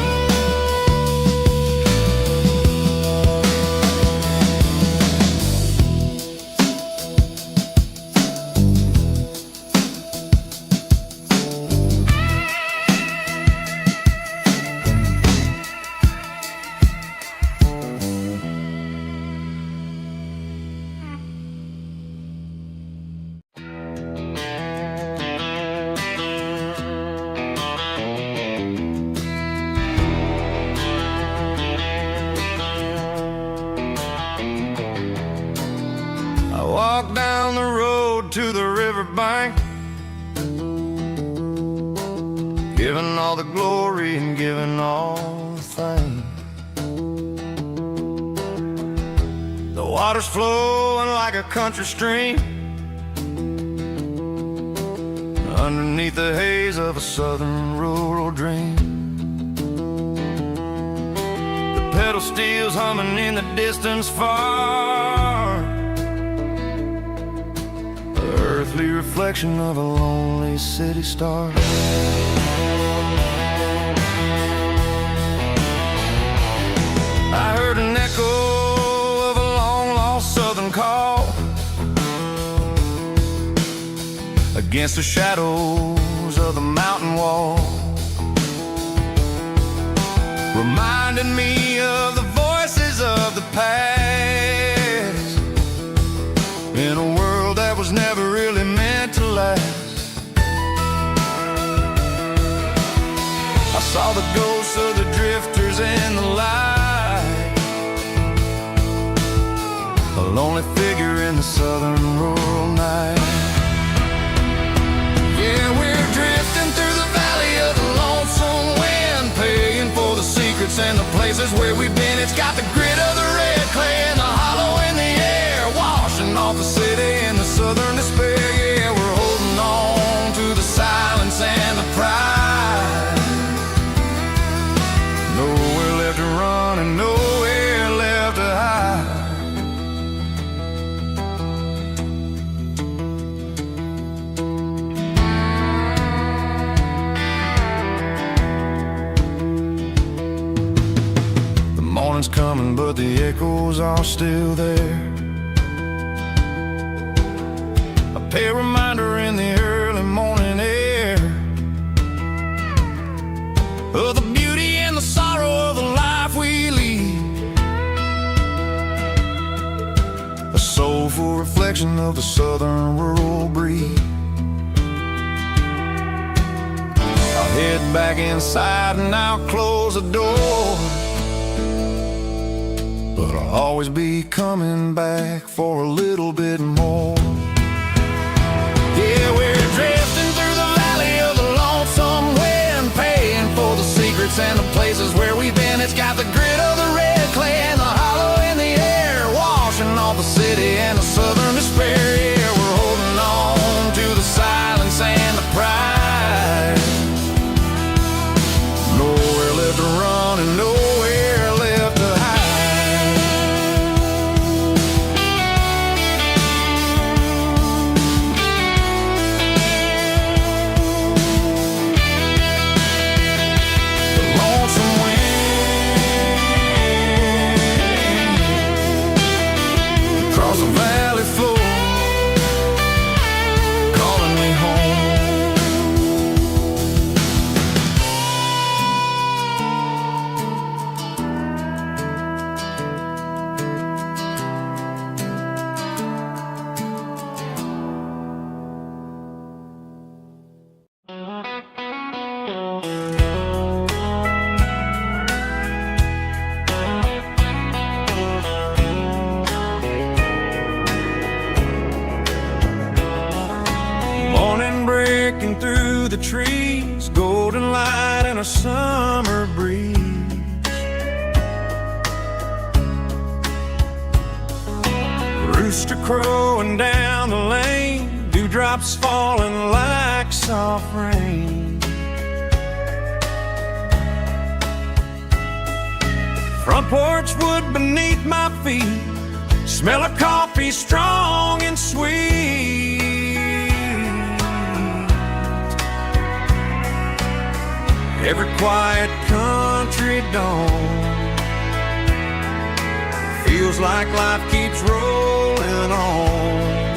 I walk down the road to the riverbank, giving all the glory and giving all the thanks. The water's flowing like a country stream underneath the haze of a southern rural dream. The pedal steel's humming in the distance far, earthly reflection of a lonely city star. I heard an echo of a long-lost southern call against the shadows of the mountain wall, reminding me of the voices of the past in a world that was never really meant to last. I saw the ghosts of the drifters in the light, a lonely figure in the southern rural night. Yeah, we're drifting through the valley of the lonesome wind, paying for the secrets and the places where we've been. It's got the grit of the red clay and the hollow in the air, washing off the city and the southern despair. Yeah, we're holding on to the silence and the pride. Nowhere left to run and nowhere left to hide. The morning's coming, but the echoes are still there. A pale reminder in the early morning air of the beauty and the sorrow of the life we lead, a soulful reflection of the southern rural breed. I'll head back inside and I'll close the door, but I'll always be coming back for a little bit more. Yeah, we're drifting through the valley of the lonesome wind, paying for the secrets and the places where we've been. It's got the grit of the red clay and the hollow in the air, washing off the city and the southern despair. Yeah, we're holding on to the silence and the pride. Nowhere left to run and nowhere left to hide. walking through the trees, golden light and a summer breeze. Rooster crowing down the lane, dewdrops falling like soft rain. Front porch wood beneath my feet, smell of coffee strong and sweet. Every quiet country dawn feels like life keeps rolling on.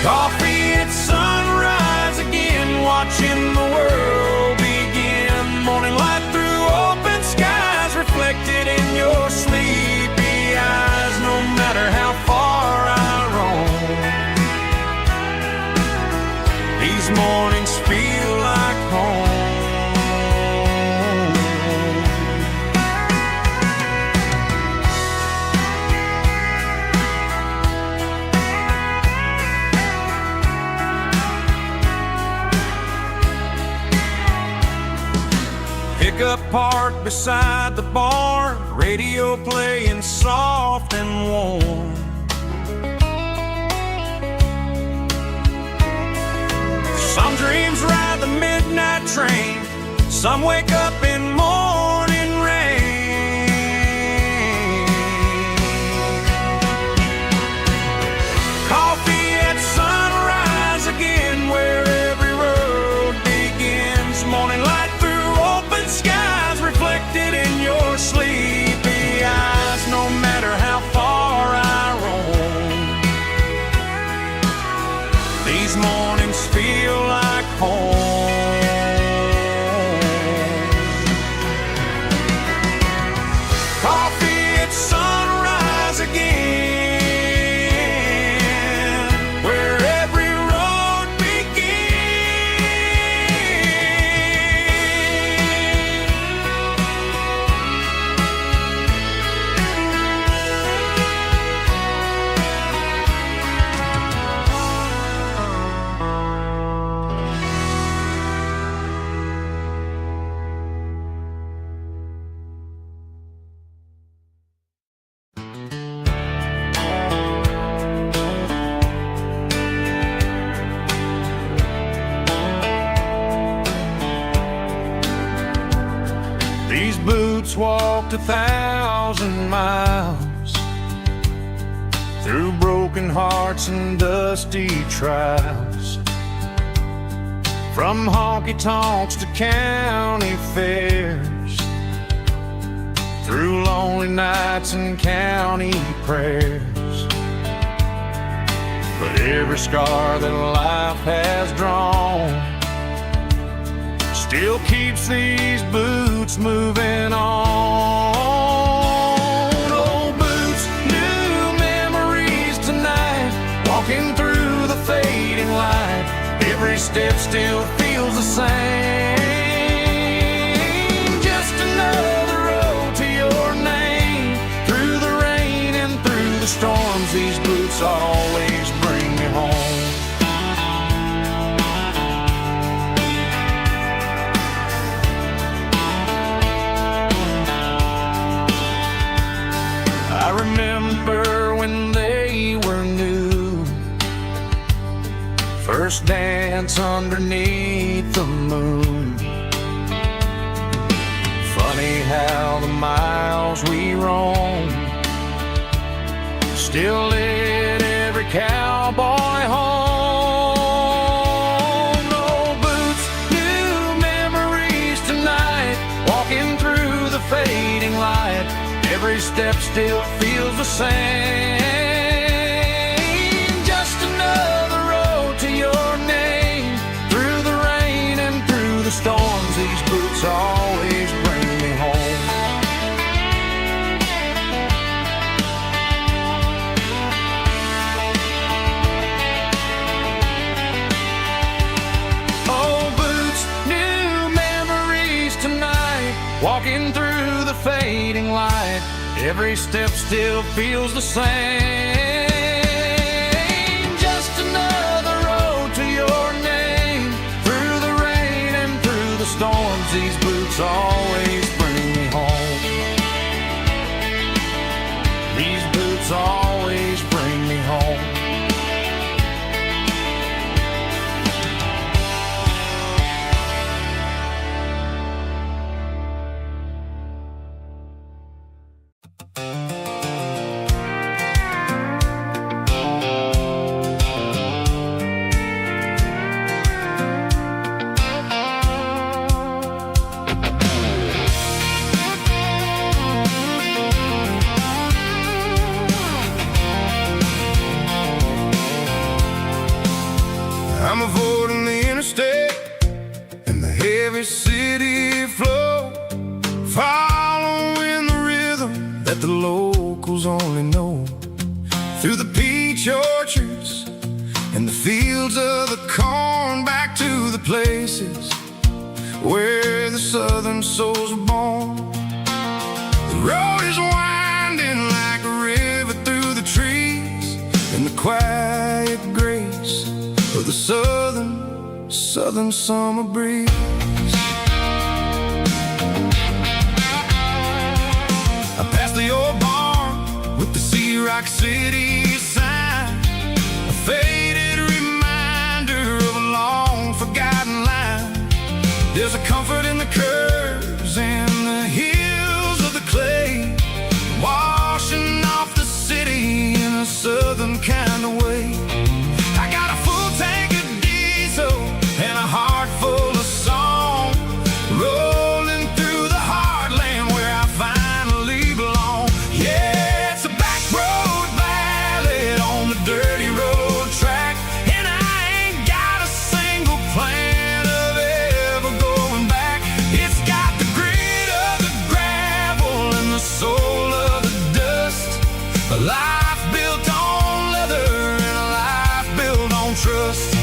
Coffee at sunrise again, watching the world begin. Morning light through open skies, reflected in your sleepy eyes. No matter how far I roam, these mornings feel like home. Pickup parked beside the barn, radio playing soft and warm. Some dreams ride the midnight train, some wake up in morning rain. Coffee at sunrise again, where every road begins. Morning light through open skies, reflected in your sleepy eyes. No matter how far I roam, these mornings feel like home. Coffee at sunrise again, where every road These boots walked 1,000 miles through broken hearts and dusty trials, from honky-tonks to county fairs, through lonely nights and county prayers. But every scar that life has drawn still keeps these boots moving on. Old boots, new memories tonight, walking through the fading light. Every step still feels the same. Just another road to your name. Through the rain and through the storms, these boots always bring me home. I remember when they were new, first dance underneath the moon. Funny how the miles we roam still lit every cowboy home. Old boots, new memories tonight, walking through the fading light. Every step still feels the same. Just another road to your name. Through the rain and through the storms, these boots always bring me home. Old boots, new memories tonight, walking through the fading light. Every step still feels the same. Just another road to your I'm avoiding the interstate and the heavy city flow, following the rhythm that the locals only know. Through the peach orchards and the fields of the corn, back to the places where the southern souls were born. The road is winding like a river through the trees, in the quiet grace of the southern summer breeze. I passed the old barn with the Sea Rock City sign, a faded reminder of a long forgotten line. There's a comfort in the curves and the hills of the clay, washing off the city in a southern kind of way. I got a full tank of diesel and a heart full of song, rolling through the heartland where I finally belong. Yeah, it's a back road ballad on the dirty road track, and I ain't got a single plan of ever going back. It's got the grit of the gravel and the soul of the dust, a life built on leather and a life built on trust.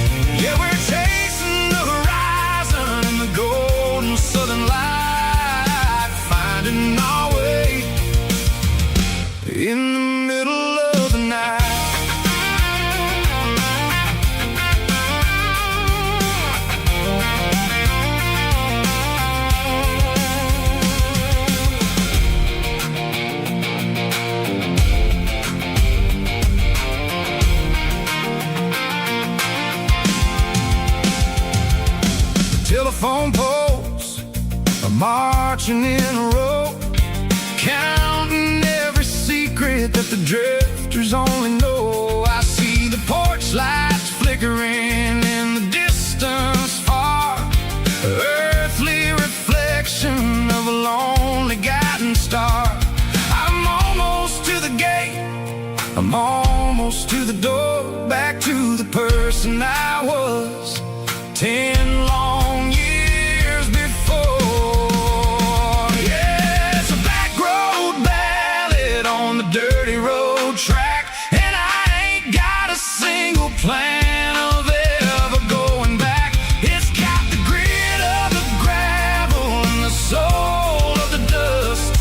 Yeah, we're chasing the horizon in the golden southern light, finding our way in the middle of the night. Telephone poles are marching in a row, counting every secret that the drifters only know. I see the porch lights flickering in the distance far, earthly reflection of a lonely guiding star. I'm almost to the gate, I'm almost to the door, back to the person I was 10 long years before. Yeah, it's a back road ballad on the dirty road track, and I ain't got a single plan of ever going back. It's got the grit of the gravel and the soul of the dust,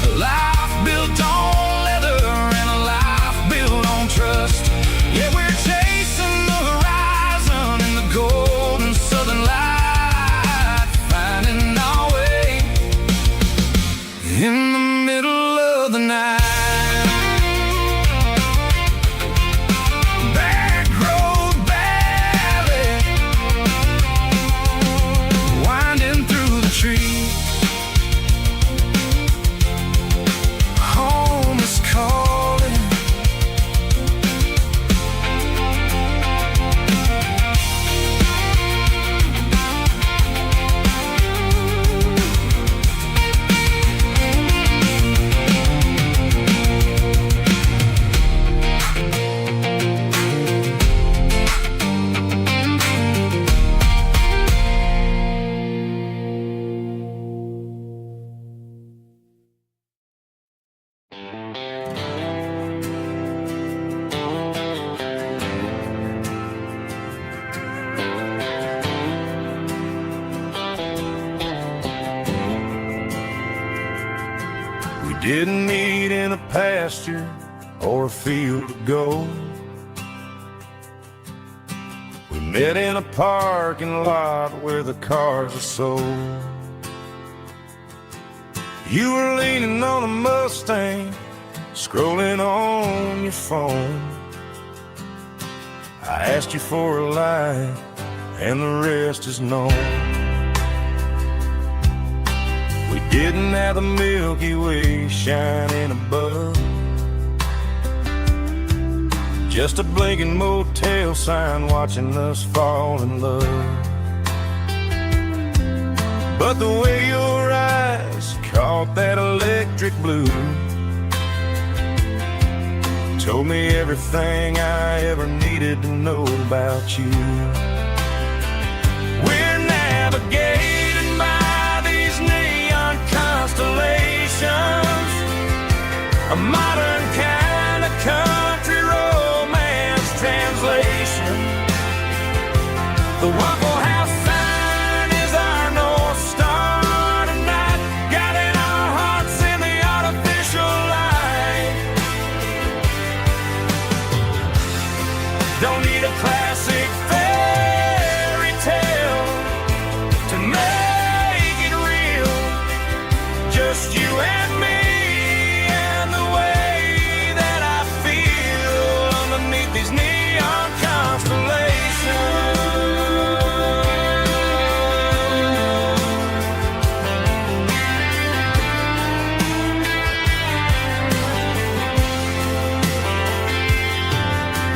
a life built on leather and a life built on trust. Yeah, we're chasing the horizon in the golden southern light, finding our way in the middle of the night. Back road ballad, winding through the trees. Home is calling. We didn't meet in a pasture or a field of gold. We met in a parking lot where the cars are sold. You were leaning on a Mustang, scrolling on your phone. I asked you for a light, and the rest is known. We didn't have the Milky Way shining above, just a blinking motel sign watching us fall in love. But the way your eyes caught that electric blue told me everything I ever needed to know about you. a modern kind of country romance translation. The Waffle House sign is our North Star tonight, guiding our hearts in the artificial light. Don't need a classic fairy tale to make it real. Just you and me and the way that I feel underneath these neon constellations.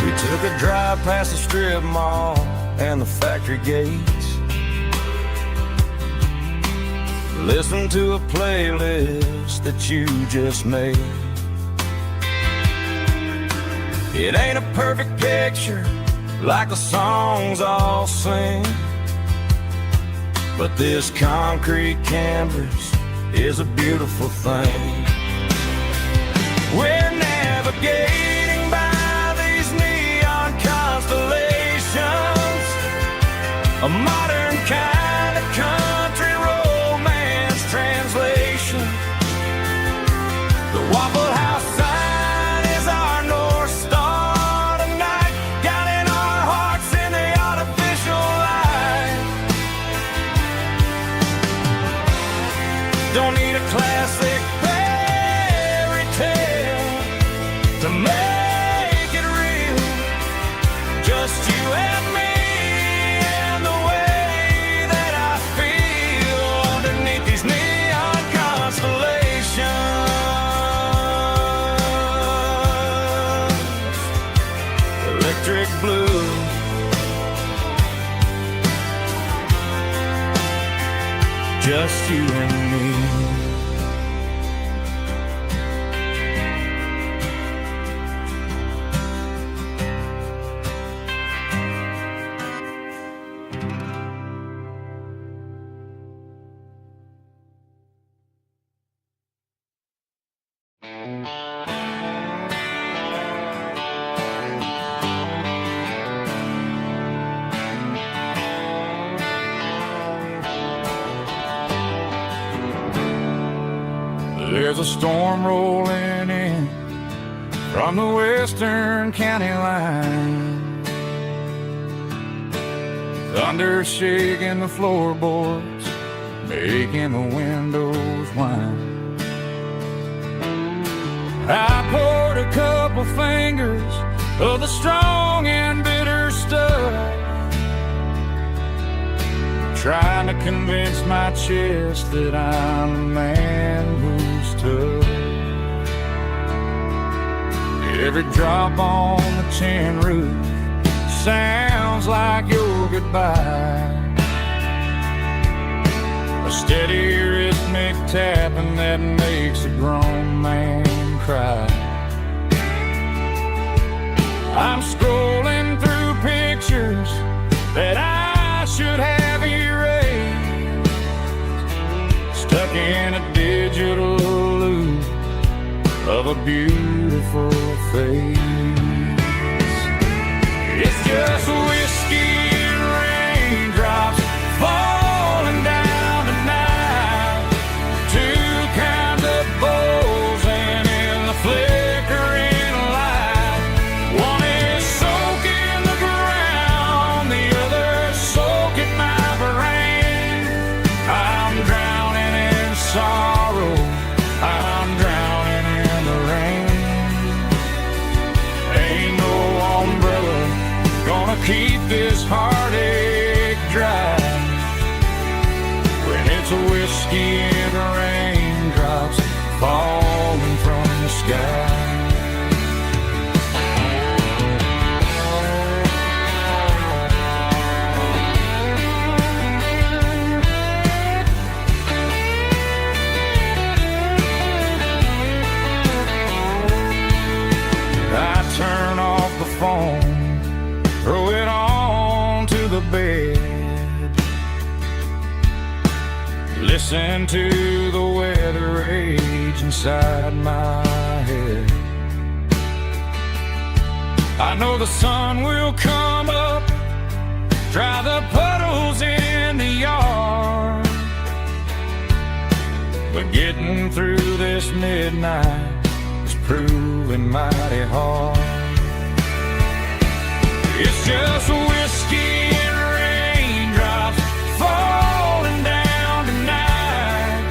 We took a drive past the strip mall and the factory gates. Listen to a playlist that you just made. It ain't a perfect picture like the songs all sing, but this concrete canvas is a beautiful thing. We're navigating by these neon constellations, a modern kind of country romance translation. The Waffle House sign is our North Star tonight, guiding our hearts in the artificial light. Don't need a classic fairy tale to make it real. Just you and me and the way that I feel underneath these neon constellations. Electric blue, just you and me. There's a storm rolling in from the western county line. Thunder shaking the floorboards, making the windows whine. I poured a couple fingers of the strong and bitter stuff, trying to convince my chest that I'm a man who's tough. Every drop on the tin roof sounds like your goodbye, a steady rhythmic tapping that makes a grown man cry. I'm scrolling through pictures that I should have erased, stuck in a digital loop of a beautiful face. It's just whiskey and raindrops falling down tonight, two kinds of bowls and in the flickering light. One is soaking the ground, the other soaking my brain. I'm drowning in sorrow, I'm drowning in the rain. Ain't no umbrella gonna keep this heartache dry when it's a whiskey and raindrops falling from the sky. I turn off the phone, throw it on to the bed, listen to the weather rage inside my head. I know the sun will come up, dry the puddles in the yard, but getting through this midnight is proving mighty hard. It's just whiskey and raindrops falling down tonight.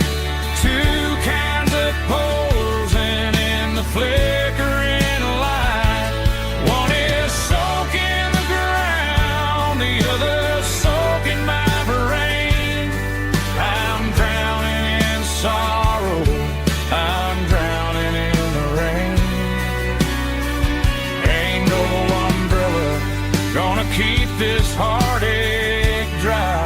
Two kinds of posing in the flickering light. One is soaking the ground, the other soaking my brain. I'm drowning in sorrow, I'm drowning in the rain. Ain't no umbrella gonna keep this heartache dry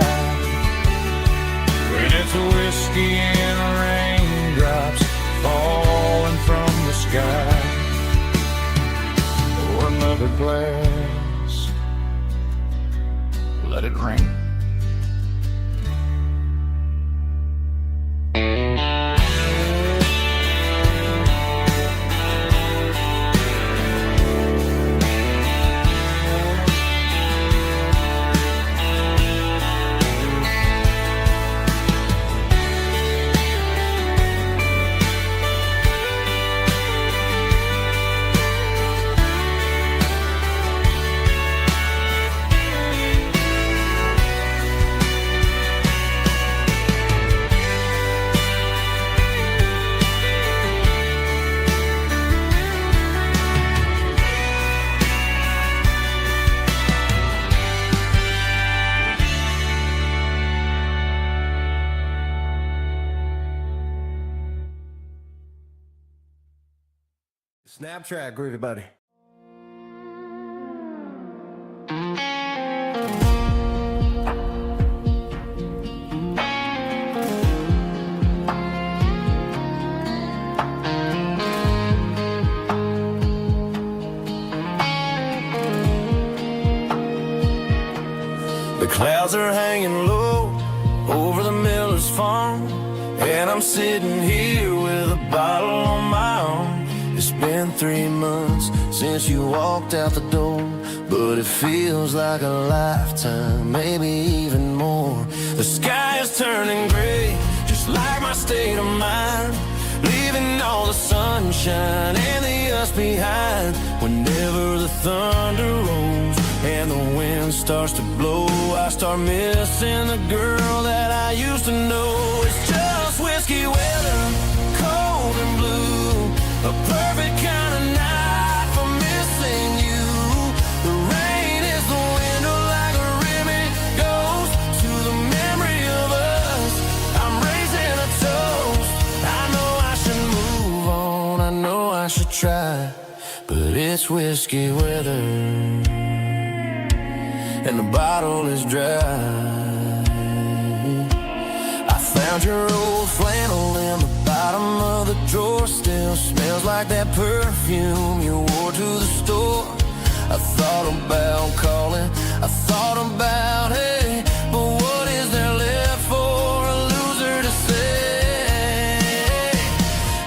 when it's whiskey and raindrops falling from the sky. Pour another glass, let it rain. Snap track, groovy buddy. The clouds are hanging low over the miller's farm, and I'm sitting here with a bottle on my arm. It's been 3 months since you walked out the door, but it feels like a lifetime, maybe even more. The sky is turning gray, just like my state of mind, leaving all the sunshine and the us behind. Whenever the thunder rolls and the wind starts to blow, I start missing the girl that I used to know. It's just whiskey weather, cold and blue, a perfect kind of night for missing you. The rain is the window like a ribbon goes to the memory of us. I'm raising a toast. I know I should move on, I know I should try, but it's whiskey weather and the bottle is dry. I found your old flannel in the bottom of the drawer, still smells like that perfume you wore to the store. I thought about calling, I thought about, hey, but what is there left for a loser to say?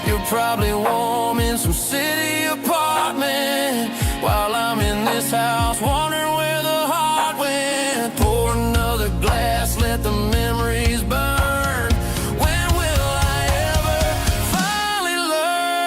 You're probably warm in some city apartment while I'm in this house wondering where the heart went. Pour another glass, let the memories burn. When will I ever finally learn?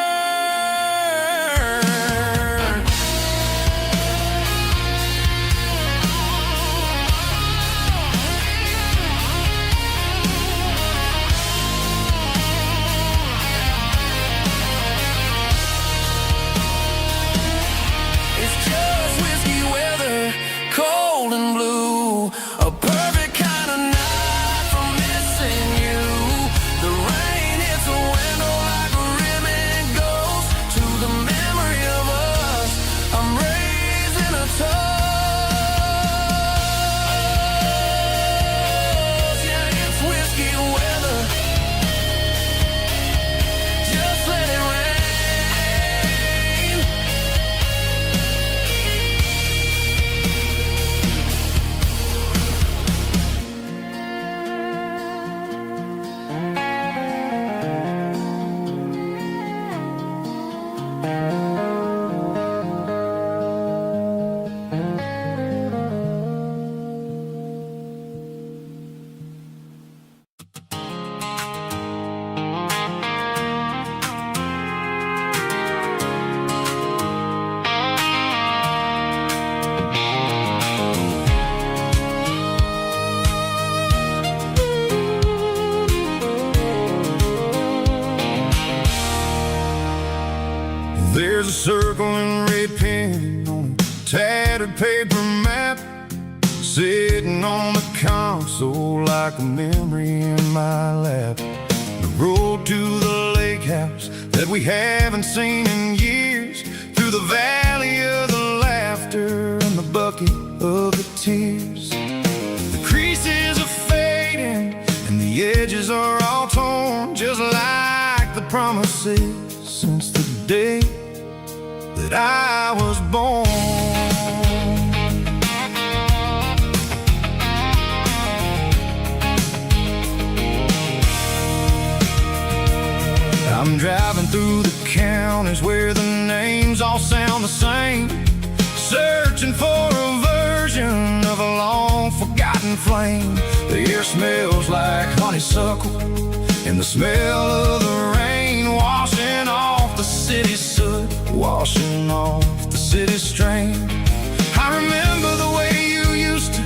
red paper map sitting on the console like a memory in my lap. The road to the lake house that we haven't seen in years, through the valley of the laughter and the bucket of the tears. The creases are fading and the edges are all torn, just like the promises since the day that I was born. I'm driving through the counties where the names all sound the same, searching for a version of a long forgotten flame. The air smells like honeysuckle and the smell of the rain washing off the city's soot, washing off the city's strain. I remember the way you used to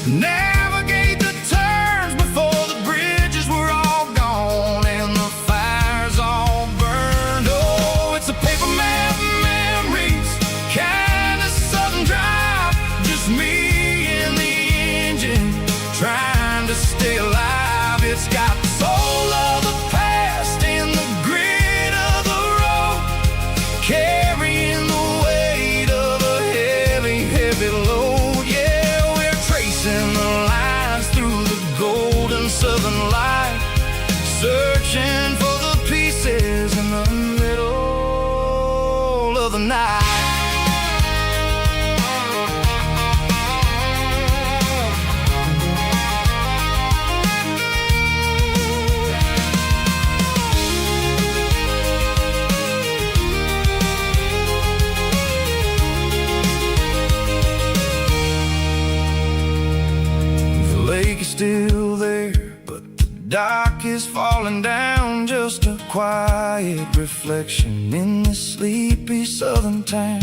navigate the turns before the bridges were all gone and the fires all burned. Oh, it's a paper map memories, kind of southern drive, just me and the engine trying to stay alive. It's got the soul of the past and the grit of the road, carrying the weight of a heavy, heavy load. Yeah, we're tracing the lines through the golden southern light, searching for the pieces in the middle of the night. The lake is still there, but the dock is falling down, just a quiet reflection in this sleepy southern town.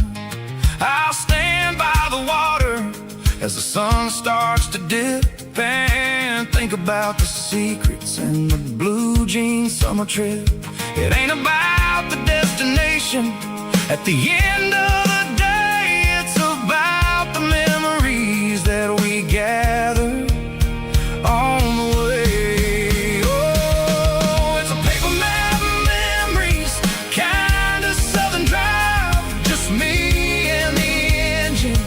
I'll stand by the water as the sun starts to dip and think about the secrets and the blue jean summer trip. It ain't about the destination at the end of the day, it's about the memories that we gather on the way. Oh, it's a paper map memories, kind of southern drive, just me and the engine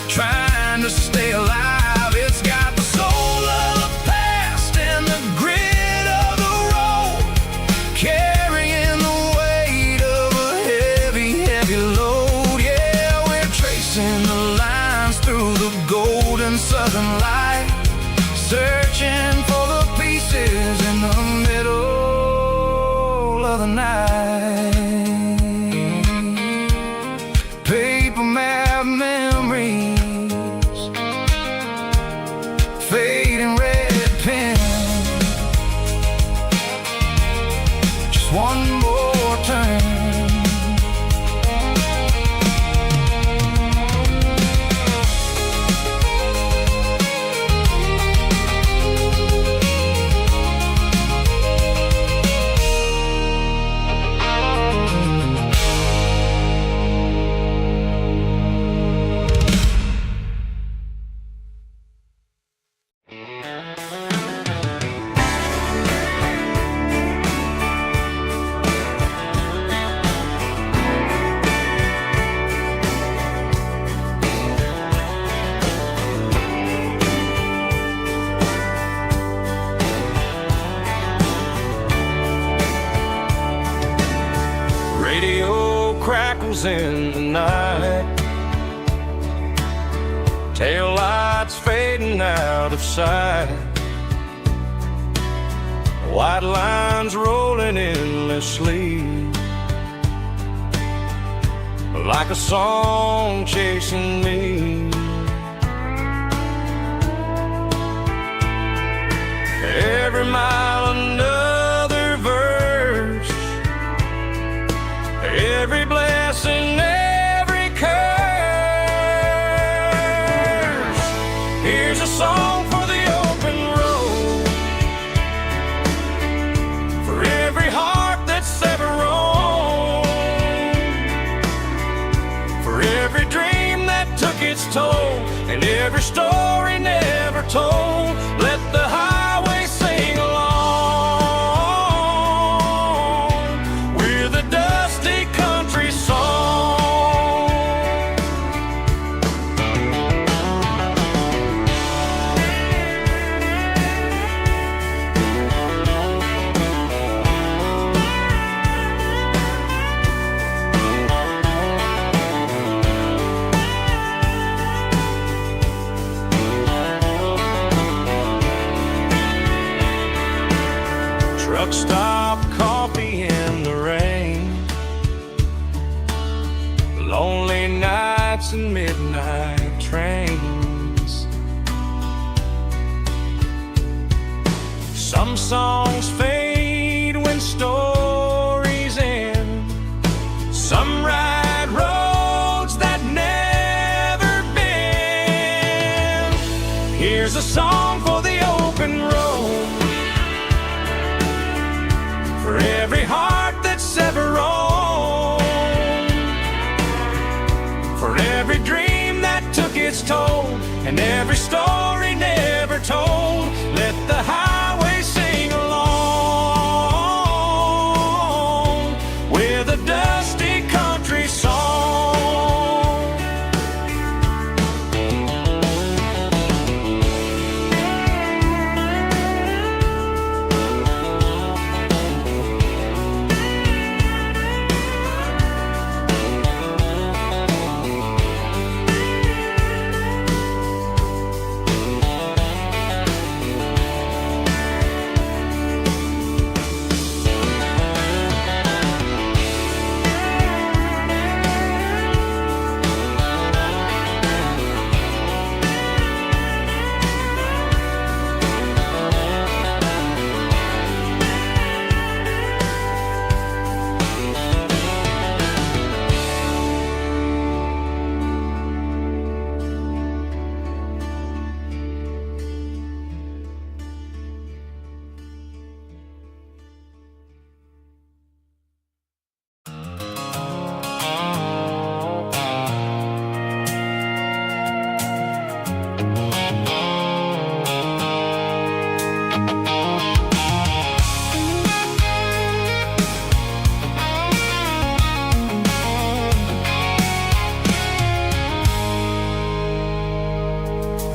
trying to stay alive. It's got the soul of the past and the grit of the road, carrying the weight of a heavy, heavy load. Yeah, we're tracing the lines through the golden southern light, searching for the pieces in the middle of the night. Paper map memories, fading red pen, just one more turn. Radio crackles in the night, tail lights fading out of sight, white lines rolling endlessly, like a song chasing me. Every mile another verse, every blessing, every curse. Here's a song for the open road, for every heart that's ever roamed, for every dream that took its toll. stop coffee in the rain, lonely nights and midnight trains. Some songs fade when stories end. Some ride roads that never bend. Here's a song for the open road, for every heart that's ever roamed, for every dream that took its toll, and every story never told. Let the highway sing along with a dusty country song.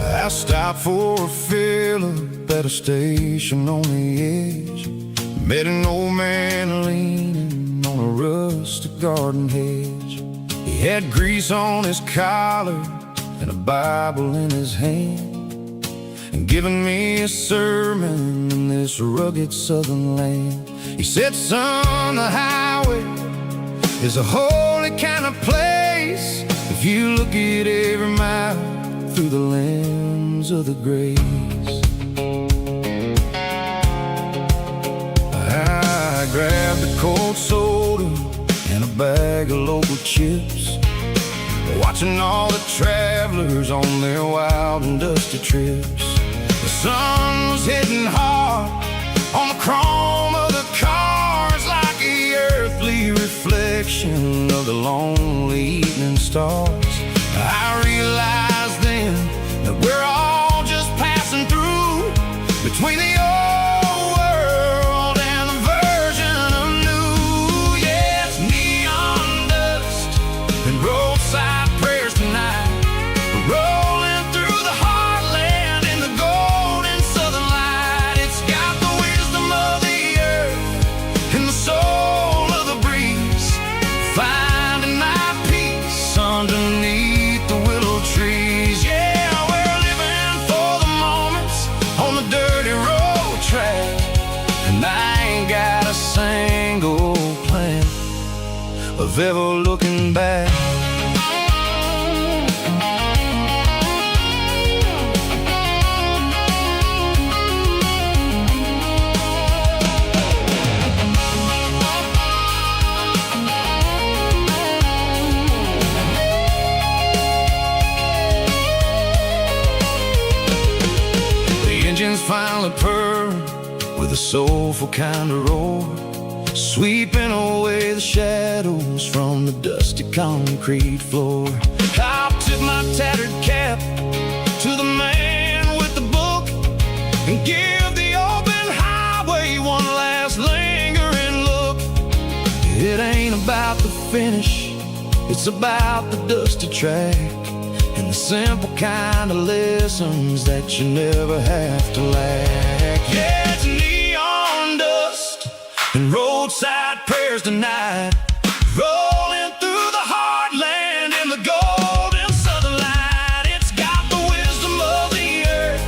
I stopped for a fill-up at a station on the edge. Met an old man leaning on a rustic garden hedge. He had grease on his collar and a Bible in his hand, and giving me a sermon in this rugged southern land. He said, son, the highway is a holy kind of place if you look at every mile through the lens of the grace. I grabbed a cold soda and a bag of local chips, watching all the travelers on their wild and dusty trips. The sun was hitting hard on the chrome of the cars, like the earthly reflection of the lonely evening stars. I realized then that we're all just passing through between the old world and the version of new. Yeah, it's neon dust and roadside prayers tonight, rolling through the heartland in the golden southern light. It's got the wisdom of the earth and the soul of the breeze, finding my peace underneath the willow trees. Yeah, we're living for the moments on the dirty road track, and I ain't got a single plan of ever looking back. Engines finally purr with a soulful kind of roar, sweeping away the shadows from the dusty concrete floor. I'll tip my tattered cap to the man with the book and give the open highway one last lingering look. It ain't about the finish, it's about the dusty track, and the simple kind of lessons that you never have to lack. Yeah, it's neon dust and roadside prayers tonight, rolling through the heartland in the golden southern light. It's got the wisdom of the earth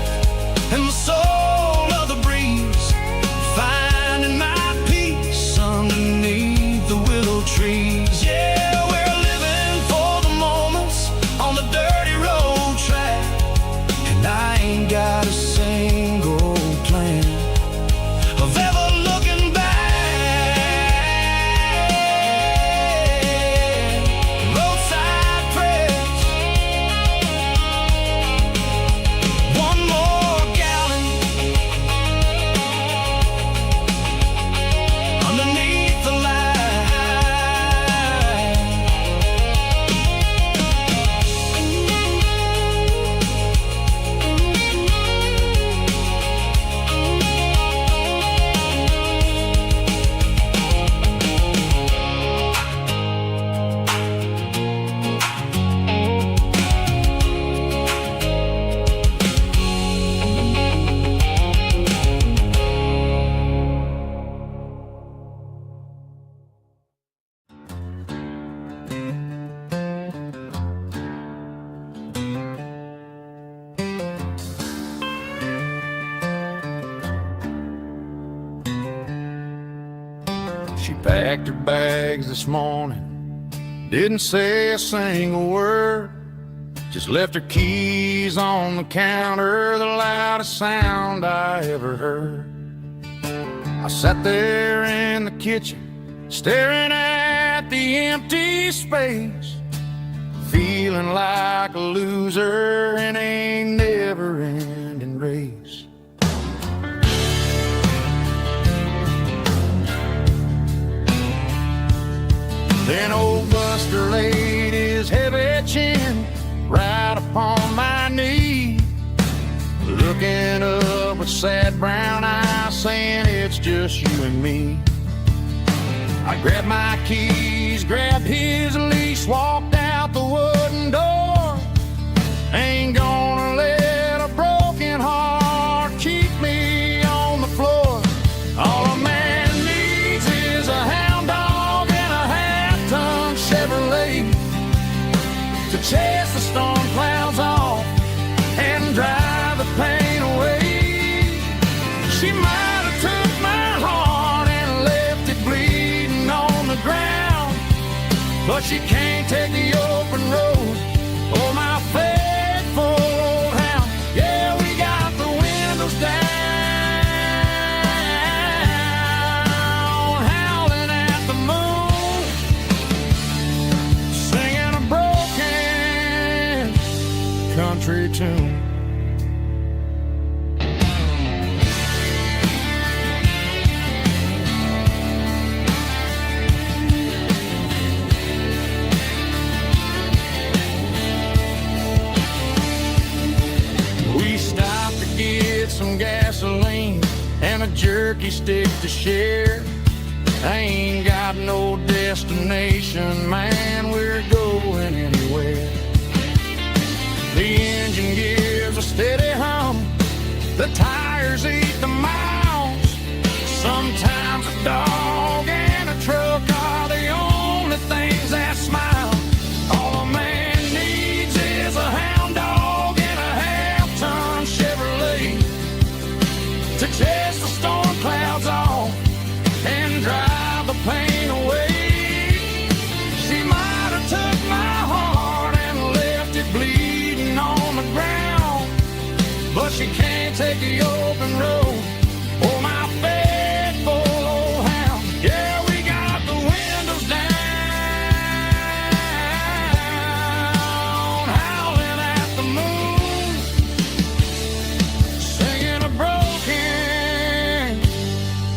and the soul of the breeze, finding my She packed her bags this morning, didn't say a single word, just left her keys on the counter, the loudest sound I ever heard. I sat there in the kitchen, staring at the empty space, feeling like a loser in a never-ending race. Then old Buster laid his heavy chin right upon my knee, looking up with sad brown eyes, saying it's just you and me. I grabbed my keys, grabbed his leash, walked out the wooden door. Ain't gonna let a broken heart keep me on the floor. All a man needs is a hound dog and a half-ton Chevrolet to chase the storm clouds off and drive the pain away. She might have took my heart and left it bleeding on the ground, but she can't take the open road or my faithful old hound. Yeah, we got the windows down, howling at the moon, singing a broken country tune. Some gasoline and a jerky stick to share. I ain't got no destination, man, we're going anywhere. The engine gives a steady hum, the tires eat the miles. Sometimes a dog and a truck are the only things that smile. All a man needs is a hound dog and a half-ton Chevrolet to chase the storm clouds off and drive the pain away. She might have took my heart and left it bleeding on the ground, but she can't take the open road or my faithful old hound. Yeah, we got the windows down, howling at the moon, singing a broken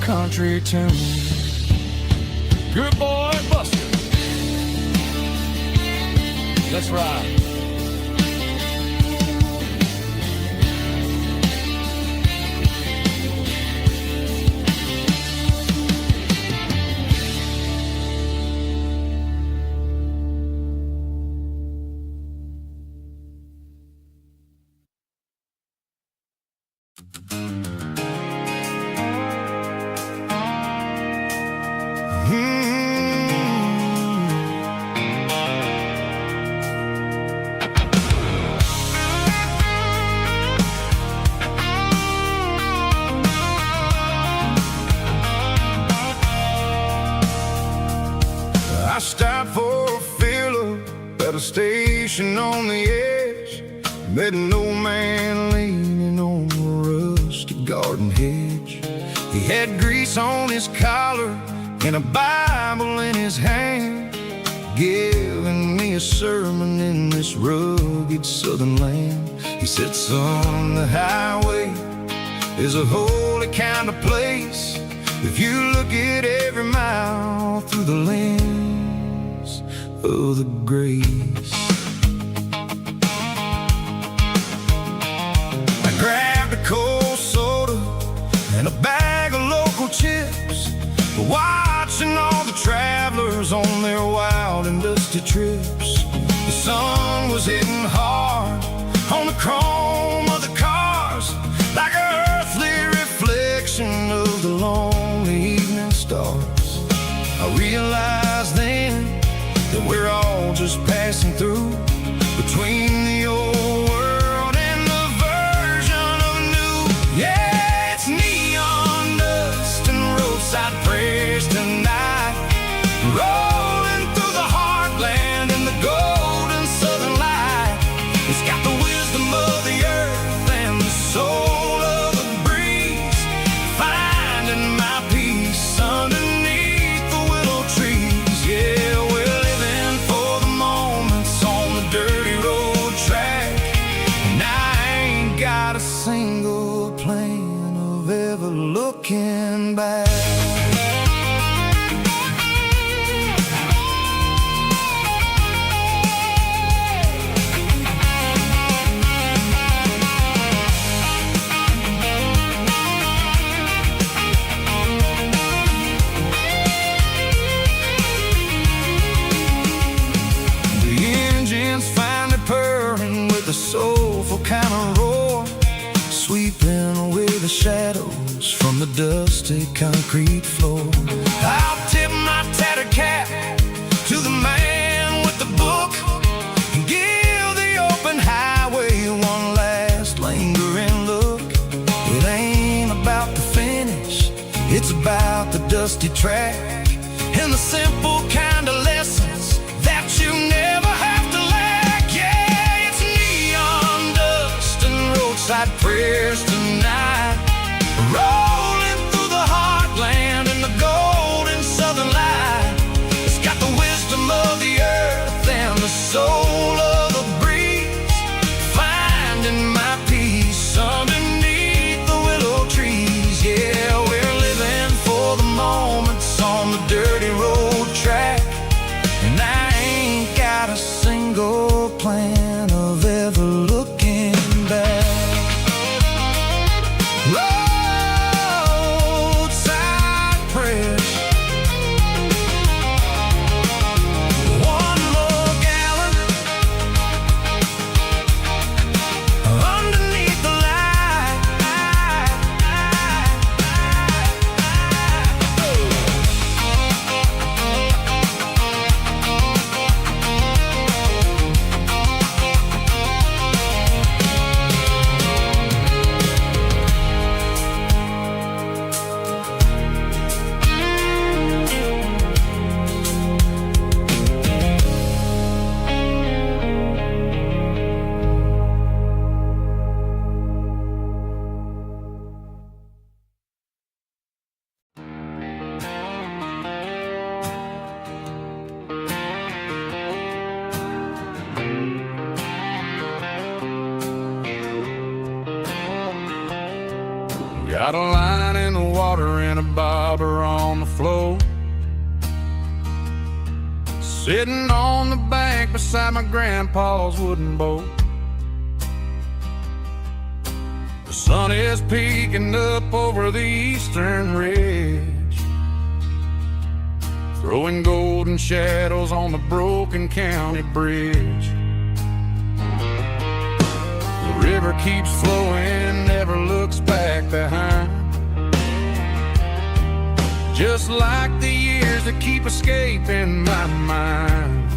country tune. Good boy, Buster. Let's ride. I stopped for a fill-up at a station on the edge. Met an old man leaning on a rusty garden hedge. He had grease on his collar and a Bible in his hand, giving me a sermon in this rugged southern land. He said, son, the highway is a holy kind of place if you look at every mile through the lens of the grace. I grabbed a cold soda and a bag of local chips, watching all the travelers on their wild and dusty trips. The sun was hitting hard on the chrome of the cars, like an earthly reflection of the lonely evening stars. I realized then that we're all just passing through between the old world and the version of new. Yeah, it's neon dust and roadside prayers tonight. looking back. The soulful kind of roar, Sweeping away the shadows from the dusty concrete floor. I'll tip my tattered cap to the man with the book And give the open highway one last lingering look. It ain't about the finish, it's about the dusty track and the simple kind of lessons that you never have to lack. Yeah, it's neon dust and roadside prayers tonight, rolling through the heartland in the golden southern light. It's got the wisdom of the earth and the soul of the breeze, finding my peace underneath the willow trees. Yeah, we're living for the moments on the dirty road track, and I ain't got a single plan of ever looking back. Roadside prayers, one more gallon underneath the light. Got a line in the water and a bobber on the floor, sitting on the bank beside my grandpa's wooden boat. The sun is peeking up over the eastern ridge, throwing golden shadows on the broken county bridge. The river keeps flowing, never looks back behind, just like the years that keep escaping my mind.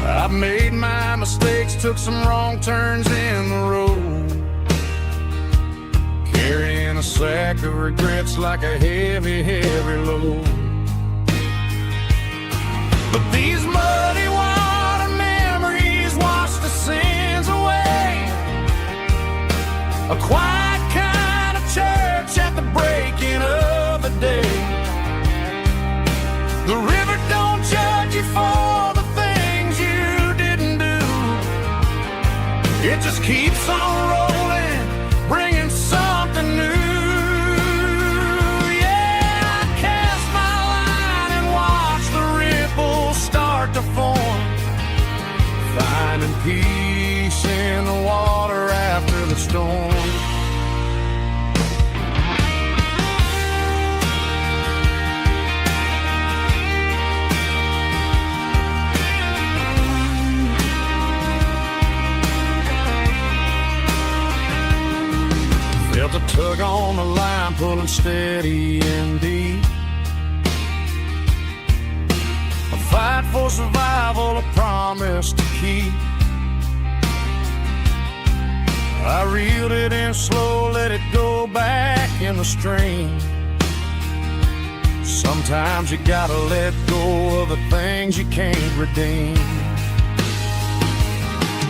I've made my mistakes, took some wrong turns in the road, carrying a sack of regrets like a heavy, heavy load. But these muddy water memories wash the sins away. A quiet kind of church at the breaking of the day. The river don't judge you for the things you didn't do. It just keeps on rolling, bringing something new. Yeah, I cast my line and watch the ripples start to form, finding peace in the water after the storm. Felt a tug on the line, pulling steady and deep. A fight for survival, a promise to keep. I reeled it in slow, let it go back in the stream. Sometimes you gotta let go of the things you can't redeem.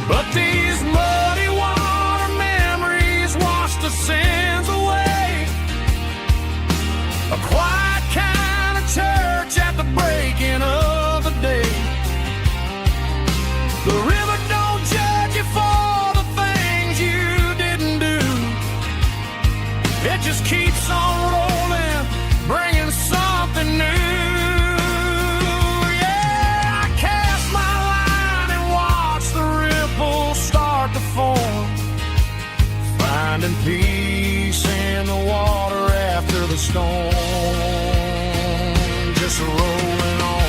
But these muddy water memories wash the sins away. A quiet kind of church at the breaking of the day. The river don't judge you for the things you didn't do. It just keeps on rolling, bringing something new. Yeah, I cast my line and watch the ripples start to form, finding peace in the water after the storm, just rolling on.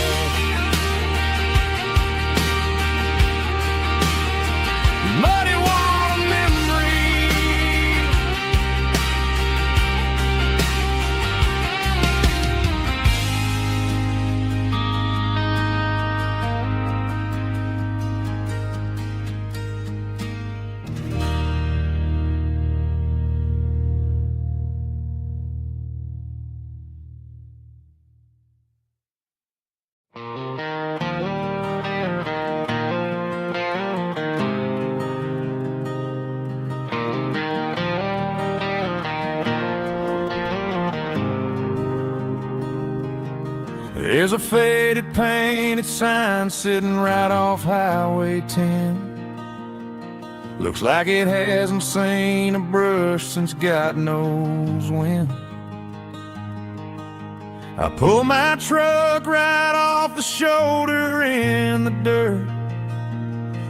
Muddy water memory, there's a faded painted sign sitting right off Highway 10. Looks like it hasn't seen a brush since God knows when. I pull my truck right off the shoulder in the dirt,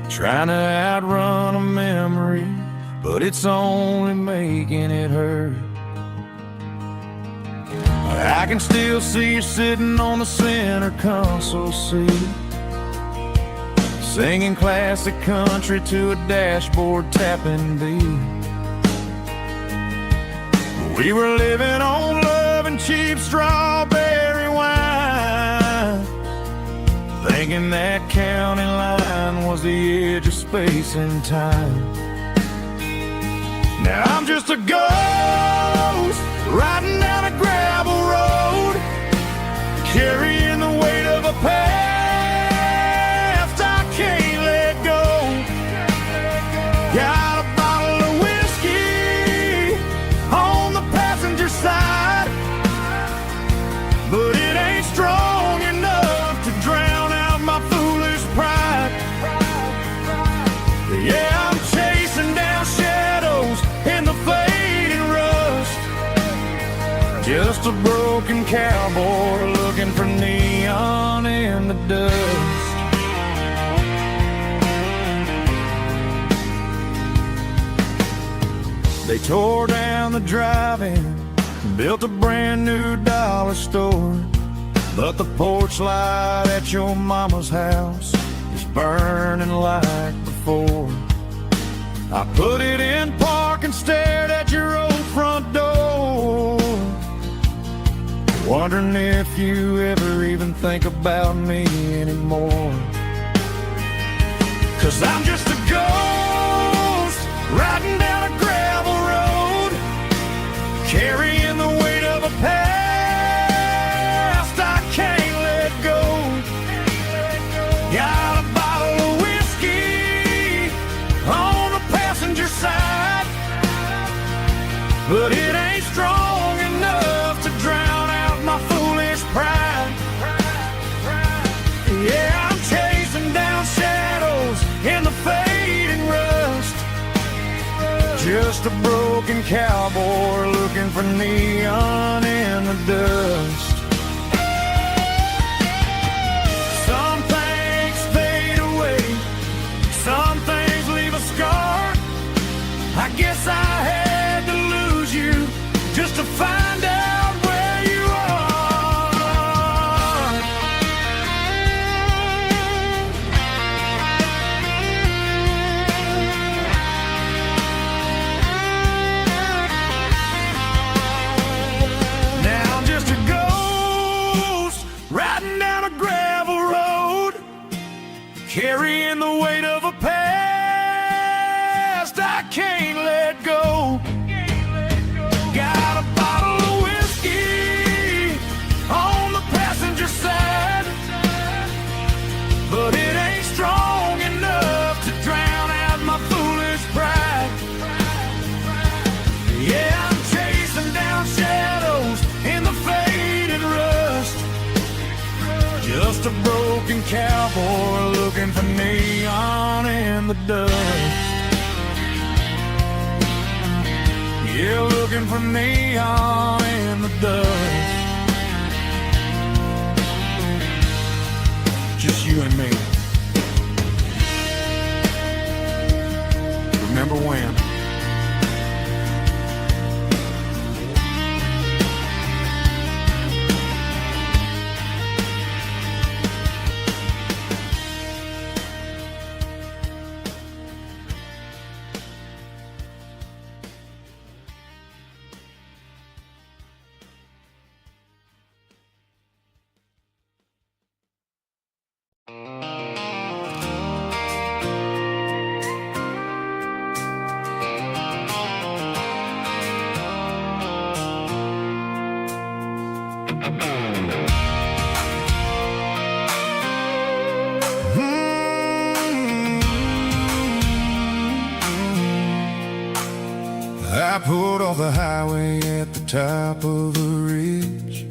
trying to outrun a memory, but it's only making it hurt. I can still see you sitting on the center console seat, singing classic country to a dashboard tapping beat. We were living on love and cheap strawberry wine, thinking that county line was the edge of space and time. Now I'm just a ghost riding down a gravel road, carrying the weight of a past I can't let go. Got a bottle of whiskey on the passenger side, but it ain't strong enough to drown out my foolish pride. Yeah, I'm chasing down shadows in the fading rust, just a broken cowboy looking for neon in the dust. They tore down the drive-in, built a brand new dollar store, but the porch light at your mama's house is burning like before. I put it in park and stared at your old front door, wondering if you ever even think about me anymore. 'Cause I'm just a ghost riding down a gravel road, carrying the weight of a past I can't let go. Got a bottle of whiskey on the passenger side, but it ain't strong enough to drown out my foolish pride. Yeah, I'm chasing down shadows in the fading rust, just a broken cowboy looking for neon in the dust. Some things fade away, some things leave a scar. I guess I had to lose you just to find out where you are. Now I'm just a ghost riding down a gravel road, carrying the weight of a past I can't let go. Got a bottle of whiskey on the passenger side, but it ain't strong enough to drown out my foolish pride. Yeah, I'm chasing down shadows in the faded rust, just a broken cowboy looking for neon in the dust. Yeah, looking looking for neon in the dust. Just you and me. Remember when? I pulled off the highway at the top of the ridge,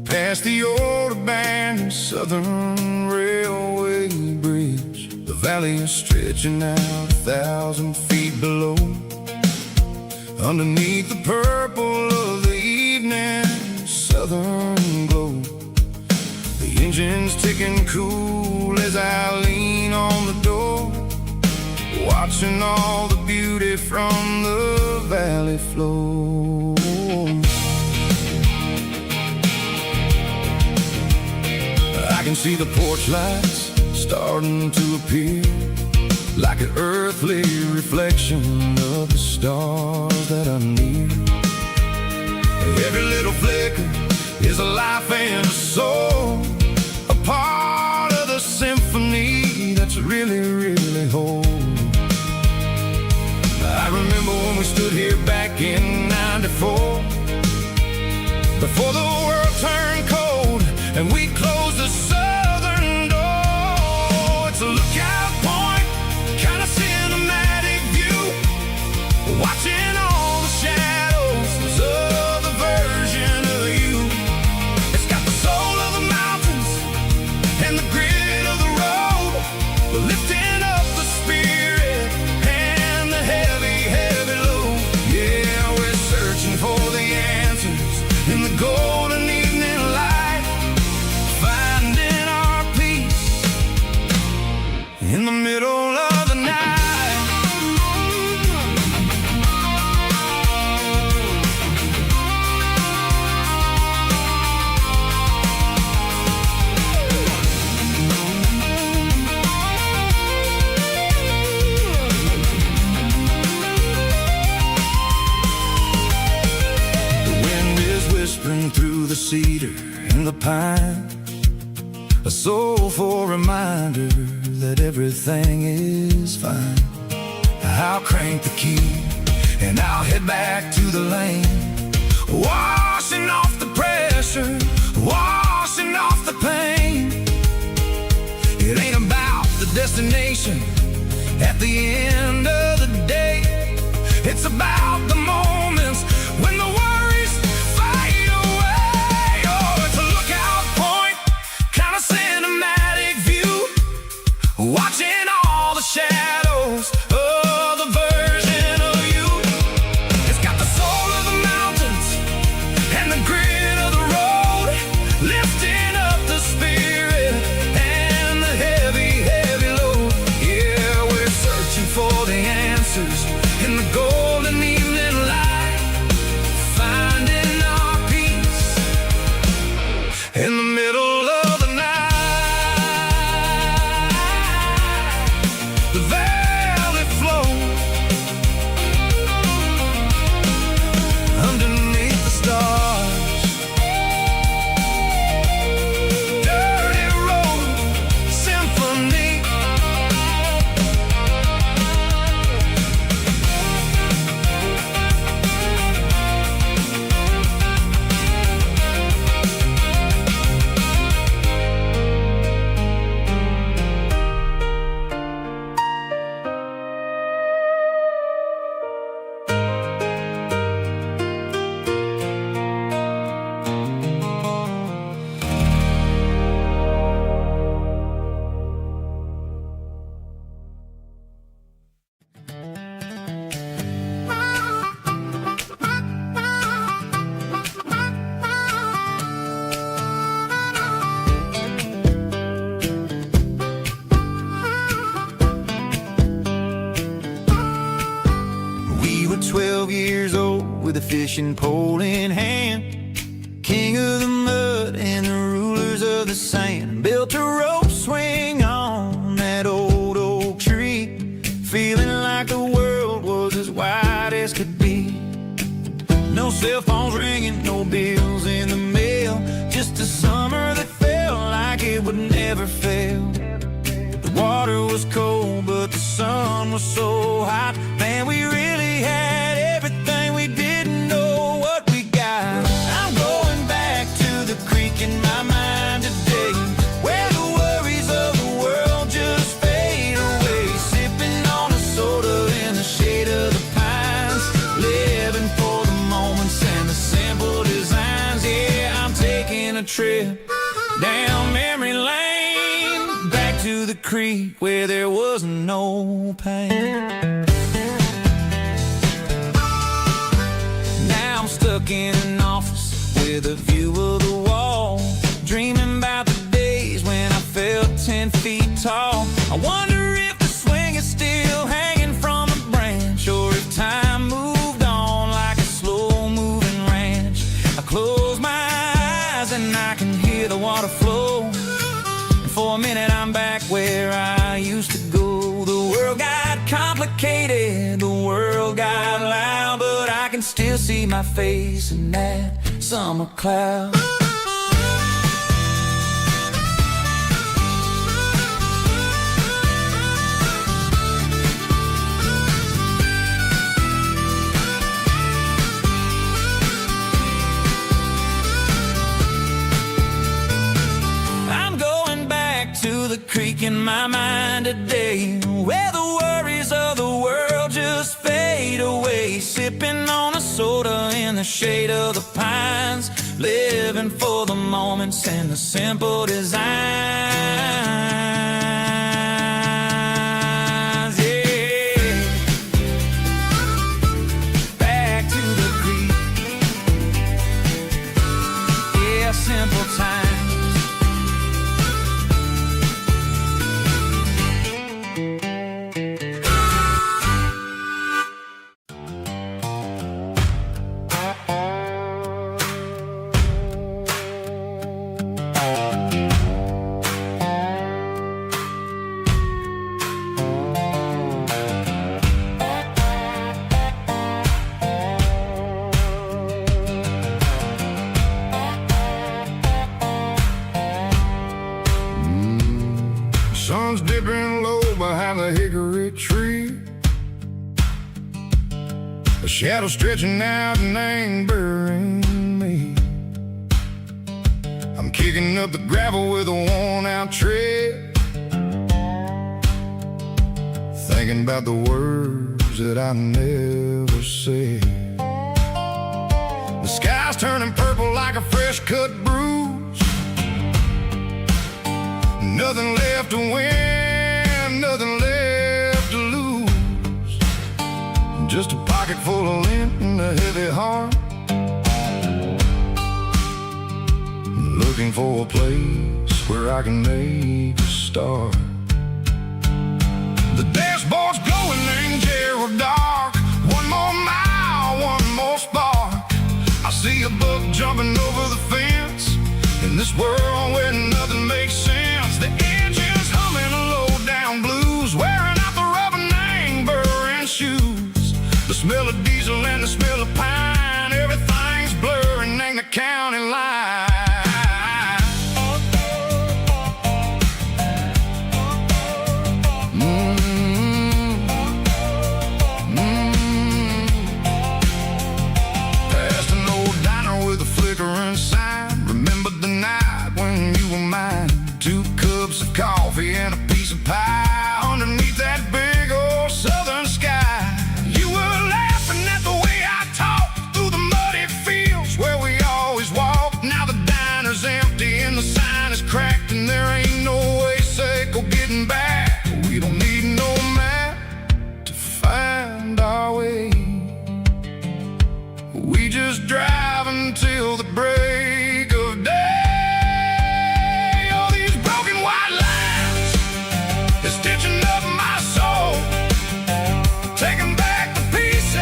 past the old abandoned Southern Railway bridge. The valley is stretching out 1,000 feet below, underneath the purple of the evening southern glow. The engine's ticking cool as I lean on the door, watching all the beauty from the valley flow. I can see the porch lights starting to appear, like an earthly reflection of the stars that are near. Every little flicker is a life and a soul, a part of the symphony that's really, really whole. I remember when we stood here back in '94, before the world turned cold and we closed the southern door. It's a lookout point, kind of cinematic view, watching all the shadows of the version of you. It's got the soul of the mountains and the grit of the road, lifting up the spirit and the heavy, heavy load. Yeah, we're searching for the answers in the golden evening light, finding our peace in the middle of the night. Whispering through the cedar and the pine, a soulful reminder that everything is fine. I'll crank the key and I'll head back to the lane, washing off the pressure, washing off the pain. It ain't about the destination at the end of the day, it's about the moments when the worries fade away. Oh, it's a lookout point, kind of cinematic view, watching all the shadows of the version of you. It's got the soul of the mountains and the grit of the road, lifting up the spirit and the heavy, heavy load. Yeah, we're searching for the answers in the golden evening 12 years old with a fishing pole in hand. King of the mud and the rulers of the sand. Built a rope swing on that old oak tree, feeling like the world was as wide as could be. No cell phones ringing, no bills in the mail, just a summer that felt like it would never fail. The water was cold, but the sun was so hot. Man, we really had everything, we didn't know what we got. I'm going back to the creek in my mind today, where the worries of the world just fade away. Sipping on a soda in the shade of the pines, living for the moments and the simple designs. Yeah, I'm taking a trip down memory lane, back to the creek where there was no pain. Now I'm stuck in an office with a view of the wall, dreaming about the days when I felt 10 feet tall. I wonder if the swing is still hanging from a branch, or if time moved on like a slow-moving ranch. I close my eyes and I can hear the water flow, and for a minute I'm back where I used to go. The world got complicated, the world got loud, but I can still see my face in that summer cloud. I'm going back to the creek in my mind today, where the worries of the world just fade away. Sipping on a soda in the shade of the pines, living for the moments and the simple designs. Yeah, back to the creek. Yeah, simple times. Sun's dipping low behind the hickory tree, a shadow stretching out and angering me. I'm kicking up the gravel with a worn-out tread, thinking about the words that I never said. The sky's turning purple like a fresh-cut bruise. Nothing left to win, nothing left to lose. Just a pocket full of lint and a heavy heart, looking for a place where I can make a start. The dashboard's glowing in Gerald dark. One more mile, one more spark. I see a buck jumping over the fence, in this world where nothing makes sense. The engine's humming a low-down blues, wearing out the rubber name, burring shoes. The smell of diesel and the smell of pine, everything's blurring, ain't the county line. Past an old diner with a flickering sign, remember the night when you were mine. 2 cups of coffee and a piece of pie underneath that big old southern sky. You were laughing at the way I talked through the muddy fields where we always walked. Now the diner's empty and the sign is cracked, and there ain't no way safe of getting back. We don't need no map to find our way. We just drive until the break of day. Stitching up my soul, taking back the pieces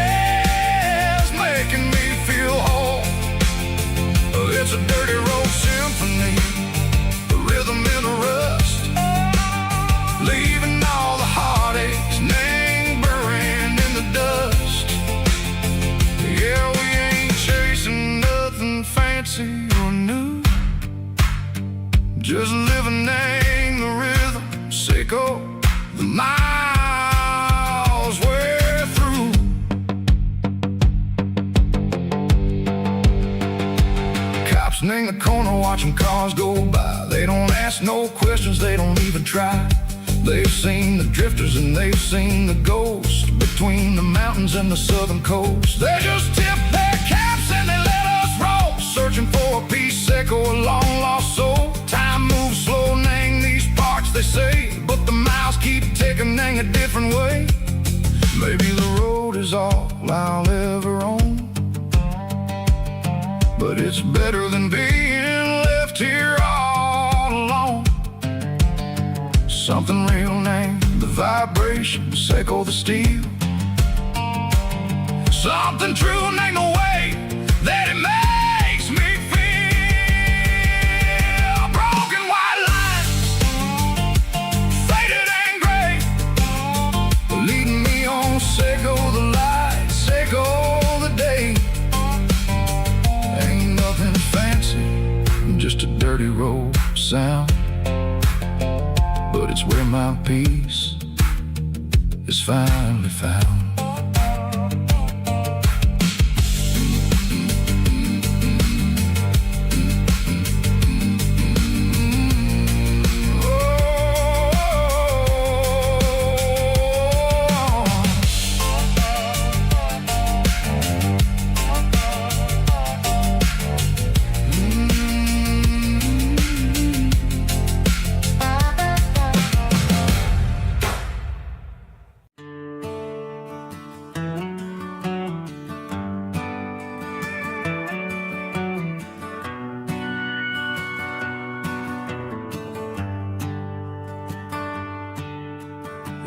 Sitting in the corner watching cars go by. They don't ask no questions, they don't even try. They've seen the drifters and they've seen the ghosts between the mountains and the southern coast. They just tip their caps and they let us roll, searching for a piece echo, a long lost soul. Time moves slow, Nang, these parts they say, but the miles keep ticking, Nang, a different way. Maybe the road is all I'll ever own, but it's better than being left here all alone. Something real, Nang, the vibrations echo the steel. Something true, Nang, the way that it makes me feel. Broken white lines, faded and gray, leading me on, Seiko the light, Seiko the day. Ain't nothing fancy, just a dirty road sound, but it's where my peace is finally found.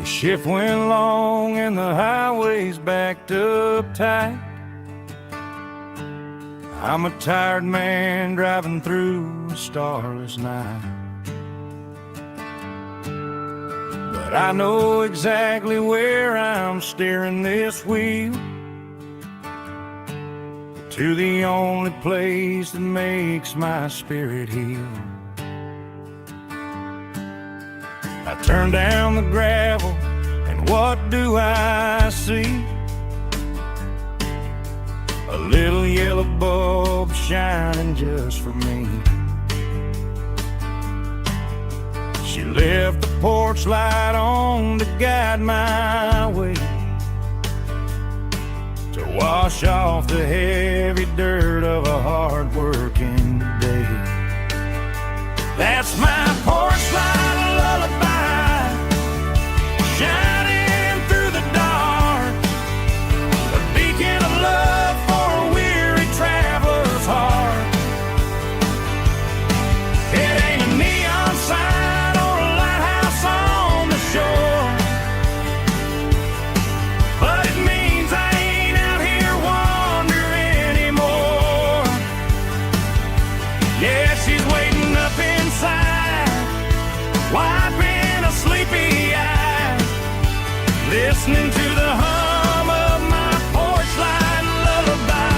Shift went long and the highway's backed up tight. I'm a tired man driving through a starless night, but I know exactly where I'm steering this wheel, to the only place that makes my spirit heal. I turn down the gravel, and what do I see? A little yellow bulb shining just for me. She left the porch light on to guide my way, to wash off the heavy dirt of a hard-working day. That's my porch light lullaby, shining through the dark, a beacon of love for a weary traveler's heart. It ain't a neon sign or a lighthouse on the shore, but it means I ain't out here wandering anymore. Yeah, she's waiting up inside, wiping a sleepy eye, listening to the hum of my porch light lullaby.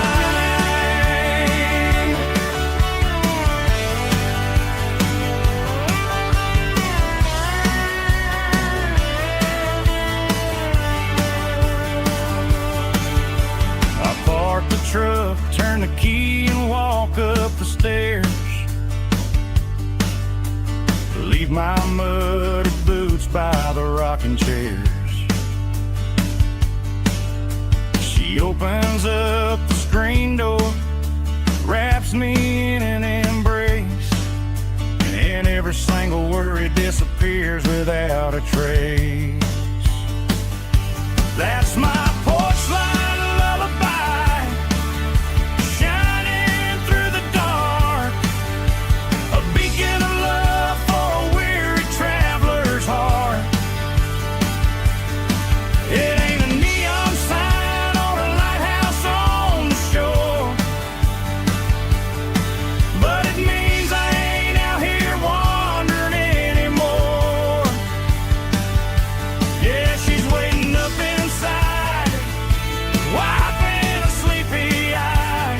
I park the truck, turn the key and walk up the stairs, leave my muddy boots by the rocking chairs. She opens up the screen door, wraps me in an embrace, and every single worry disappears without a trace. That's my porch light lullaby, shining through the dark, a beacon of love for a weary traveler's heart. It ain't a neon sign or a lighthouse on the shore, but it means I ain't out here wandering anymore. Yeah, she's waiting up inside, wiping a sleepy eye,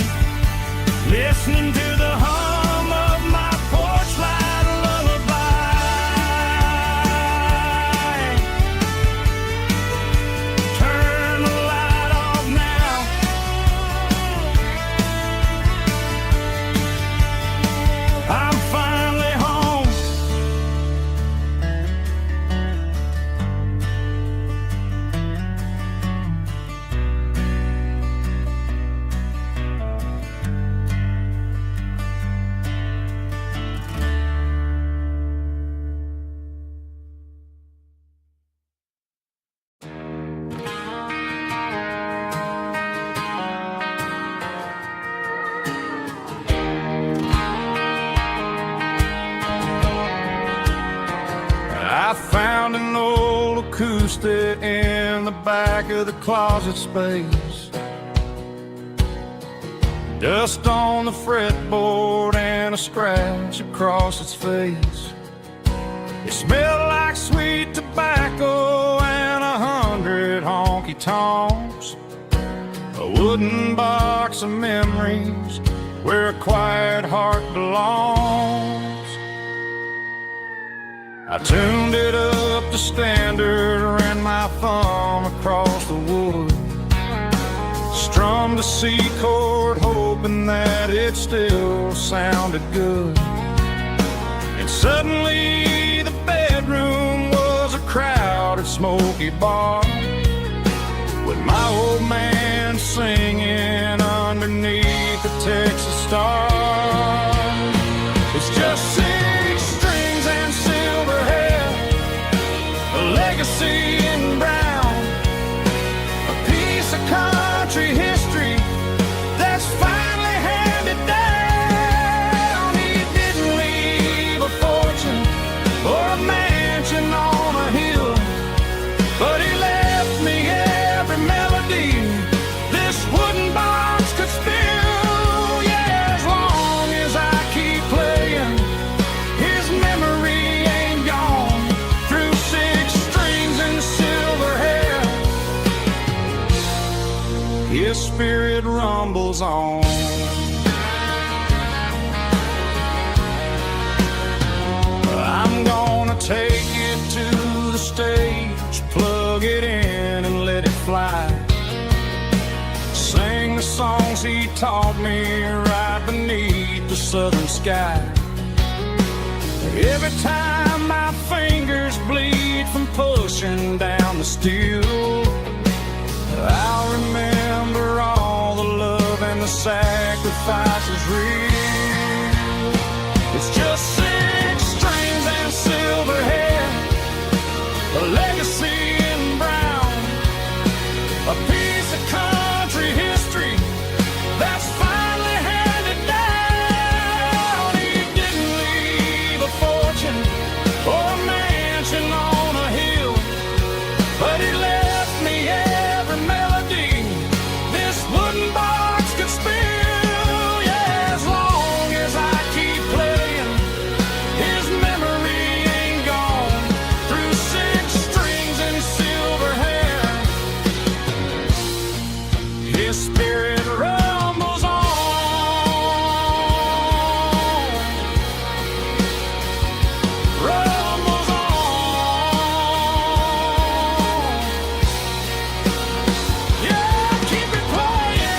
listening to the hum of my porch light lullaby. Turn the light off now, acoustic in the back of the closet space. Dust on the fretboard and a scratch across its face. It smelled like sweet tobacco and 100 honky-tonks. A wooden box of memories where a quiet heart belongs. I tuned it up to standard, ran my thumb across the wood, strummed a C chord hoping that it still sounded good. And suddenly the bedroom was a crowded smoky bar, with my old man singing underneath the Texas star. It's just 6 strings and silver hair, a legacy in brown, a piece of country history that's finally handed down. He didn't leave a fortune or a mansion on a hill, but he left me every melody this wooden box could spill. Yeah, as long as I keep playing, his memory ain't gone. Through 6 strings and silver hair, his spirit rumbles on. I'm gonna take it to the stage, plug it in and let it fly. Sing the songs he taught me right beneath the southern sky. Every time my fingers bleed from pushing down the steel, I'll remember all the love and the sacrifices real. It's just 6 strings and silver hair, a legacy in brown, a piece of country history that's finally handed down. He didn't leave a fortune or a mansion on a hill, but he left me every melody this wooden box could spill. Yeah, as long as I keep playing, his memory ain't gone. Through 6 strings and silver hair, his spirit rumbles on. Rumbles on. Yeah, keep it playing.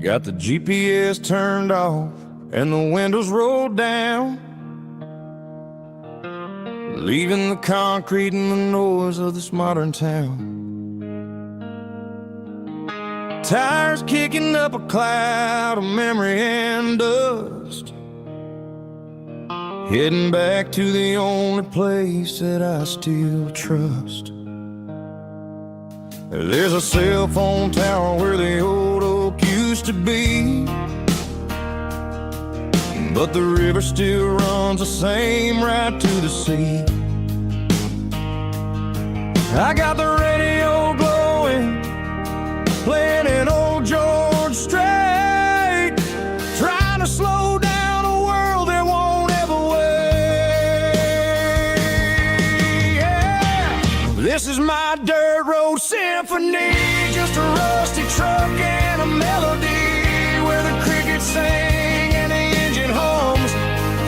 Got the GPS turned off and the windows rolled down, leaving the concrete and the noise of this modern town. Tires kicking up a cloud of memory and dust, heading back to the only place that I still trust. There's a cell phone tower where the old oak used to be, but the river still runs the same right to the sea. I got the radio glowing, playing an old George Strait, trying to slow down a world that won't ever wait. Yeah, this is my dirt road symphony, just a rusty truck and a melody where the crickets sing and the engine hums,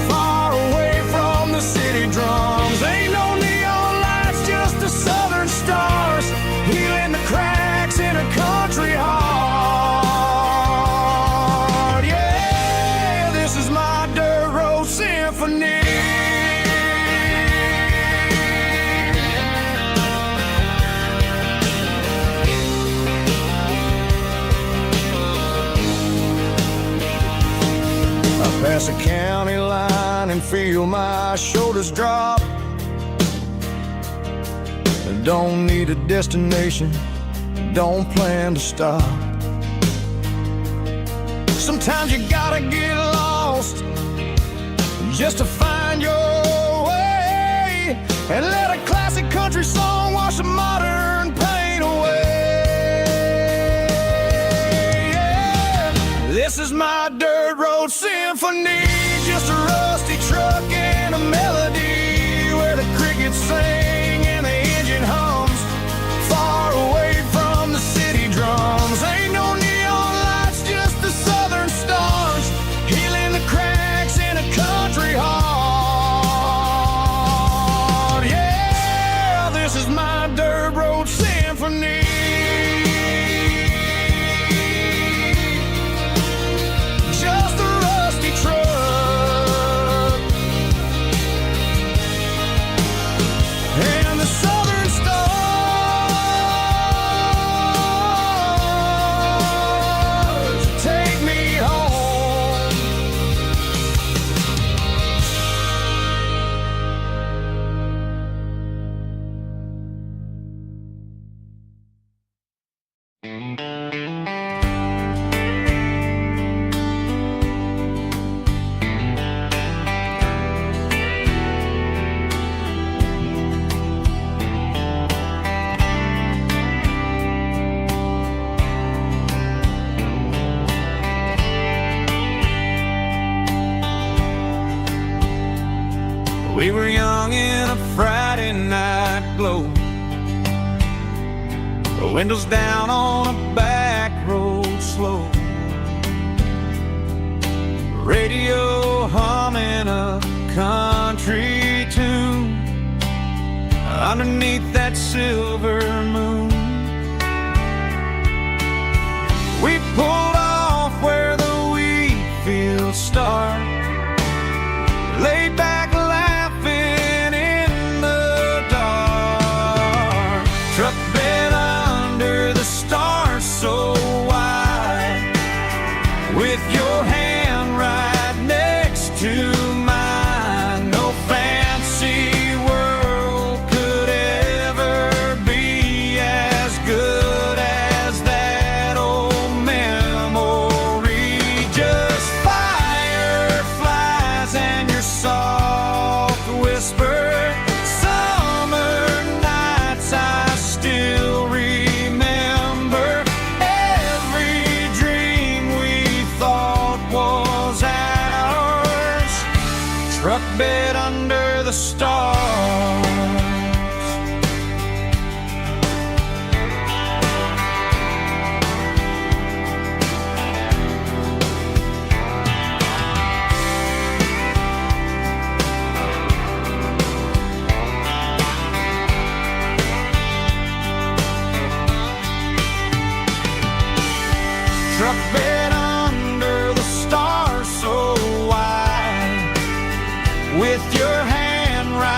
far away from the city drums. Ain't no neon lights, just the southern stars, healing the cracks in a country heart. Yeah, this is my dirt road symphony. Pass the county line and feel my shoulders drop. Don't need a destination, don't plan to stop. Sometimes you gotta get lost just to find your way, and let a classic country song wash the modern pain away. Yeah. This is my dirt road symphony, just a rusty truck and a melody where the crickets sing and the engine hums, far away from the city drums. Ain't no neon lights, just the southern stars, healing the cracks in a country heart. Yeah, this is my dirt road symphony. Just a rusty truck and the southern stars take me home. We were young in a Friday night glow, the windows down on a back road slow, radio humming a country tune underneath that silver moon. We pulled off where the wheat fields start, laid back laughing in the dark, truck bed under the stars so wide, with your hand right next to mine. No fancy world could ever be as good as that old memory. Just fireflies and your soft whisper. Summer nights I still remember. Every dream we thought was ours, truck bed under the stars. Truck bed under the stars so wide, with your hand right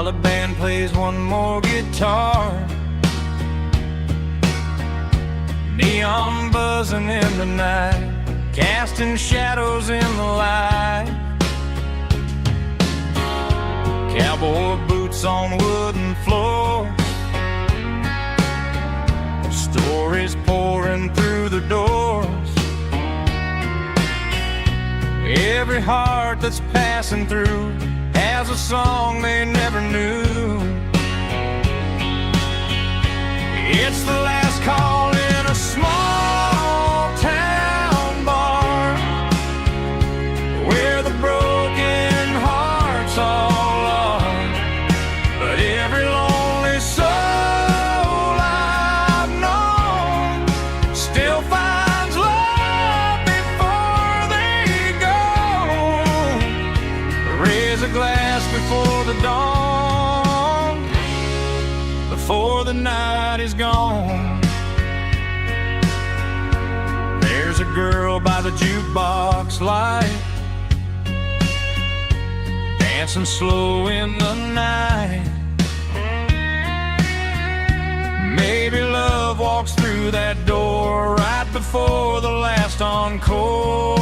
while the band plays one more guitar. Neon buzzing in the night, casting shadows in the light. Cowboy boots on wooden floors, stories pouring through the doors. Every heart that's passing through has a song they never knew. It's the last call in a small town bar, where the broken hearts all are. But every lonely soul I've known still finds love before they go. Raise a glass before the dawn, before the night is gone. There's a girl by the jukebox light, dancing slow in the night. Maybe love walks through that door right before the last encore.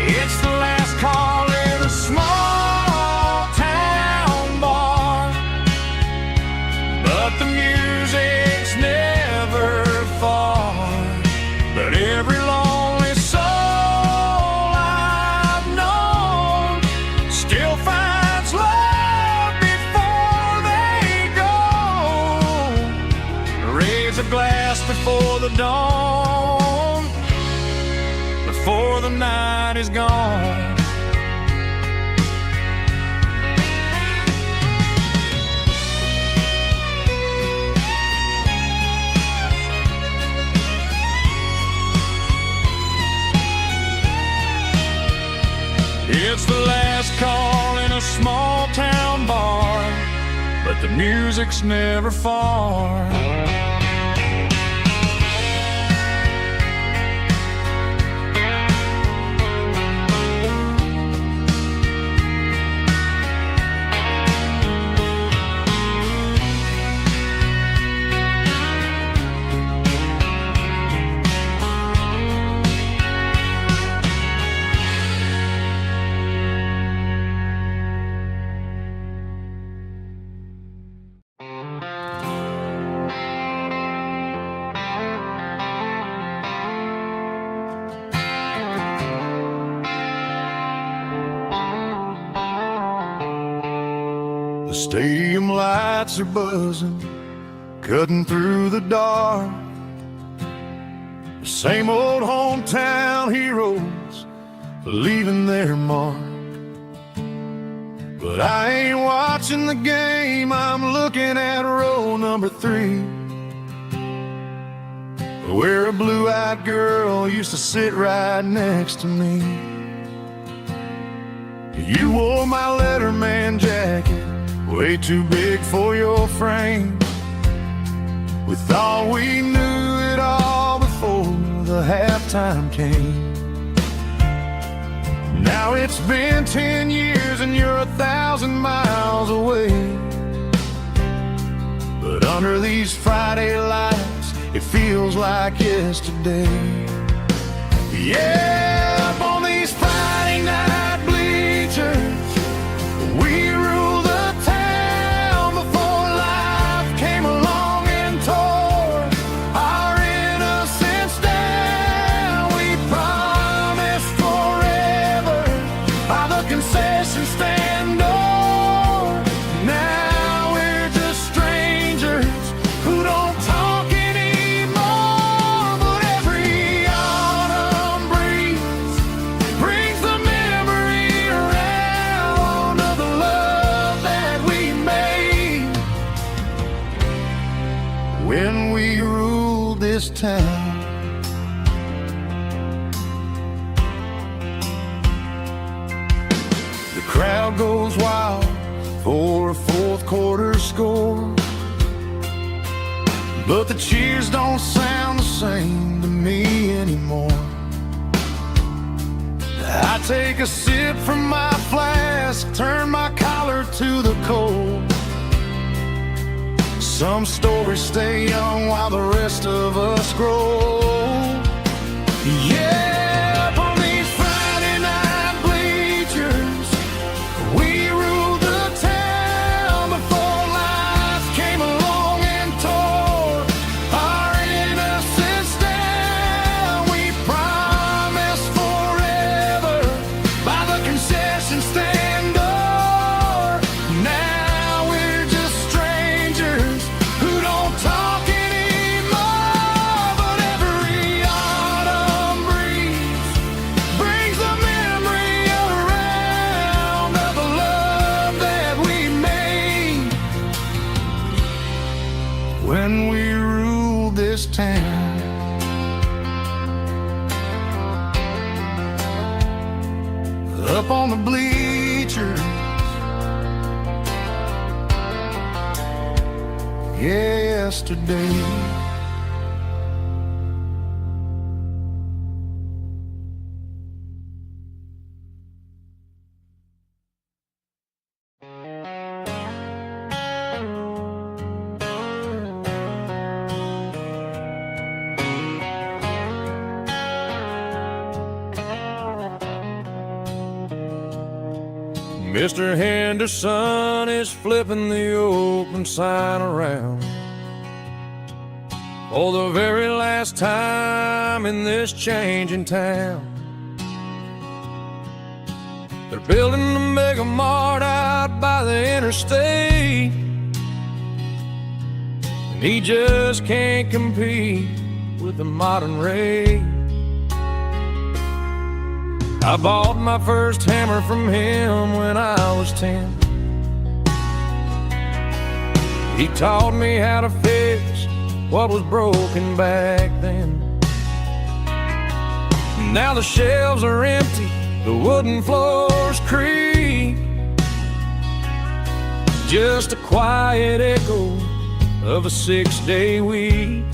It's the last call in a small town bar, but the music's never far. But every lonely soul I've known still finds love before they go. Raise a glass before the dawn, before the night is gone. It's the last call in a small town bar, but the music's never far. The stadium lights are buzzing, cutting through the dark. The same old hometown heroes leaving their mark. But I ain't watching the game, I'm looking at row number 3, where a blue-eyed girl used to sit right next to me. You wore my Letterman jacket, way too big for your frame. We thought we knew it all before the halftime came. Now it's been 10 years and you're 1,000 miles away. But under these Friday lights, it feels like yesterday. Yeah, up on these Friday night bleachers, we rule the town before life came along and tore our innocence down. We promised forever by the concession stand door. Now we're just strangers who don't talk anymore. But every autumn breeze brings the memory around of the love that we made when we ruled this town. The crowd goes wild for a fourth quarter score, but the cheers don't sound the same to me anymore. I take a sip from my flask, turn my to the cold. Some stories stay young while the rest of us grow. Yeah, from these Friday night bleachers, we ruled the town before life came along and tore our innocence down. We promised forever by the concession stand door. Now we're just strangers who don't talk anymore. But every autumn breeze brings the memory around of the love that we made when we ruled this town. Up on the bleachers, yesterday. Mr. Henderson is flipping the open sign around for the very last time in this changing town. They're building a mega mart out by the interstate, and he just can't compete with the modern rate. I bought my first hammer from him when I was 10. He taught me how to fix what was broken back then. Now the shelves are empty, the wooden floors creak, just a quiet echo of a 6-day week.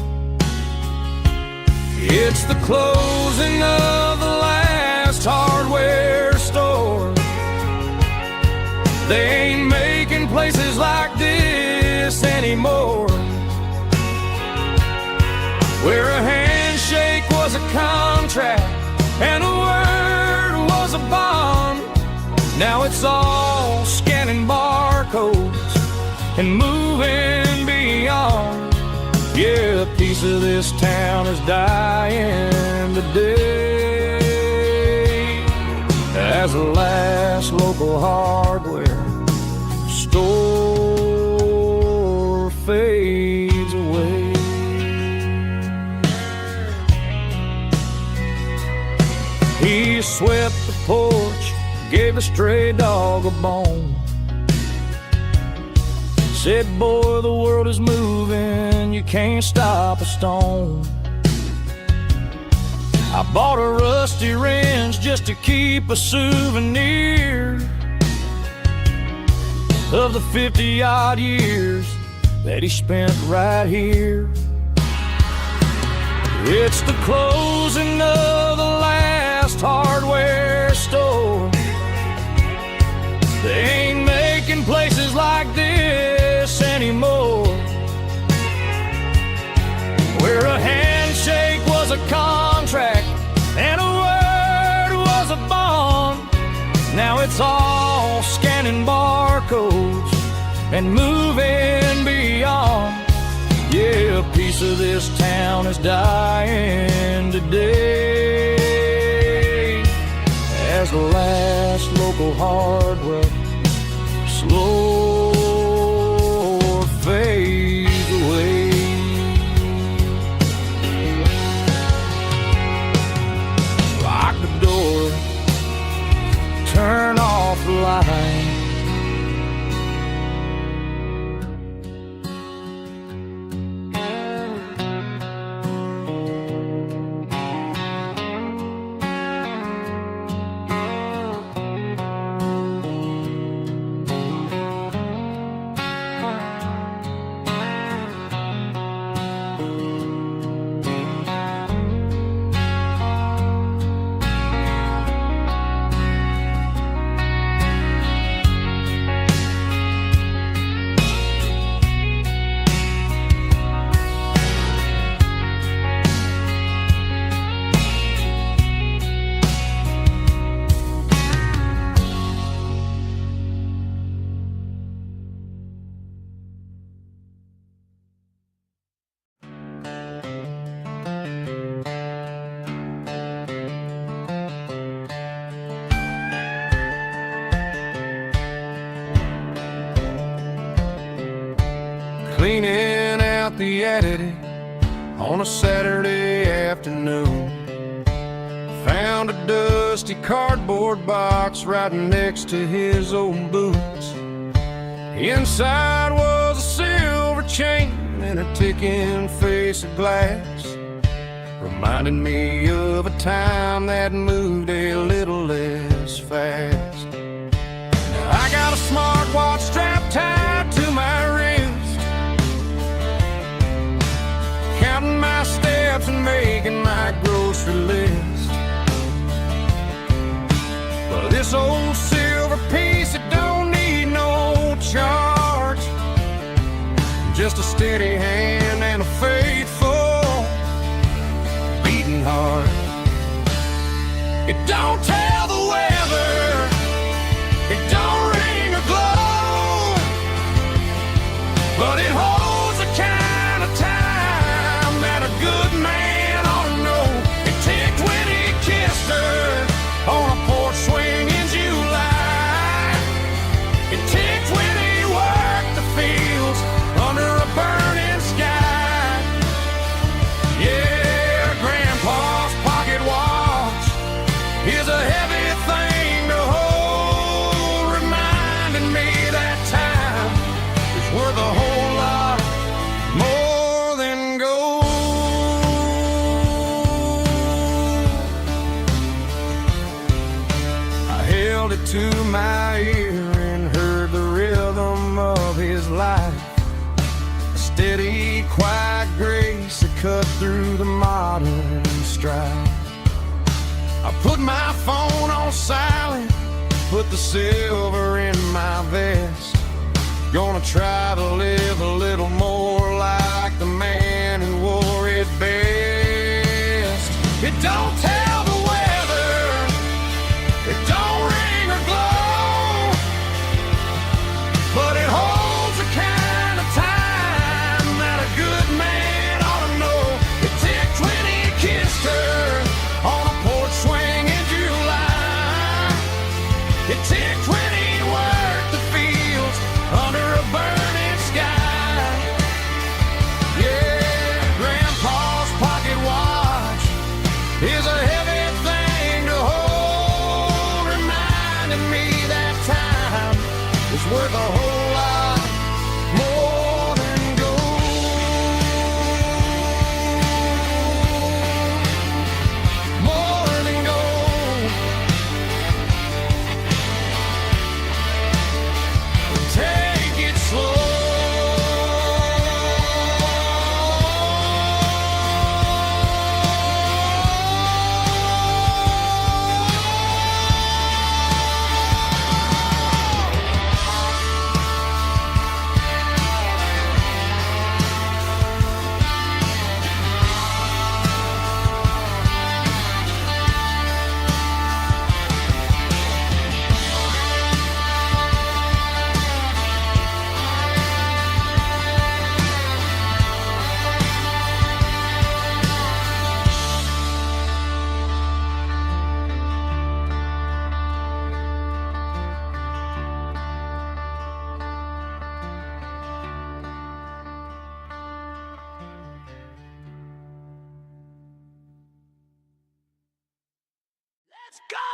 It's the closing of the last hardware store. They ain't making places like this anymore, where a handshake was a contract and a word was a bond. Now it's all scanning barcodes and moving beyond. Yeah, a piece of this town is dying today as the last local hardware store fades away. He swept the porch, gave a stray dog a bone, said, boy, the world is moving, you can't stop a stone. I bought a rusty wrench just to keep a souvenir of the 50-odd years that he spent right here. It's the closing of the last hardware store. They ain't making places like this anymore, where a handshake was a contract and a word was a bond. Now it's all scanning barcodes and moving beyond. Yeah, a piece of this town is dying today as the last local hardware slow fades away. Lock the door, turn off the light. cleaning out the attic on a Saturday afternoon. Found a dusty cardboard box right next to his old boots. Inside was a silver chain and a ticking face of glass, reminding me of a time that moved a little less fast. Now I got a smartwatch strapped tied to my wrist, counting my steps and making my grocery list. Well, this old silver piece, it don't need no charge, just a steady hand and a faithful beating heart. It don't tell the weather, it don't ring or glow, but it holds the kind of time that a good man ought to know. It ticked when he kissed her on a porch swing in July. It ticked when he worked the fields under a burning sky. Yeah, Grandpa's pocket watch is a heavy thing to hold, reminding me that time is worth a whole lot more than gold. I held it to my ear and heard the rhythm of his life, a steady, quiet grace that cut through the modern strife. I put my phone on silent, put the silver in my vest. Gonna try to live a little more like the man who wore it best. It don't tell the weather, it don't ring or glow, but it holds the kind of time that a good man ought to know. It ticked when he kissed her on a porch swing in July. It ticked when he worked the fields under a burning sky. Yeah, Grandpa's pocket watch is a heavy thing to hold, reminding me that time is worth a whole lot more than gold. More than gold. Take it slow. Let's go!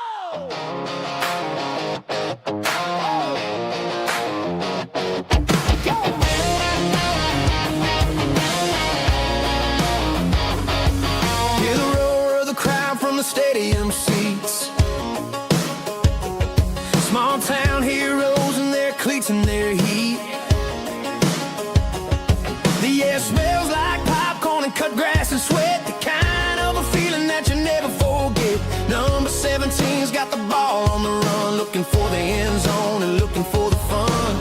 Hear the roar of the crowd from the stadium seats. Small town heroes in their cleats and their heat. The air smells like popcorn and cut grass and sweat, the kind of a feeling that you never forget. Number 17's got the ball on the run, looking for the end zone and looking for the fun.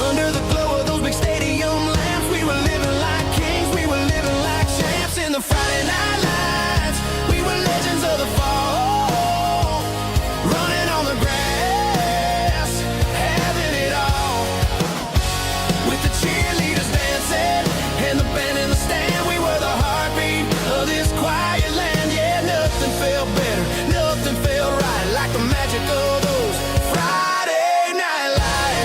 Under the glow of those big stadium lamps, we were living like kings, we were living like champs in the Friday night lights. We were legends of the fall, running on the grass, having it all. With the cheerleaders dancing and the band in the stand, we were the heartbeat of this quiet land. Yeah, nothing felt better, nothing felt right like the magic of those Friday night lights.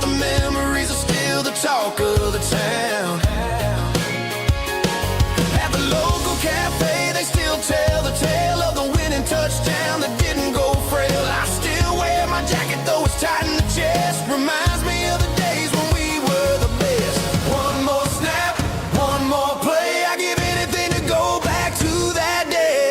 the memories are still the talk of the town. At the local cafe, they still tell the tale of the winning touchdown that didn't go frail. I still wear my jacket, though it's tight in the chest. Reminds me of the days when we were the best. One more snap, one more play. I give anything to go back to that day.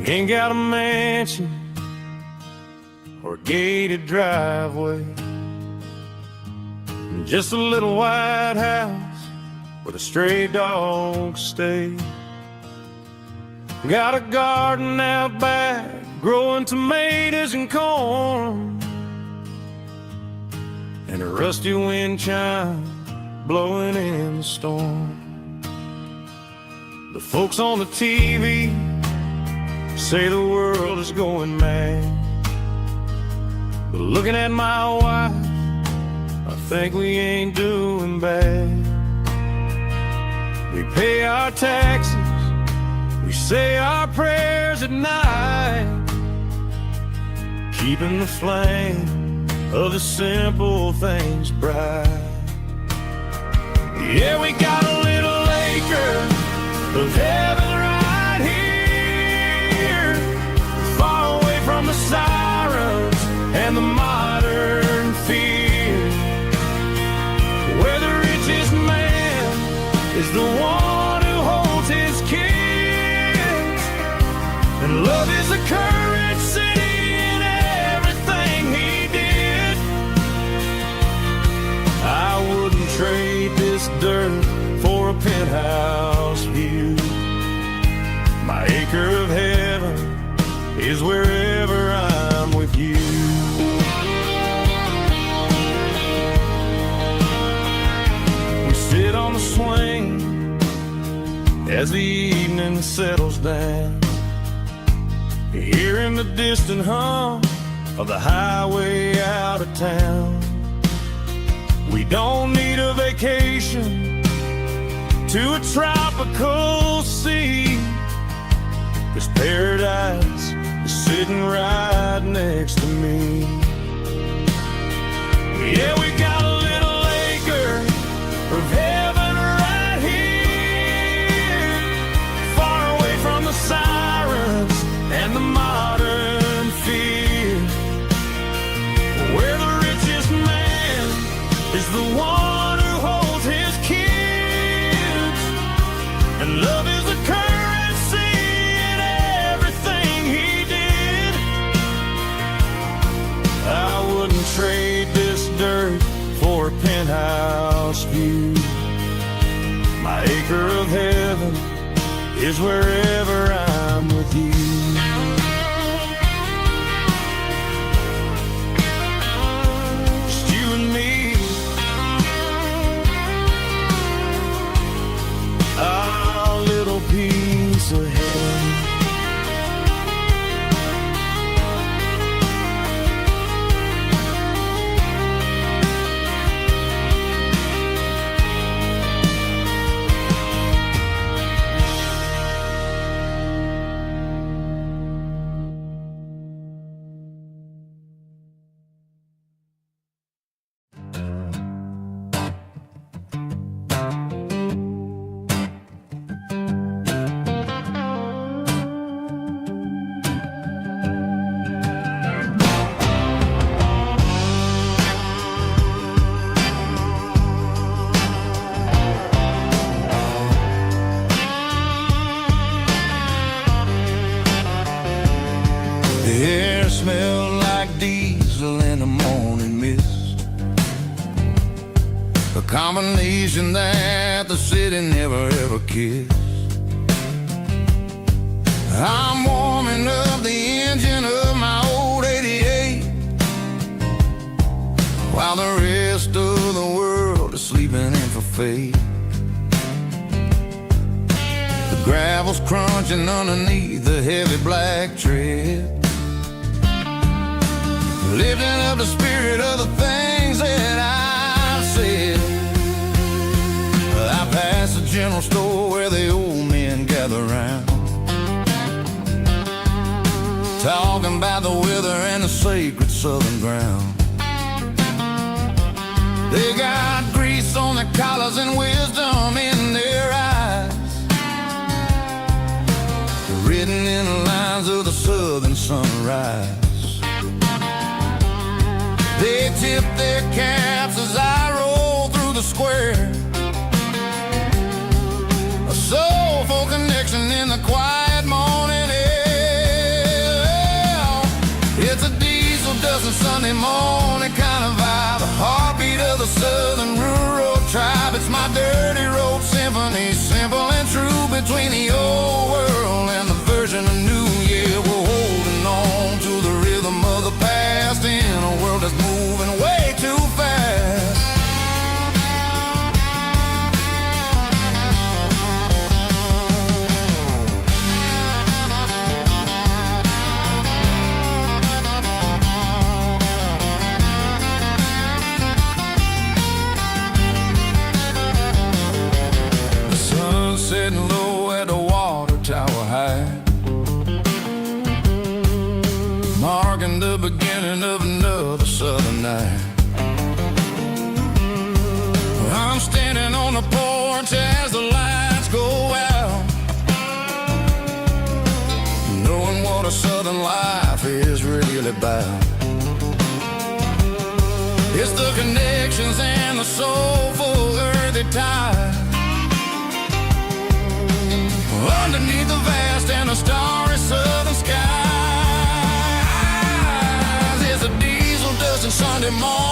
Ain't got a mansion or a gated driveway, just a little white house where the stray dogs stay. Got a garden out back, growing tomatoes and corn, and a rusty wind chime blowing in the storm. The folks on the TV say the world is going mad, but looking at my wife, I think we ain't doing bad. We pay our taxes, we say our prayers at night, keeping the flame of the simple things bright. Yeah, we got a little acre of heaven right here, far away from the sirens and the modern fear, where the richest man is the one who holds his kids, and love is the currency in everything he did. I wouldn't trade this dirt for a penthouse view. My acre of heaven is wherever I'm with you. We sit on the swing as the evening settles down, hearing the distant hum of the highway out of town. We don't need a vacation to a tropical sea, 'cause paradise is sitting right next to me. Yeah, we got a little acre of heaven right here, far away from the sirens and the modern fear, where the richest man is the one who holds his kids, and love is the currency in everything he did. I wouldn't trade this dirt for a penthouse view. My acre of heaven is wherever I'm with you. Just you and me, days ahead. The air smelled like diesel in the morning mist, a combination that the city never ever kissed. I'm warming up the engine of my old 88, while the rest of the world is sleeping in for fate. The gravel's crunching underneath the heavy black tread, lifting up the spirit of the things that I've said. I pass the general store where the old men gather round, talking about the weather and the sacred southern ground. They got grease on their collars and wisdom in their eyes, written in the lines of the southern sunrise. They tip their caps as I roll through the square, a soulful connection in the quiet morning air. It's a diesel dusting Sunday morning kind of vibe, the heartbeat of the southern rural tribe. It's my dirty road symphony, simple and true, between the old world and the version of new. Yeah, we're holding on to the rhythm of the past in a world that's moving way too fast. The sun setting low at the water tower high, marking the beginning of another southern night. I'm standing on the porch as the lights go out, knowing what a southern life is really about. It's the connections and the soulful earthy tide, underneath the vast and the starry southern skies. It's a diesel dusting Sunday morning